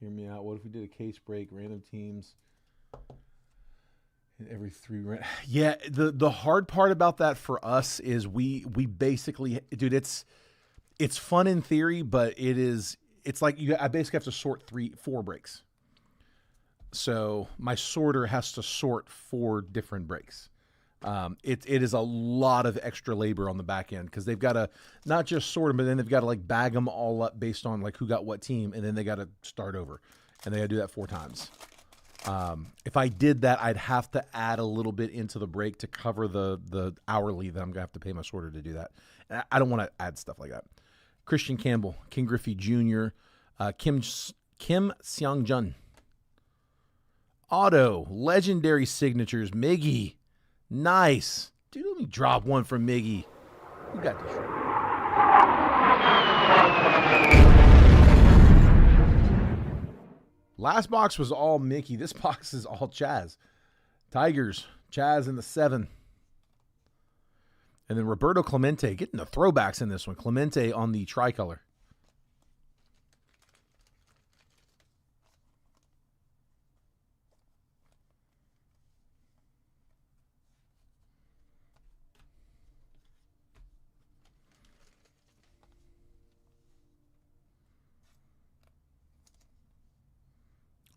Hear me out. What if we did a case break, random teams, every 3 Yeah, the hard part about that for us is we basically, dude, it's fun in theory, but it's like I basically have to sort 4 breaks. So my sorter has to sort 4 different breaks. It is a lot of extra labor on the back end because they've got to not just sort them, but then they've got to like bag them all up based on like who got what team, and then they got to start over, and they got to do that 4 times. If I did that, I'd have to add a little bit into the break to cover the hourly that I'm gonna have to pay my sorter to do that. And I don't want to add stuff like that. Christian Campbell, King Griffey Jr., Kim Seong-jun. Auto, legendary signatures, Miggy. Nice. Dude, let me drop one from Miggy. Who got this? Last box was all Mickey. This box is all Chaz. Tigers, Chaz in the 7. And then Roberto Clemente, getting the throwbacks in this one. Clemente on the tricolor.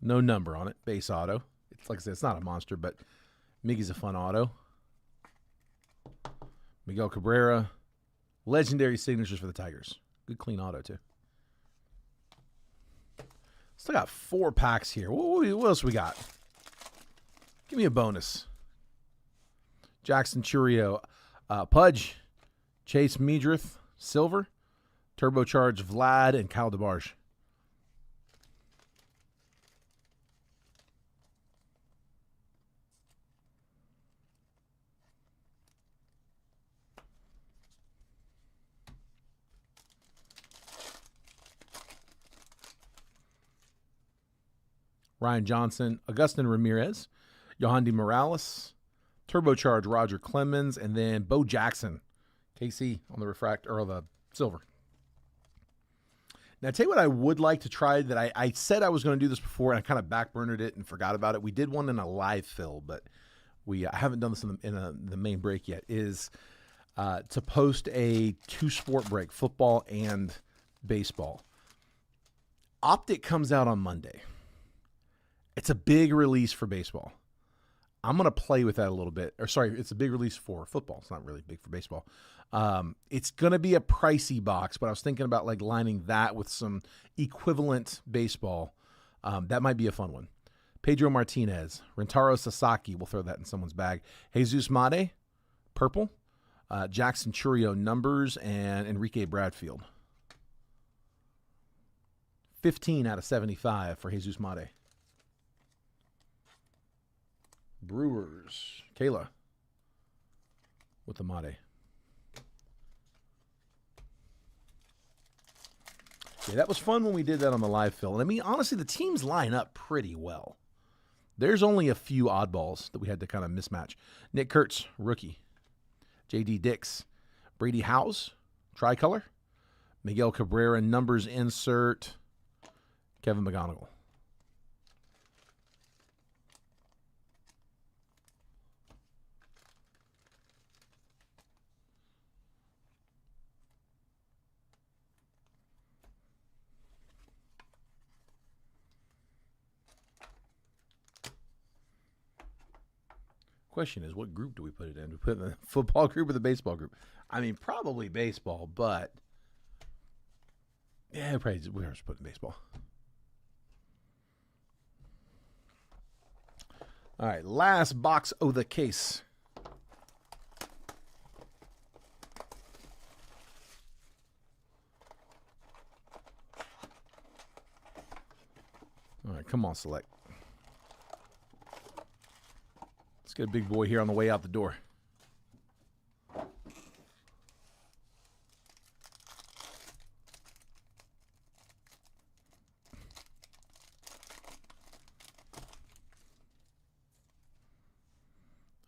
No number on it. Base auto. It's like I said, it's not a monster, but Miggy's a fun auto. Miguel Cabrera, Legendary signatures for the Tigers. Good clean auto, too. Still got 4 packs here. What else we got? Give me a bonus. Jackson Churio, Pudge, Chase Meadrith, Silver, Turbocharged Vlad, and Kyle DeBarge. Ryan Johnson, Augustin Ramirez, Yohandy Morales, Turbocharged Roger Clemens, and then Bo Jackson, KC on the refractor or the silver. Now, I'll tell you what I would like to try that I said I was going to do this before, and I kind of backburnered it and forgot about it. We did one in a live fill, but I haven't done this in the main break yet, is to post a 2-sport break, football and baseball. Optic comes out on Monday. It's a big release for baseball. I'm going to play with that a little bit. Or sorry, it's a big release for football. It's not really big for baseball. It's going to be a pricey box, but I was thinking about like lining that with some equivalent baseball. That might be a fun one. Pedro Martinez, Rentaro Sasaki, we'll throw that in someone's bag. Jesus Made, purple. Jackson Churio, numbers, and Enrique Bradfield. 15 out of 75 for Jesus Made. Brewers, Kayla with the Made. Yeah, that was fun when we did that on the live fill. And I mean, honestly, the teams line up pretty well. There's only a few oddballs that we had to kind of mismatch. Nick Kurtz, rookie. J.D. Dix. Brady Howes, tricolor. Miguel Cabrera, numbers insert. Kevin McGonigal. Question is, what group do we put it in? Do we put it in the football group or the baseball group? I mean, probably baseball, but yeah, probably we are putting baseball. All right, last box of the case. All right, come on, Select. Let's get a big boy here on the way out the door.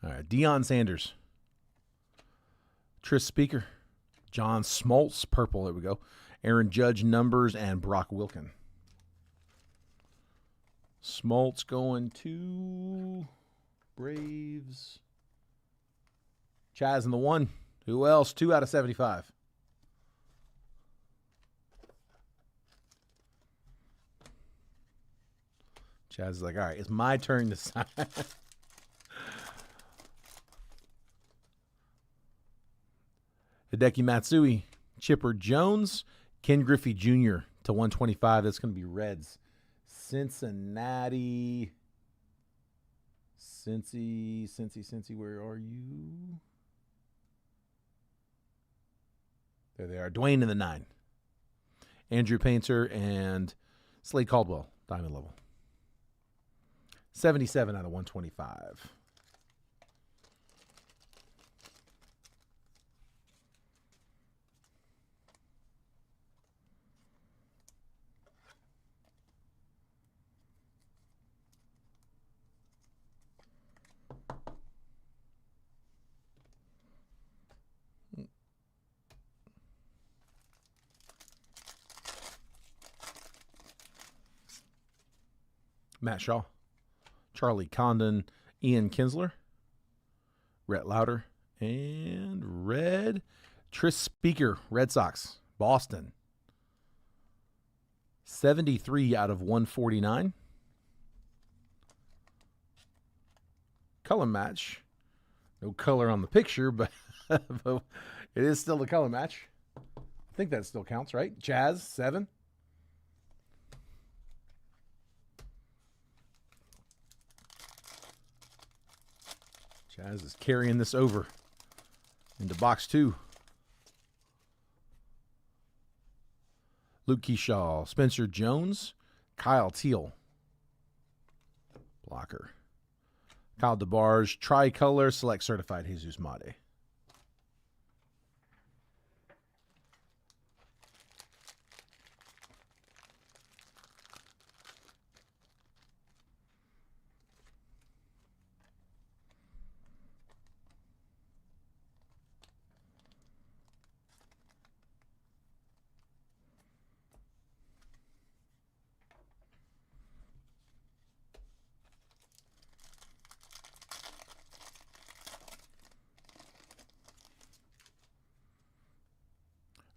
All right, Deion Sanders. Tris Speaker. John Smoltz, purple. There we go. Aaron Judge, numbers, and Brock Wilkin. Smoltz going to Braves. Chaz in the 1. Who else? 2 out of 75. Chaz is like, all right, it's my turn to sign. Hideki Matsui, Chipper Jones, Ken Griffey Jr. to 125. That's going to be Reds. Cincinnati. Cincy, where are you? There they are. Dwayne in the 9. Andrew Painter and Slade Caldwell, diamond level. 77 out of 125. Matt Shaw, Charlie Condon, Ian Kinsler, Rhett Lauder, and red Tris Speaker, Red Sox, Boston. 73 out of 149. Color match. No color on the picture, but It is still the color match. I think that still counts, right? Jazz, 7. Jazz is carrying this over into box 2. Luke Keyshaw, Spencer Jones, Kyle Teal. Blocker. Kyle DeBarge, Tricolor, Select Certified Jesus Mate.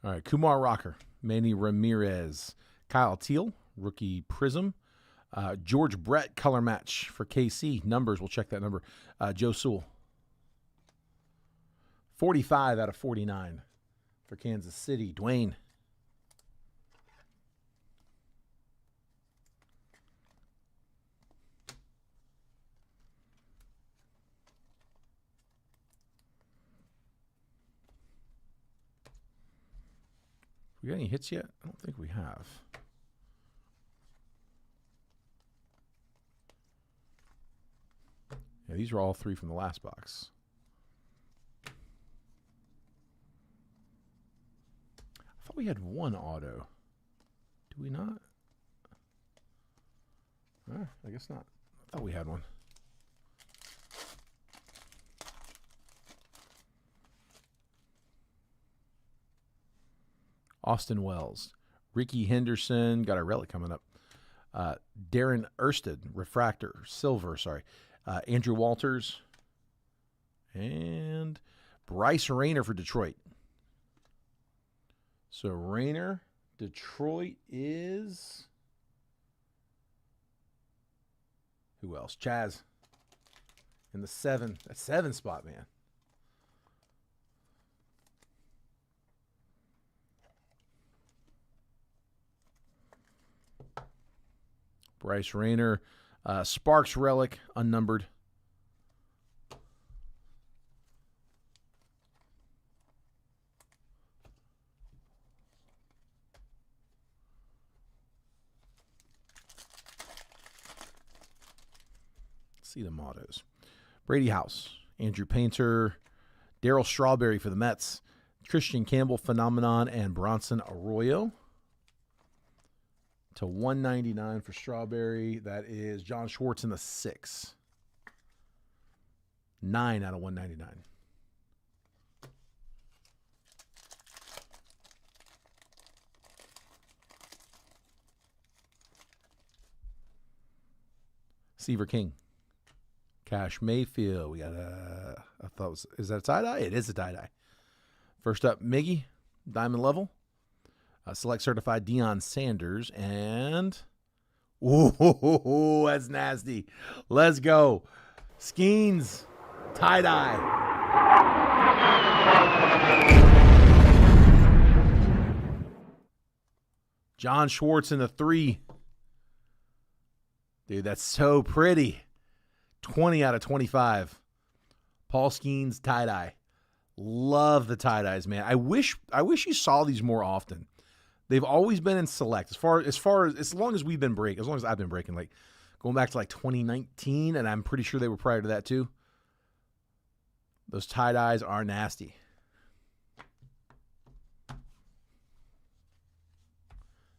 All right, Kumar Rocker, Manny Ramirez, Kyle Teal, rookie Prism, George Brett, color match for KC. Numbers, we'll check that number. Joe Sewell. 45 out of 49 for Kansas City. Dwayne. We got any hits yet? I don't think we have. Yeah, these are all 3 from the last box. I thought we had 1 auto. Do we not? I guess not. I thought we had 1. Austin Wells, Ricky Henderson, got a relic coming up. Darren Ersted, refractor, silver, sorry. Andrew Walters, and Bryce Rayner for Detroit. So Rayner, Detroit is, who else? Chaz in the 7. That 7 spot, man. Bryce Rayner, Sparks relic, unnumbered. Let's see the mottos. Brady House, Andrew Painter, Darryl Strawberry for the Mets, Christian Campbell, Phenomenon, and Bronson Arroyo. To 199 for Strawberry. That is John Schwartz in the 6. 9 out of 199. Seaver King. Cash Mayfield. We got a, I thought it was, is that a tie-dye? It is a tie-dye. First up, Miggy, diamond level. Select Certified Deion Sanders, and ooh, that's nasty. Let's go. Skeens, tie-dye. John Schwartz in the 3. Dude, that's so pretty. 20 out of 25. Paul Skeens, tie-dye. Love the tie-dyes, man. I wish you saw these more often. They've always been in select as long as we've been breaking, as long as I've been breaking, like going back to like 2019, and I'm pretty sure they were prior to that too. Those tie-dyes are nasty.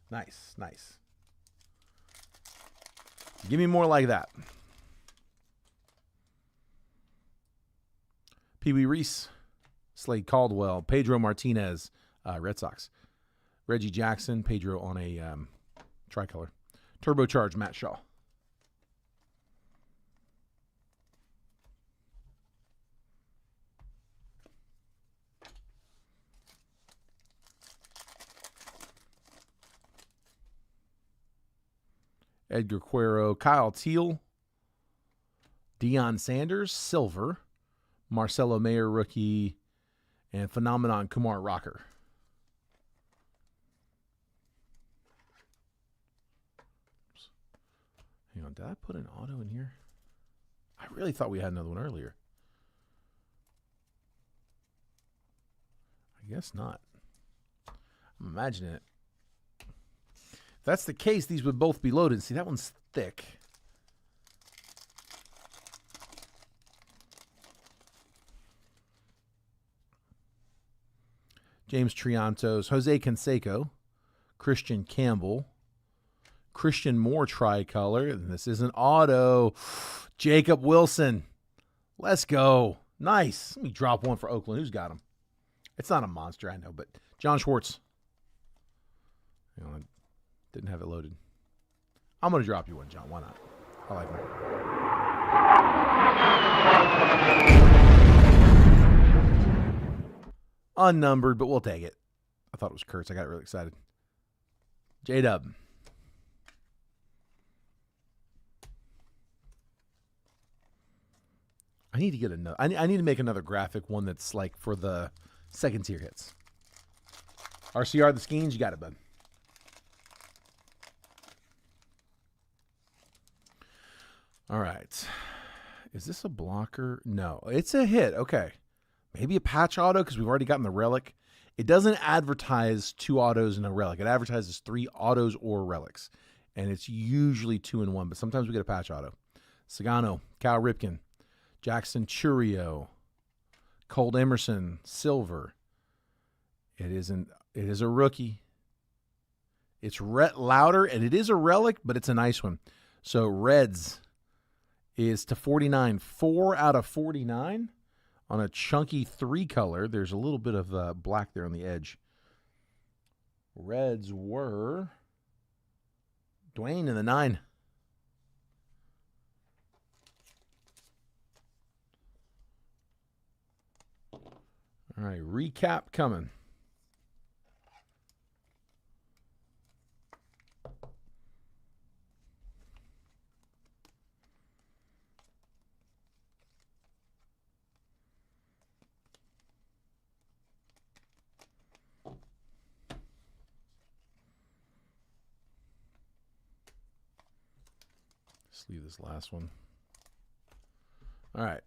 Nice, nice. Give me more like that. Pee Wee Reese, Slade Caldwell, Pedro Martinez, Red Sox. Reggie Jackson, Pedro on a tricolor. Turbocharged Matt Shaw. Edgar Cuero, Kyle Teal, Deion Sanders, silver. Marcelo Mayer, rookie. and Phenomenon Kumar Rocker. Oops. Hang on, did I put an auto in here? I really thought we had another one earlier. I guess not. I'm imagining it. If that's the case, these would both be loaded. See, that one's thick. James Triantos, Jose Canseco, Christian Campbell, Christian Moore tricolor, and this is an auto. Jacob Wilson. Let's go. Nice. Let me drop one for Oakland. Who's got him? It's not a monster, I know, but John Schwartz. You know, I didn't have it loaded. I'm going to drop you one, John. Why not? I like one. Unnumbered, but we'll take it. I thought it was Kurtz. I got really excited. J-Dub. I need to get another. I need to make another graphic one that's like for the second tier hits. RCR the Skeens, you got it, bud. All right. Is this a blocker? No, it's a hit. Okay. Maybe a patch auto because we've already gotten the relic. It doesn't advertise 2 autos and a relic. It advertises 3 autos or relics. And it's usually 2 in 1, but sometimes we get a patch auto. Sagano, Cal Ripken, Jackson Churio, Colt Emerson, Silver. It is a rookie. It's Rhett Louder, and it is a relic, but it's a nice one. So Reds is to 49, 4 out of 49 on a chunky 3 color. There's a little bit of black there on the edge. Reds were Dwayne in the 9. All right, recap coming. Let's leave this last one. All right.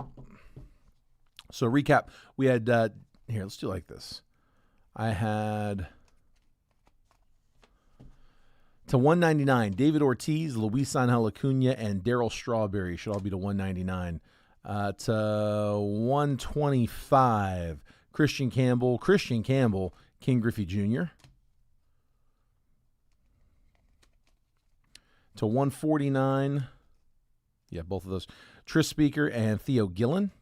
So recap, we had here, let's do like this. I had to 199, David Ortiz, Luis Angel Acuna, and Darryl Strawberry should all be to 199. To 125, Christian Campbell, King Griffey Jr. To 149, yeah, both of those, Tris Speaker and Theo Gillen.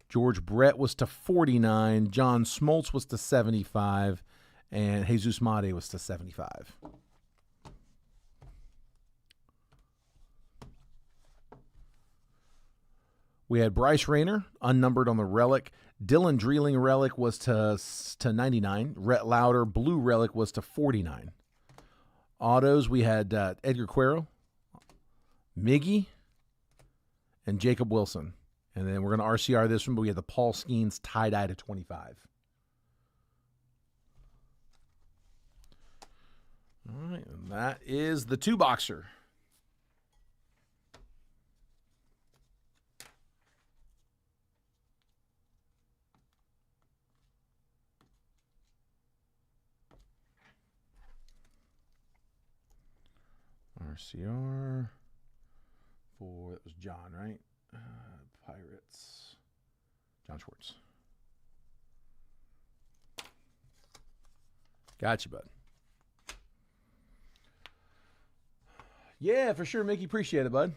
George Brett was to 49. John Smoltz was to 75. And Jesus Mate was to 75. We had Bryce Rayner, unnumbered on the relic. Dylan Dreeling relic was to 99. Rhett Louder, blue relic was to 49. Autos, we had Edgar Cuero, Miggy, and Jacob Wilson. And then we're going to RCR this one, but we have the Paul Skeens tie-dye to 25. All right, and that is the 2-boxer. RCR for, that was John, right? Pirates. John Schwartz. Gotcha, bud. Yeah, for sure, Mickey. Appreciate it, bud.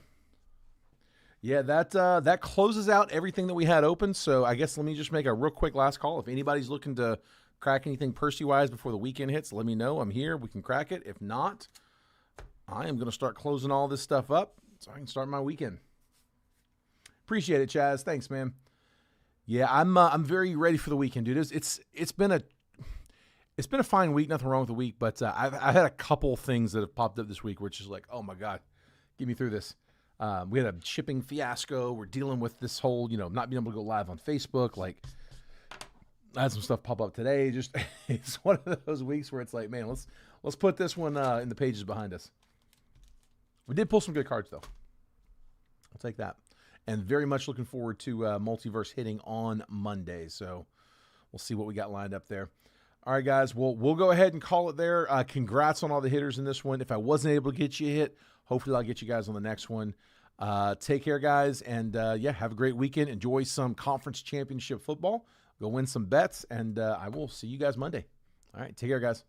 Yeah, that closes out everything that we had open. So I guess let me just make a real quick last call. If anybody's looking to crack anything Percy-wise before the weekend hits, let me know. I'm here. We can crack it. If not, I am going to start closing all this stuff up so I can start my weekend. Appreciate it, Chaz. Thanks, man. Yeah, I'm very ready for the weekend, dude. It's been a fine week. Nothing wrong with the week, but I've had a couple things that have popped up this week, which is like, oh my god, get me through this. We had a shipping fiasco. We're dealing with this whole, not being able to go live on Facebook. Like, I had some stuff pop up today. Just it's one of those weeks where it's like, man, let's put this one in the pages behind us. We did pull some good cards though. I'll take that. And very much looking forward to Multiverse hitting on Monday. So we'll see what we got lined up there. All right, guys. We'll go ahead and call it there. Congrats on all the hitters in this one. If I wasn't able to get you a hit, hopefully I'll get you guys on the next one. Take care, guys. And yeah, have a great weekend. Enjoy some conference championship football. Go win some bets. And I will see you guys Monday. All right. Take care, guys.